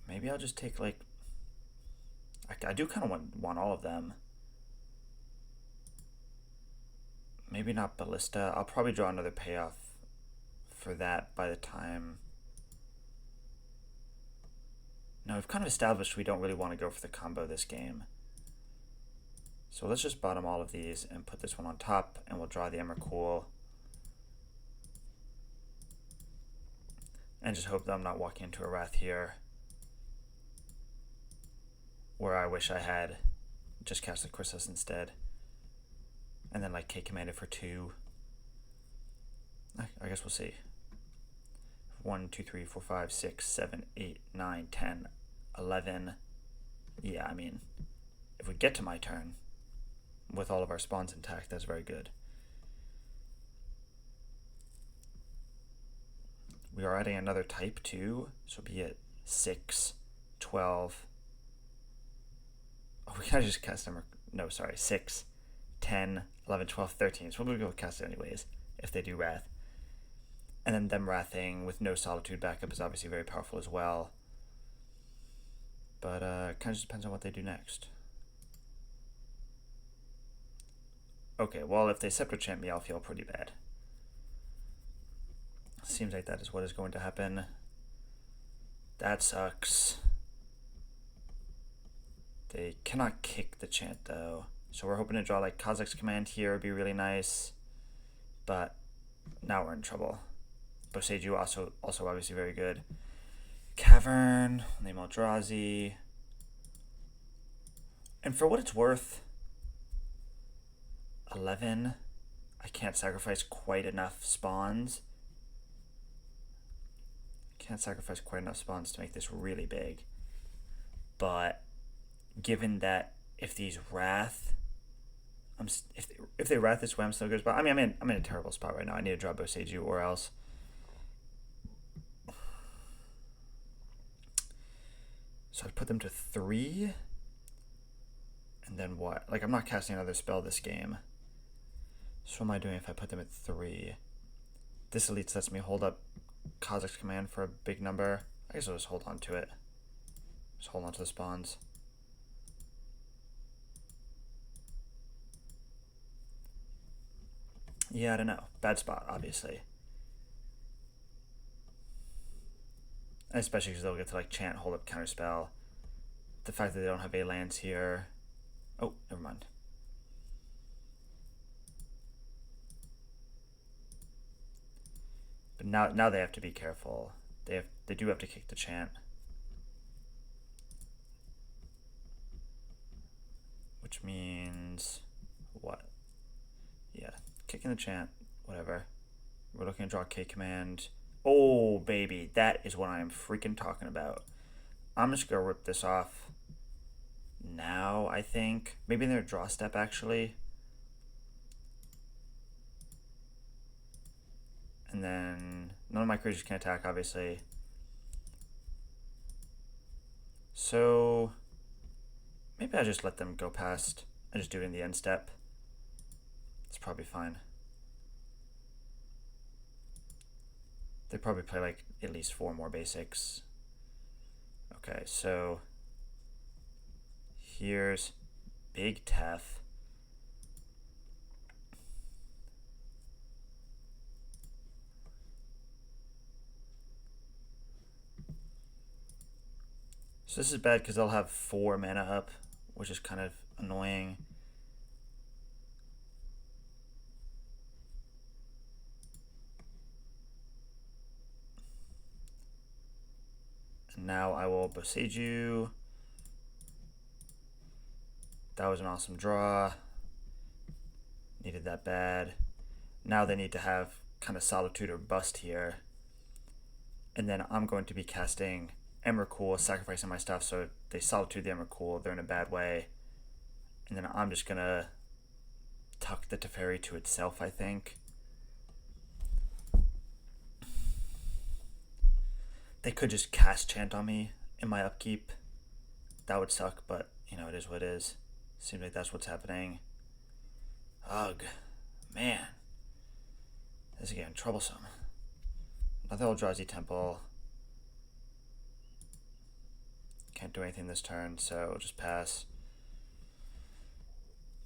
maybe I'll just take like... I do kind of want all of them. Maybe not Ballista. I'll probably draw another payoff for that by the time... No, we've kind of established we don't really want to go for the combo this game. So let's just bottom all of these and put this one on top, and we'll draw the Emrakul. And just hope that I'm not walking into a Wrath here, where I wish I had just cast the Chrysalis instead. And then like K commanded for 2. I guess we'll see. 1, 2, 3, 4, 5, 6, 7, 8, 9, 10, 11. Yeah, I mean, if we get to my turn with all of our spawns intact, that's very good. We are adding another type too, so be it 6, 12. Oh, we gotta just cast them. No, sorry, 6, 10, 11, 12, 13. So we'll go cast it anyways if they do Wrath. And then them Wrathing with no Solitude backup is obviously very powerful as well. But it kind of just depends on what they do next. Okay, well, if they Scepter Champ me, I'll feel pretty bad. Seems like that is what is going to happen. That sucks. They cannot kick the chant, though. So we're hoping to draw, like, Kazakh's command here would be really nice. But now we're in trouble. Boseiju also obviously very good. Cavern, name Eldrazi. And for what it's worth, 11, I can't sacrifice quite enough spawns. Can't sacrifice quite enough spawns to make this really big. But given that if these Wrath, if they Wrath this way, I'm still good. But I mean, I'm in a terrible spot right now. I need to draw Boseiju or else. So I'd put them to 3. And then what? Like, I'm not casting another spell this game. So what am I doing if I put them at 3? This Elite lets me hold up Kazakh's command for a big number. I guess I'll just hold on to it. Just hold on to the spawns. Yeah, I don't know. Bad spot, obviously. Especially because they'll get to like chant, hold up, counterspell. The fact that they don't have a lands here. Oh, never mind. But now they have to be careful. They do have to kick the chant. Which means what? Yeah, kicking the chant, whatever. We're looking to draw K command. Oh, baby, that is what I am freaking talking about. I'm just gonna rip this off now, I think. Maybe in their draw step, actually. And then none of my creatures can attack, obviously. So maybe I just let them go past and just do it in the end step. It's probably fine. They probably play like at least 4 more basics. Okay, so here's Big Tef. So this is bad because they'll have 4 mana up, which is kind of annoying. And now I will Besiege you. That was an awesome draw. Needed that bad. Now they need to have kind of Solitude or Bust here. And then I'm going to be casting Emrakul, sacrificing my stuff, so they Solitude the Emrakul, they're in a bad way. And then I'm just gonna tuck the Teferi to itself, I think. They could just cast Chant on me in my upkeep. That would suck, but you know, it is what it is. Seems like that's what's happening. Ugh. Man. This is getting troublesome. Another Eldrazi Temple. Can't do anything this turn, so just pass.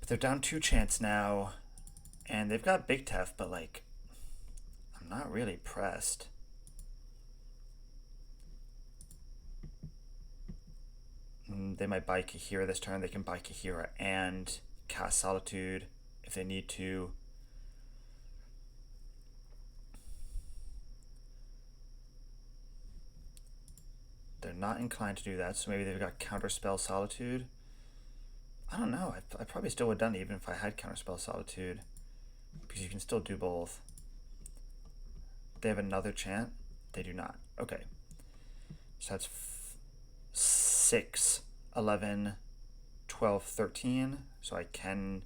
But they're down 2 chants now. And they've got Big Tef, but like, I'm not really pressed. They might buy Kahira this turn. They can buy Kahira and cast Solitude if they need to. They're not inclined to do that, so maybe they've got Counterspell Solitude. I don't know. I probably still would have done it even if I had Counterspell Solitude, because you can still do both. They have another chant? They do not. Okay. So that's 6, 11, 12, 13. So I can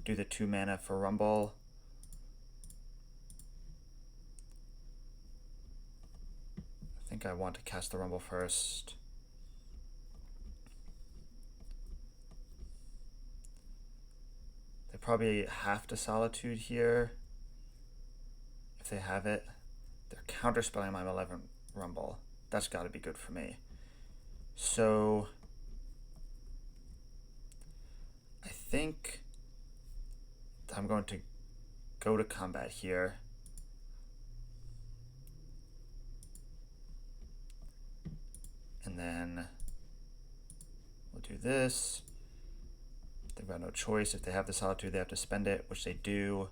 do the 2 mana for Rumble. I think I want to cast the Rumble first. They probably have to Solitude here. If they have it. They're counterspelling my 11 Rumble. That's got to be good for me. So I think I'm going to go to combat here. And then we'll do this. They've got no choice. If they have the Solitude, they have to spend it, which they do.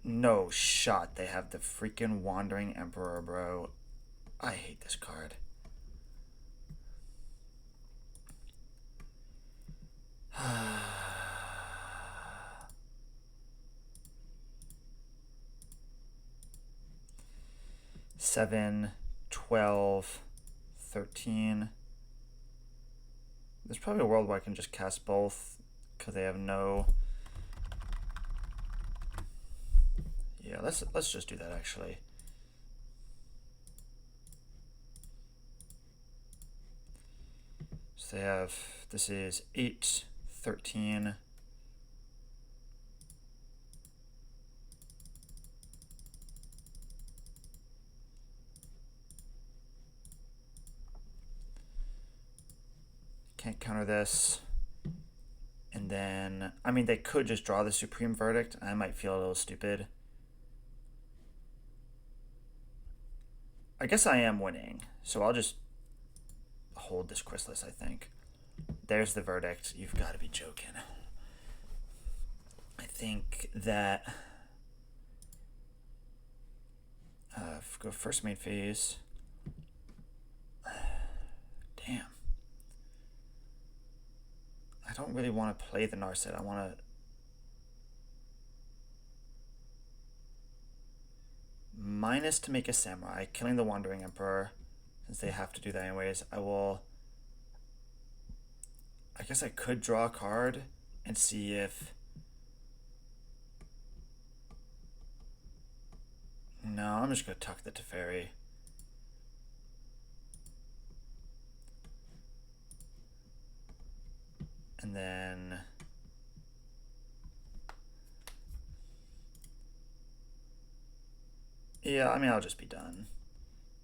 No shot. They have the freaking Wandering Emperor, bro. I hate this card. Seven, 12, 13. There's probably a world where I can just cast both because they have no. Yeah, let's just do that actually. So they have, this is 8, 13. Can't counter this. And then, I mean, they could just draw the Supreme Verdict. I might feel a little stupid. I guess I am winning, so I'll just hold this Chrysalis, I think. There's the verdict. You've got to be joking. I think that... go first main phase. Damn. I don't really want to play the Narset. I want to... minus to make a Samurai, killing the Wandering Emperor, since they have to do that anyways. I guess I could draw a card and see if... No, I'm just going to tuck the Teferi. And then... yeah, I mean, I'll just be done.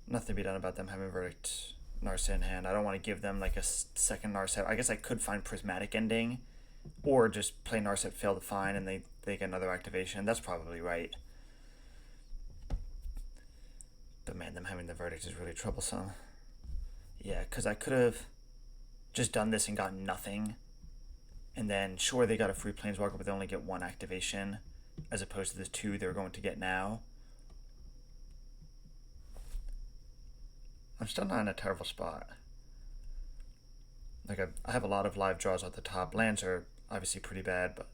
Nothing to be done about them having Verdict Narset in hand. I don't want to give them like a second Narset. I guess I could find Prismatic Ending, or just play Narset, fail to find, and they get another activation. That's probably right. But man, them having the Verdict is really troublesome. Yeah, because I could have just done this and gotten nothing. And then, sure, they got a free Planeswalker, but they only get one activation, as opposed to the two they're going to get now. I'm still not in a terrible spot. Like, I have a lot of live draws at the top. Lands are obviously pretty bad, but...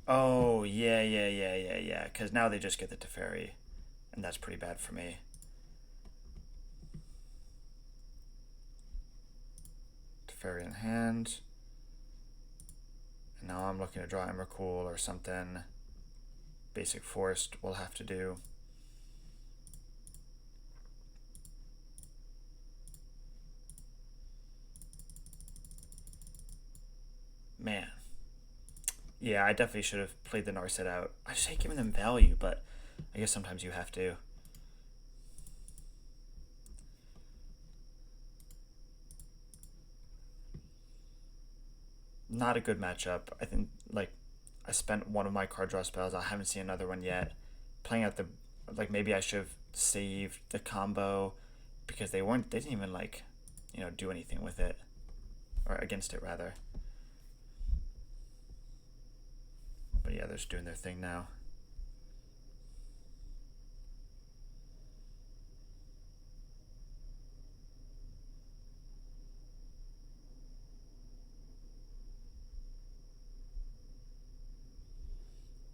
oh, yeah. Because now they just get the Teferi, and that's pretty bad for me. Teferi in hand. And now I'm looking to draw Emrakul or something. Basic Forest will have to do. Man. Yeah, I definitely should have played the Narset out. I just hate giving them value, but I guess sometimes you have to. Not a good matchup. I think, like, I spent one of my card draw spells. I haven't seen another one yet. Playing out the... like, maybe I should have saved the combo, because they didn't even, like, you know, do anything with it. Or against it, rather. But yeah, they're just doing their thing now.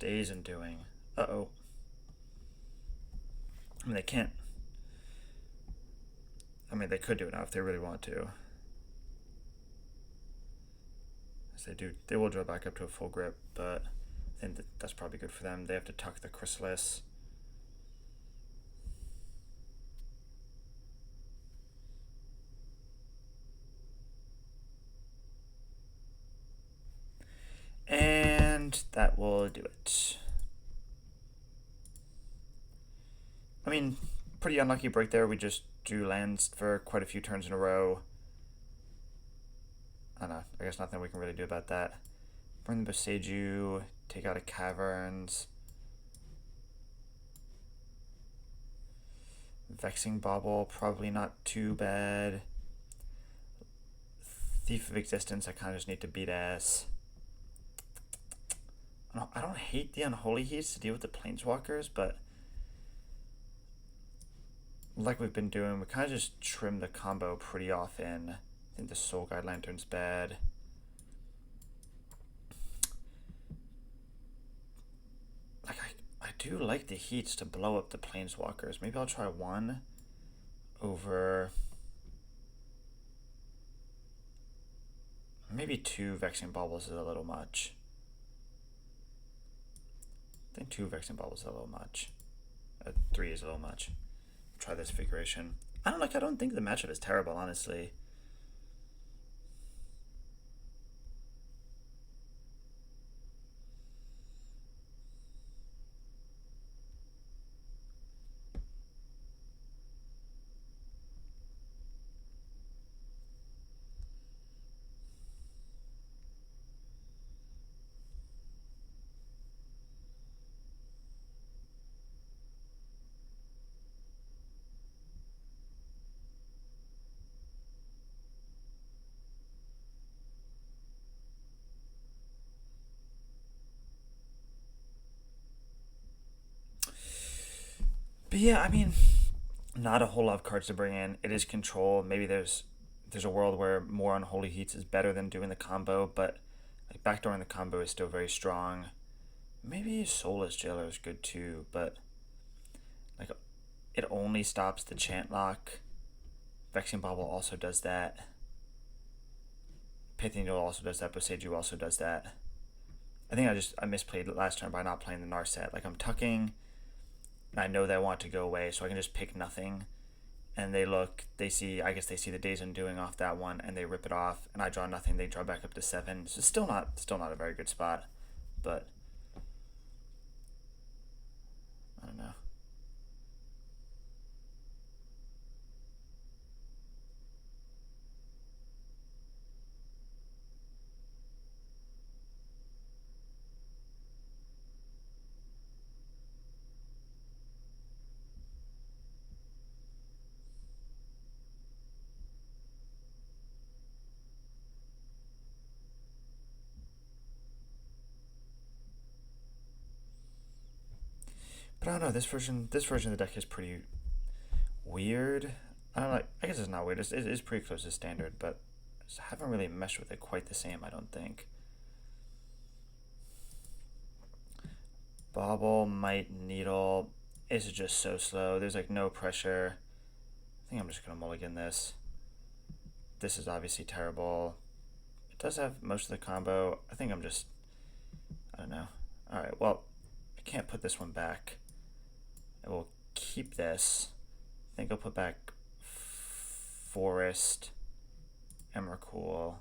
Days and doing. Uh-oh. I mean, they can't... I mean, they could do it now if they really want to. As they do, they will draw back up to a full grip, but I think that's probably good for them. They have to tuck the Chrysalis. And that will do it. I mean, pretty unlucky break there. We just drew lands for quite a few turns in a row. I don't know. I guess nothing we can really do about that. Bring the Boseiju, take out a Caverns. Vexing Bauble, probably not too bad. Thief of Existence, I kind of just need to beat ass. I don't hate the Unholy Heats to deal with the Planeswalkers, but like we've been doing, we kind of just trim the combo pretty often. I think the Soul Guide Lantern's bad. Like, I do like the Heats to blow up the Planeswalkers. Maybe I'll try one over... maybe two Vexing Baubles is a little much. I think two Vexing Baubles is a little much. 3 is a little much. Try this figuration. I don't think the matchup is terrible, honestly. But yeah, I mean, not a whole lot of cards to bring in. It is control. Maybe there's a world where more Unholy Heats is better than doing the combo, but like backdooring the combo is still very strong. Maybe Soulless Jailer is good too, but like it only stops the chant lock. Vexing Bauble also does that. Pythian Needle also does that. Boseiju also does that. I think I misplayed last turn by not playing the Narset. Like I'm tucking, and I know that I want to go away, so I can just pick nothing. And they see the Days Undoing off that one, and they rip it off, and I draw nothing. They draw back up to 7. So still not a very good spot, but I don't know. But I don't know. This version of the deck is pretty weird. I don't know. I guess it's not weird. It's pretty close to standard, but I just haven't really meshed with it quite the same. I don't think. Bobble, Might, Needle. Is just so slow. There's like no pressure. I think I'm just gonna mulligan this. This is obviously terrible. It does have most of the combo. I think I don't know. Alright, well, I can't put this one back. I will keep this. I think I'll put back Forest, Emrakul.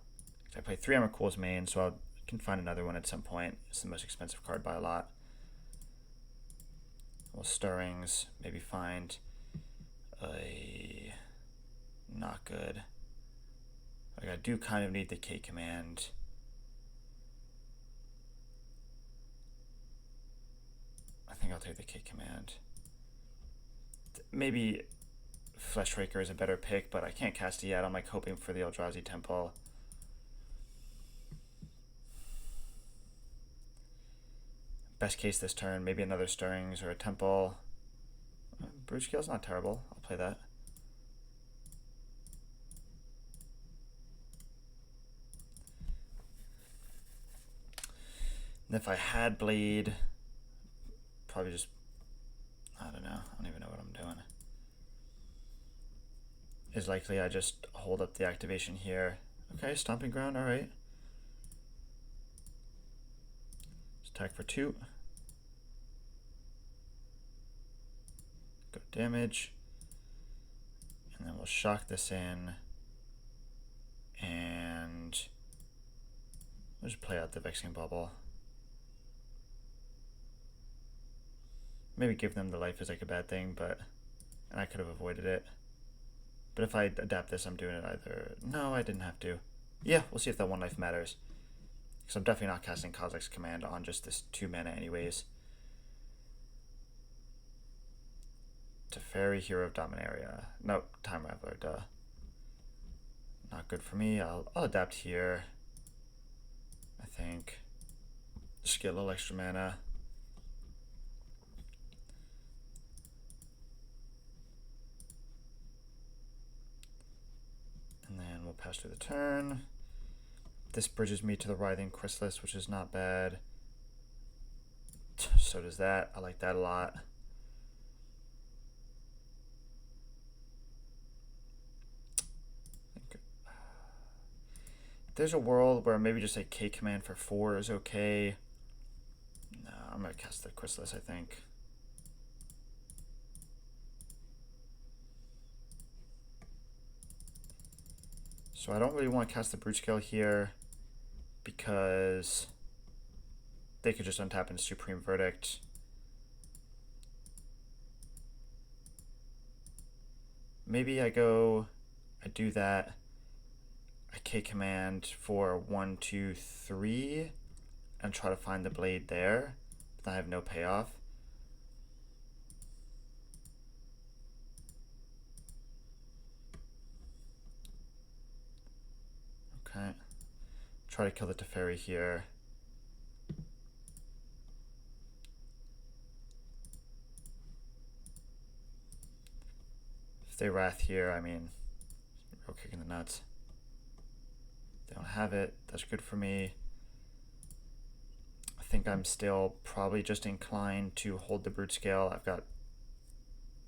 I play 3 Emrakul's main, so I can find another one at some point. It's the most expensive card by a lot. Well, Stirrings, maybe find a not good. Like I do kind of need the K command. I think I'll take the K command. Maybe Fleshraker is a better pick, but I can't cast it yet. I'm like hoping for the Eldrazi Temple. Best case this turn, maybe another Stirrings or a Temple. Broodscale's not terrible. I'll play that. And if I had Bleed, probably just, I don't know. I don't even know what I'm doing. Is likely I just hold up the activation here. Okay, Stomping Ground, alright. Attack for 2. Go damage. And then we'll shock this in. And we'll just play out the Vexing Bubble. Maybe give them the life is like a bad thing, but and I could have avoided it. But if I adapt this, I'm doing it either. No, I didn't have to. Yeah, we'll see if that 1 life matters. Because I'm definitely not casting Kozilek's Command on just this 2 mana anyways. Teferi, Hero of Dominaria. Nope, Time Raveler, duh. Not good for me. I'll adapt here. I think. Just get a little extra mana. And then we'll pass through the turn. This bridges me to the Writhing Chrysalis, which is not bad. So does that. I like that a lot. There's a world where maybe just a K command for 4 is okay. No, I'm going to cast the Chrysalis, I think. So I don't really want to cast the Broodscale here because they could just untap into Supreme Verdict. Maybe I do that. I K command for 1, 2, 3 and try to find the blade there, but I have no payoff. Okay. Try to kill the Teferi here. If they Wrath here, I mean, real kick in the nuts. They don't have it. That's good for me. I think I'm still probably just inclined to hold the Broodscale. I've got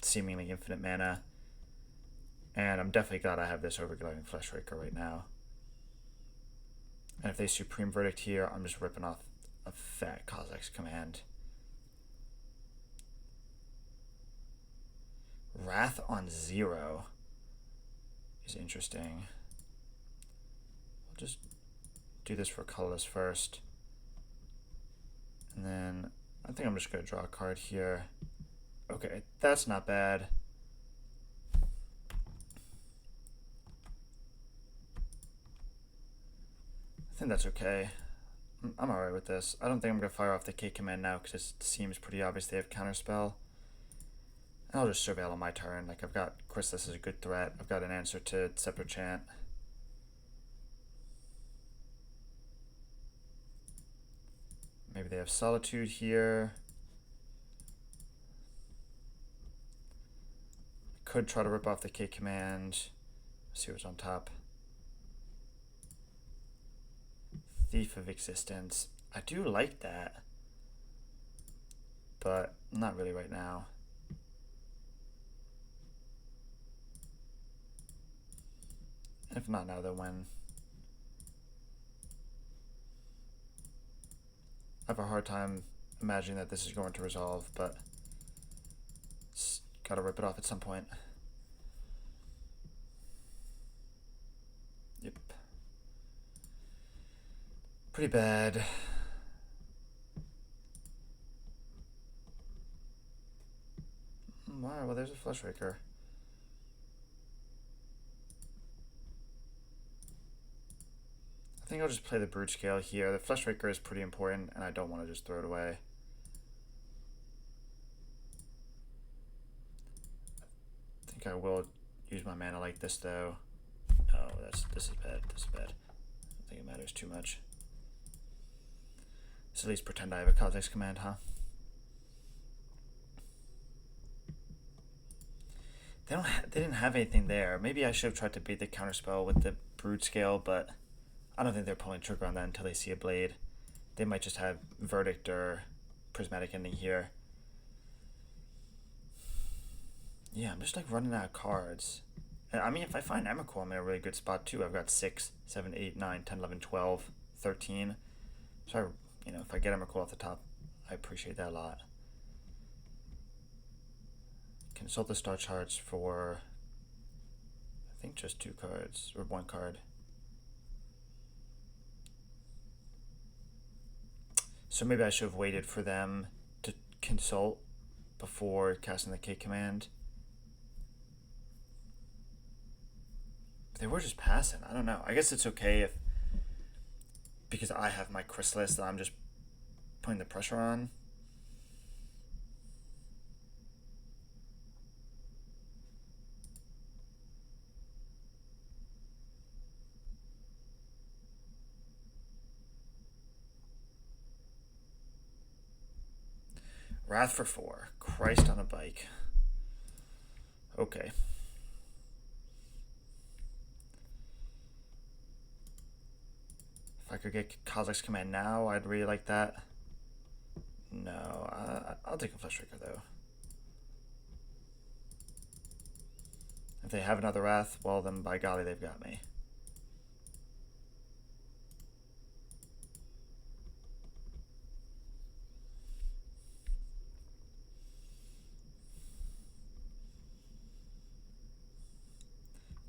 seemingly infinite mana. And I'm definitely glad I have this Overglowing Fleshraker right now. And if they Supreme Verdict here, I'm just ripping off a fat Kazakh's Command. Wrath on 0 is interesting. I'll just do this for colorless first. And then I think I'm just going to draw a card here. Okay, that's not bad. I think that's okay. I'm alright with this. I don't think I'm going to fire off the K command now because it seems pretty obvious they have Counterspell. And I'll just Surveil on my turn. Like, I've got Chrysalis as a good threat. I've got an answer to Scepter Chant. Maybe they have Solitude here. I could try to rip off the K command. See what's on top. Thief of Existence. I do like that, but not really right now. If not now, then when? I have a hard time imagining that this is going to resolve, but it's gotta rip it off at some point. Yep. Pretty bad. Wow, well, there's a Fleshraker. I think I'll just play the Broodscale here. The Fleshraker is pretty important, and I don't want to just throw it away. I think I will use my mana like this, though. Oh, this is bad. This is bad. I don't think it matters too much. Let's at least pretend I have a Kazakh's Command, huh? They didn't have anything there. Maybe I should have tried to beat the Counterspell with the Broodscale, but I don't think they're pulling trigger on that until they see a Blade. They might just have Verdict or Prismatic Ending here. Yeah, I'm just like running out of cards. I mean, if I find Emrakul, I'm in a really good spot too. I've got 6, 7, 8, 9, 10, 11, 12, 13. So, if I get Emrakul off the top, I appreciate that a lot. Consult the star charts for, I think, just 2 cards, or 1 card. So maybe I should have waited for them to consult before casting the K command. But they were just passing. I don't know. I guess it's okay if, because I have my Chrysalis, that I'm just putting the pressure on. Wrath for 4. Christ on a bike. Okay. If I could get Kazakh's Command now, I'd really like that. No, I'll take a Fleshraker though. If they have another Wrath, well then by golly they've got me.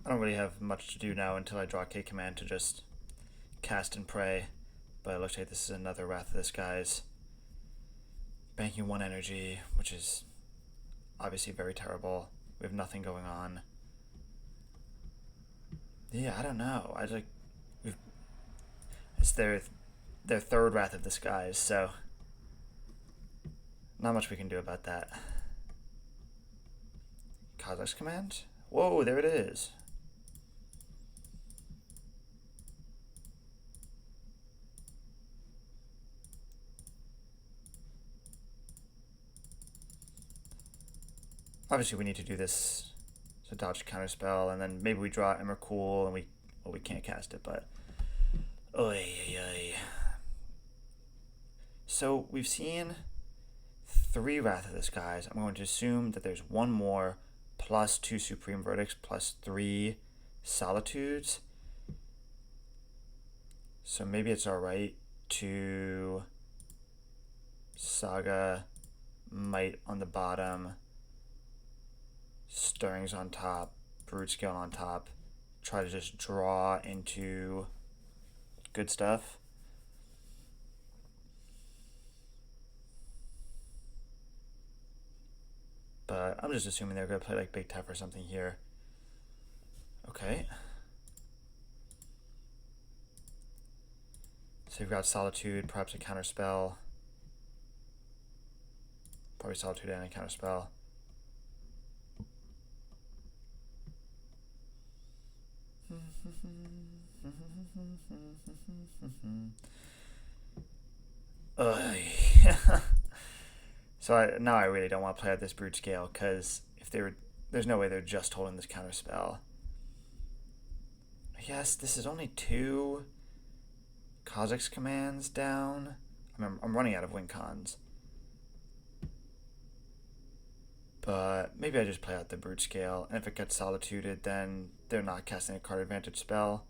I don't really have much to do now until I draw K command to just cast and pray, but it looks like this is another Wrath of the Skies. Banking 1 energy, which is obviously very terrible. We have nothing going on. Yeah, I don't know. It's their 3rd Wrath of the Skies, so not much we can do about that. Kazakh's Command? Whoa, there it is. Obviously we need to do this So dodge counterspell, and then maybe we draw Emrakul, and we can't cast it, but oy, oy, oy. So we've seen 3 Wrath of the Skies. I'm going to assume that there's one more plus 2 Supreme Verdicts plus 3 Solitudes. So maybe it's alright to Saga, Might on the bottom, Stirrings on top, Broodscale on top. Try to just draw into good stuff. But I'm just assuming they're going to play like Big Tough or something here. Okay. So you've got Solitude, perhaps a counterspell. Probably Solitude and a counterspell. So now I really don't want to play at this Broodscale, because if there's no way they're just holding this counterspell. Yes, this is only 2 Kha'Zix commands down. I'm running out of win cons. But maybe I just play out the Broodscale, and if it gets Solituded, then they're not casting a card advantage spell.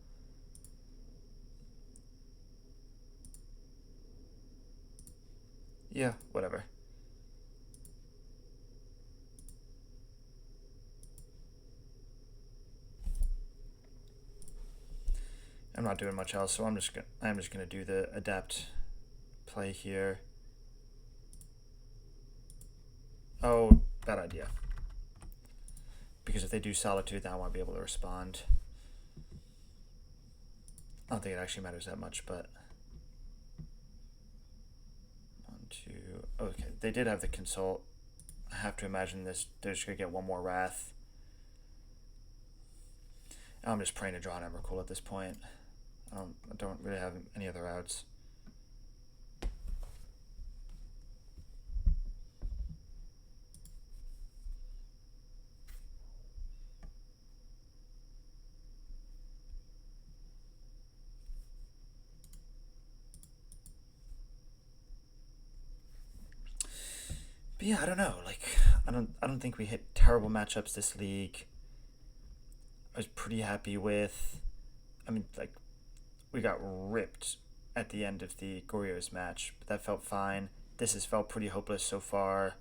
Yeah, whatever. I'm not doing much else, so I'm just gonna do the Adept play here. Oh, bad idea. Because if they do Solitude, then I want to be able to respond. I don't think it actually matters that much, but 1, 2. Okay, they did have the Consult. I have to imagine they're just gonna get one more Wrath. I'm just praying to draw an Emrakul at this point. I don't really have any other outs. But yeah, I don't know. Like, I don't think we hit terrible matchups this league. I was pretty happy with. I mean, like, we got ripped at the end of the Goryo's match, but that felt fine. This has felt pretty hopeless so far.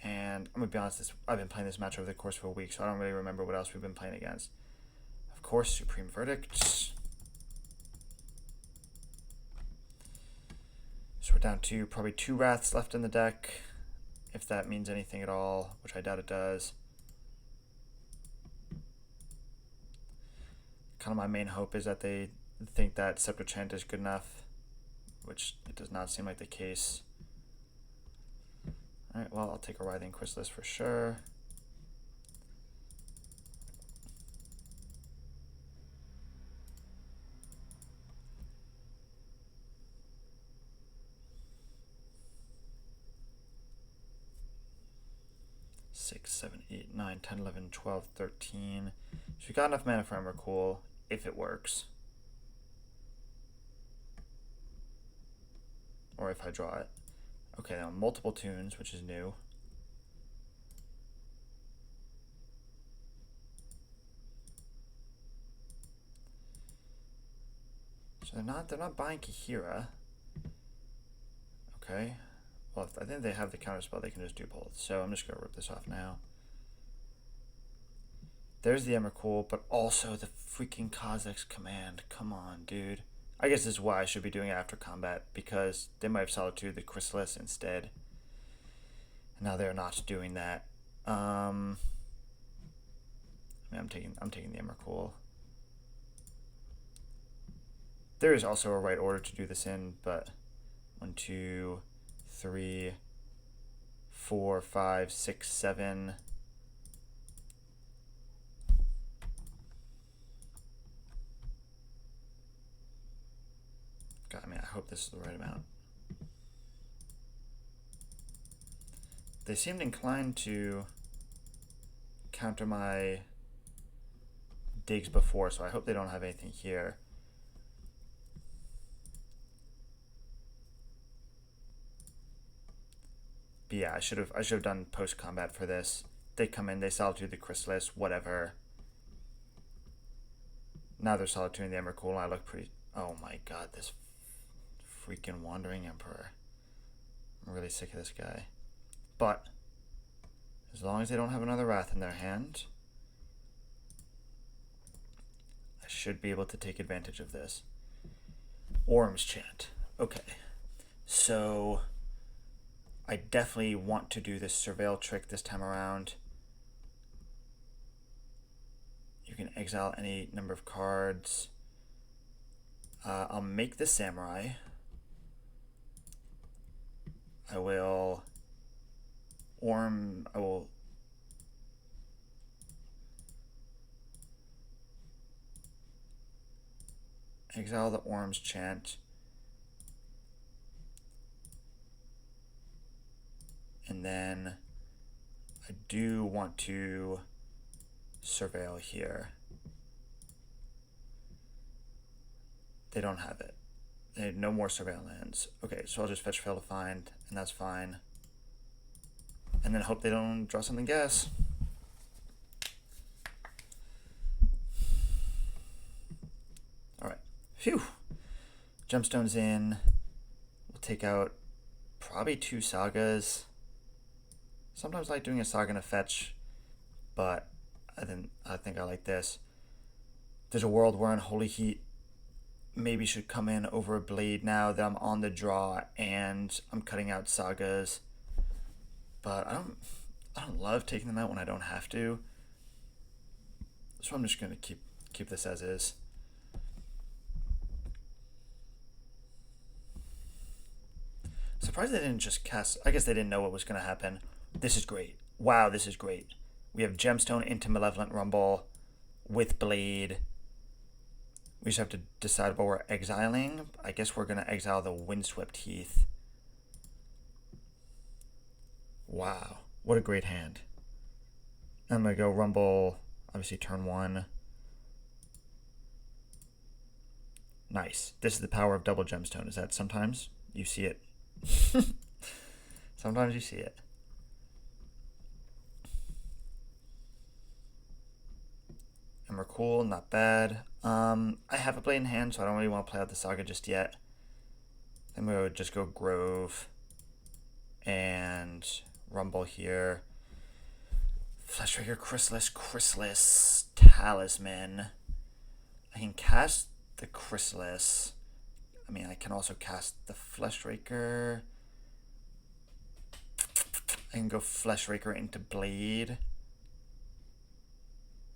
And I'm gonna be honest, I've been playing this match over the course of a week, so I don't really remember what else we've been playing against. Of course, Supreme Verdict. So we're down to probably 2 Wraths left in the deck, if that means anything at all, which I doubt it does. Kind of my main hope is that they think that Scepter Chant is good enough, which it does not seem like the case. Alright, well, I'll take a Writhing Chrysalis for sure. Six, 7, 8, 9, 10, 11, 12, 13. So we got enough mana for Emrakul, if it works. Or if I draw it. Okay, now multiple tunes, which is new. So they're not buying Kihira. Okay. Well, I think they have the counterspell, they can just do both. So I'm just gonna rip this off now. There's the Emrakul, but also the freaking Kha'Zix command. Come on, dude. I guess this is why I should be doing it after combat, because they might have Solitude the Chrysalis instead. And now they're not doing that. I mean, I'm taking the Emrakul. There is also a right order to do this in, but 1, 2, 3, 4, 5, 6, 7. God, I mean, I hope this is the right amount. They seemed inclined to counter my digs before, so I hope they don't have anything here. But yeah, I should have done post combat for this. They come in, they solitude the Chrysalis, whatever. Now they're solitude the Emrakul, and I look pretty. Oh my god, this freaking Wandering Emperor. I'm really sick of this guy. But as long as they don't have another Wrath in their hand, I should be able to take advantage of this. Orm's Chant. Okay. So I definitely want to do this Surveil trick this time around. You can exile any number of cards. I'll make the Samurai. I will exile the Orm's Chant. And then I do want to Surveil here. They don't have it. They have no more Surveil lands. Okay, so I'll just fetch Fail to Find, and that's fine. And then hope they don't draw something gas. Alright. Phew. Gemstone's in. We'll take out probably 2 Sagas. Sometimes I like doing a Saga and a fetch, but I think I like this. There's a world where Unholy Heat maybe should come in over a Blade now that I'm on the draw and I'm cutting out Sagas. But I don't love taking them out when I don't have to. So I'm just gonna keep this as is. Surprised they didn't just cast. I guess they didn't know what was gonna happen. This is great. Wow, this is great. We have Gemstone into Malevolent Rumble with Blade. We just have to decide what we're exiling. I guess we're going to exile the Windswept Heath. Wow. What a great hand. I'm going to go Rumble, obviously turn 1. Nice. This is the power of double Gemstone. Is that sometimes you see it? Sometimes you see it. Emrakul, not bad. I have a Blade in hand, so I don't really want to play out the Saga just yet. I'm going to just go Grove and Rumble here. Fleshraker, Chrysalis, Talisman. I can cast the Chrysalis. I mean, I can also cast the Fleshraker. I can go Fleshraker into Blade.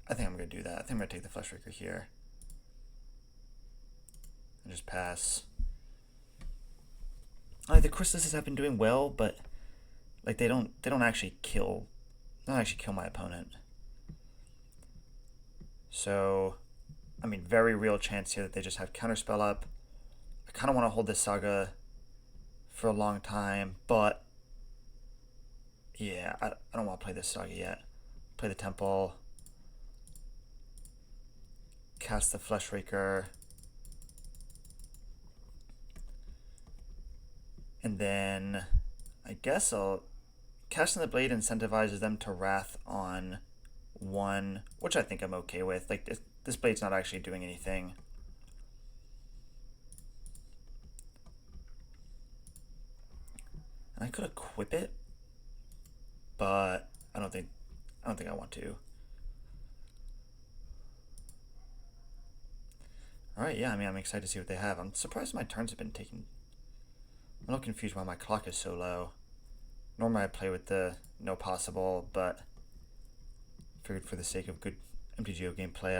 I think I'm going to do that. I think I'm going to take the Fleshraker here. And just pass. The Chrysalises have been doing well, but like they don't actually kill my opponent. So, I mean, very real chance here that they just have Counterspell up. I kind of want to hold this Saga for a long time, but yeah, I don't want to play this Saga yet. Play the Temple. Cast the Fleshraker. And then I guess I'll casting the Blade incentivizes them to Wrath on 1, which I think I'm okay with. Like this Blade's not actually doing anything. And I could equip it, but I don't think I want to. Alright, yeah, I mean, I'm excited to see what they have. I'm surprised my turns have been taken. I'm a little confused why my clock is so low. Normally I play with the no possible, but figured for the sake of good MTGO gameplay,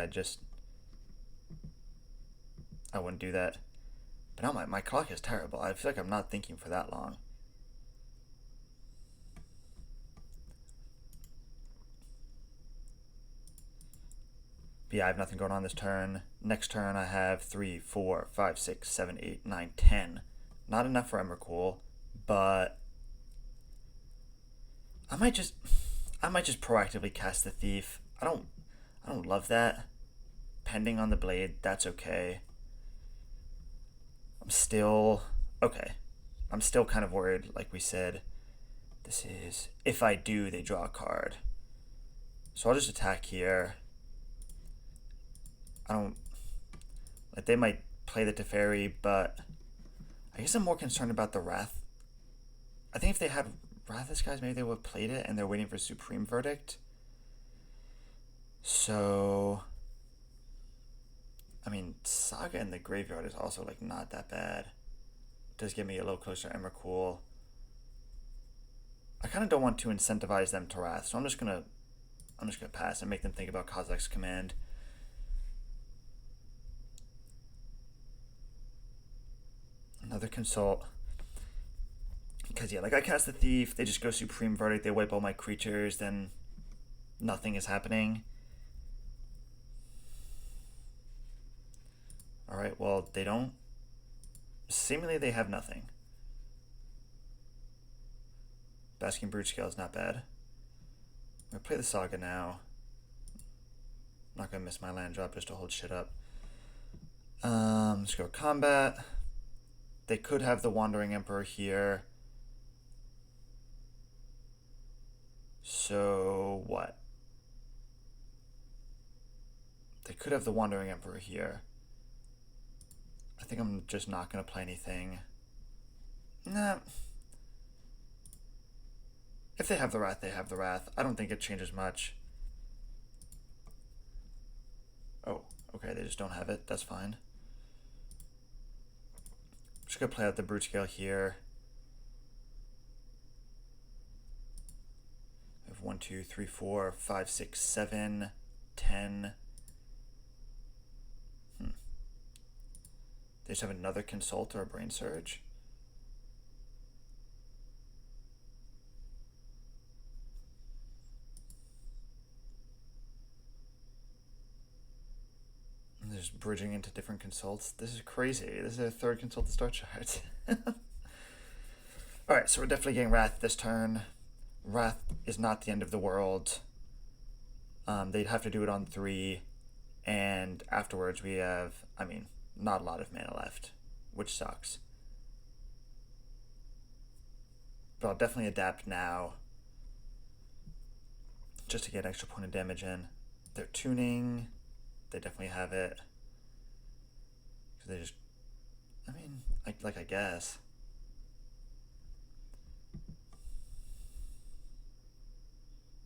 I wouldn't do that. But now my clock is terrible. I feel like I'm not thinking for that long. But yeah, I have nothing going on this turn. Next turn I have 3, 4, 5, 6, 7, 8, 9, 10. Not enough for Emrakul, but I I might just proactively cast the Thief. I don't love that. Pending on the blade, that's okay. I'm still okay. I'm still kind of worried, like we said. This is if I do, they draw a card. So I'll just attack here. I don't like they might play the Teferi, but I guess I'm more concerned about the Wrath. I think if they had Wrathis guys, maybe they would have played it and they're waiting for Supreme Verdict. So I mean, Saga in the graveyard is also like not that bad. It does get me a little closer to Emrakul. I kind of don't want to incentivize them to Wrath, so I'm just gonna pass and make them think about Kazakh's command. Another consult. Because yeah, like I cast the Thief, they just go Supreme Verdict, they wipe all my creatures, then nothing is happening. Alright, well, they don't. Seemingly they have nothing. Basking Broodscale is not bad. I'm gonna play the Saga now. I'm not gonna miss my land drop just to hold shit up. Let's go combat. They could have the Wandering Emperor here. So what? They could have the Wandering Emperor here. I think I'm just not gonna play anything. Nah. If they have the Wrath, they have the Wrath. I don't think it changes much. Oh, okay, they just don't have it. That's fine. I'm just gonna play out the Broodscale here. I have 1, 2, 3, 4, 5, 6, 7, 10. They just have another Consult or a Brain Surge. And they're just bridging into different Consults. This is crazy. This is a third Consult to start chart. Alright, so we're definitely getting Wrath this turn. Wrath is not the end of the world. They'd have to do it on 3. And afterwards we have, I mean, not a lot of mana left, which sucks. But I'll definitely adapt now just to get an extra point of damage in. They're tuning. They definitely have it. They just, I mean, I guess.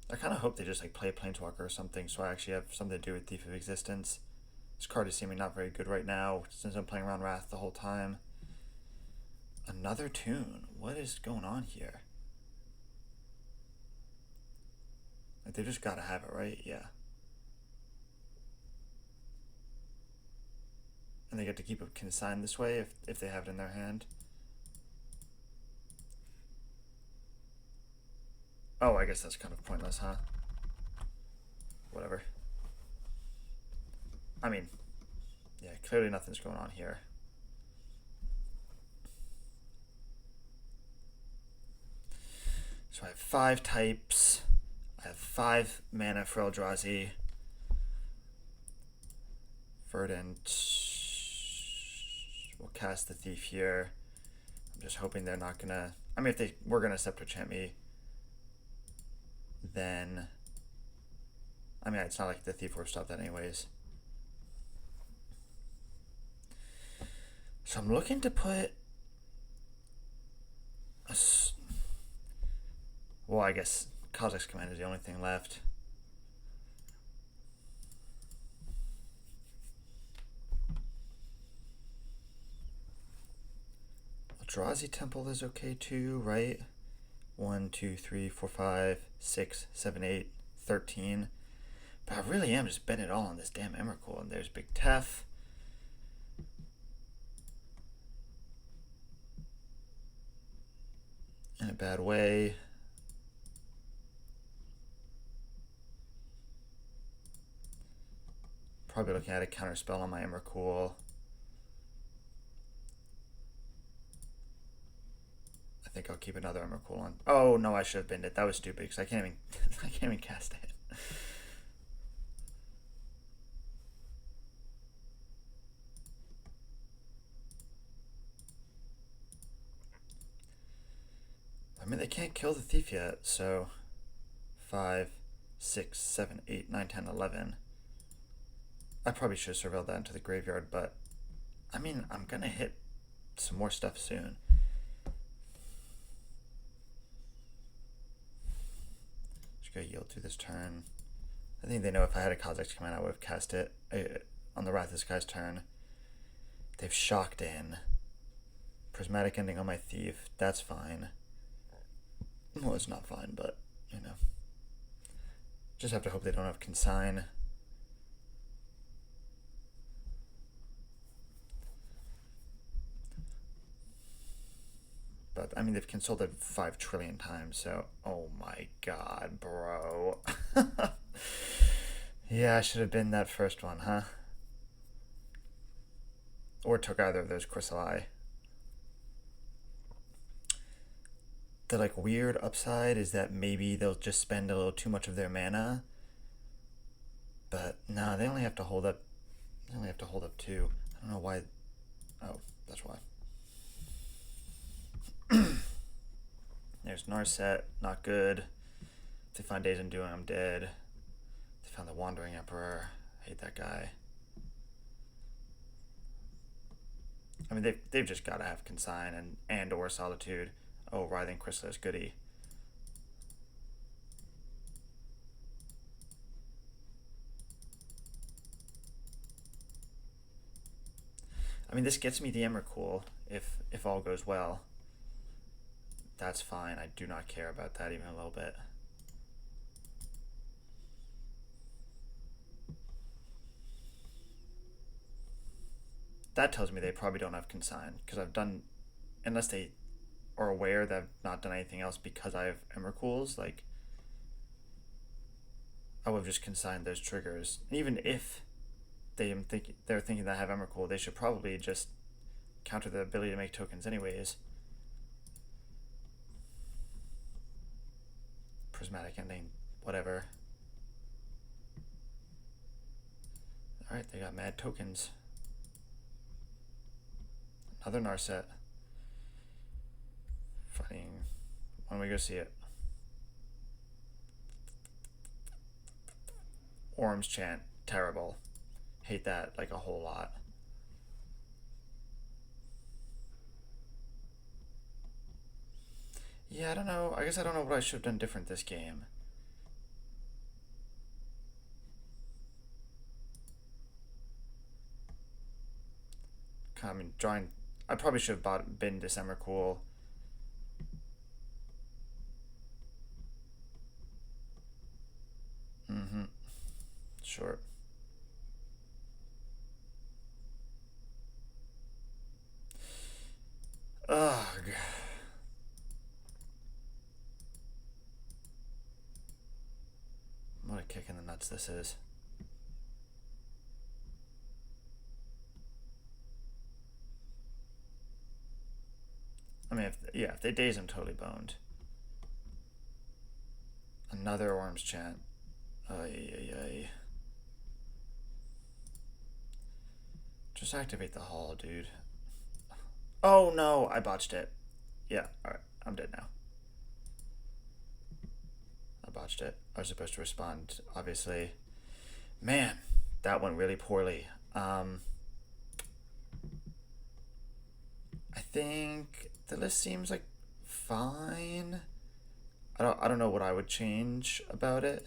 I kind of hope they just like play a Planeswalker or something so I actually have something to do with Thief of Existence. This card is seeming not very good right now since I'm playing around Wrath the whole time. Another tune. What is going on here? Like they just gotta have it, right? Yeah. And they get to keep it consigned this way if they have it in their hand. Oh, I guess that's kind of pointless, huh? Whatever. I mean, yeah, clearly nothing's going on here. So I have 5 types. I have 5 mana for Eldrazi. Verdant. We'll cast the Thief here. I'm just hoping they're not gonna... I mean, if they were gonna Scepter Chant me, then... I mean, it's not like the Thief would have stopped that anyways. So I'm looking to put... Well, I guess Kazakh's command is the only thing left. Eldrazi Temple is okay too, right? 1, 2, 3, 4, 5, 6, 7, 8, 13. But I really am just betting it all on this damn Emrakul. And there's Big Tef. In a bad way. Probably looking at a counterspell on my Emrakul. I think I'll keep another Emrakul on. Oh no, I should have binned it. That was stupid because I can't even I can't even cast it. I mean, they can't kill the thief yet, so 5, 6, 7, 8, 9, 10, 11. I probably should have surveilled that into the graveyard, but I mean, I'm gonna hit some more stuff soon. Just gotta yield through this turn. I think they know if I had a Kha'Zix command, I would have cast it on the Wrath of this guy's turn. They've shocked in. Prismatic Ending on my thief. That's fine. Well, it's not fine, but, you know. Just have to hope they don't have Consign. But, I mean, they've consulted 5 trillion times, so... Oh my god, bro. Yeah, I should have been that first one, huh? Or took either of those Chrysalli. The, like, weird upside is that maybe they'll just spend a little too much of their mana. But, no, they only have to hold up... They only have to hold up 2. I don't know why... Oh, that's why. There's Narset, not good. If they find Days Undoing, I'm dead. They found the Wandering Emperor. I hate that guy. I mean, they've just got to have Consign and or Solitude. Oh, Writhing Chrysalis, goody. I mean, this gets me the Emrakul if all goes well. That's fine. I do not care about that even a little bit. That tells me they probably don't have Consign, because I've done, unless they are aware that I've not done anything else because I have Emrakuls, like, I would have just consigned those triggers. And even if they're thinking that I have Emrakul, they should probably just counter the ability to make tokens anyways. Prismatic Ending, whatever. Alright, they got mad tokens. Another Narset. Fighting. When we go see it. Orm's Chant. Terrible. Hate that like a whole lot. Yeah, I don't know. I guess I don't know what I should have done different this game. I mean, drawing... I probably should have been December Cool. Sure. Ugh. What a kick in the nuts this is. I mean, if they daze, I'm totally boned. Another Orm's Chant. Ay. Just activate the hall, dude. Oh no, I botched it. Yeah, alright, I'm dead now. I botched it. I was supposed to respond, obviously. Man, that went really poorly. I think the list seems like fine. I don't know what I would change about it.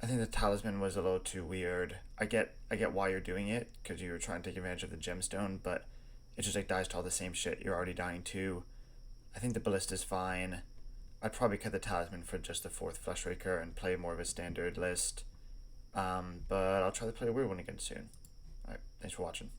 I think the talisman was a little too weird. I get why you're doing it, because you were trying to take advantage of the gemstone, but it just like dies to all the same shit you're already dying to. I think the ballista's fine. I'd probably cut the talisman for just the 4th Fleshraker and play more of a standard list. But I'll try to play a weird one again soon. Alright, thanks for watching.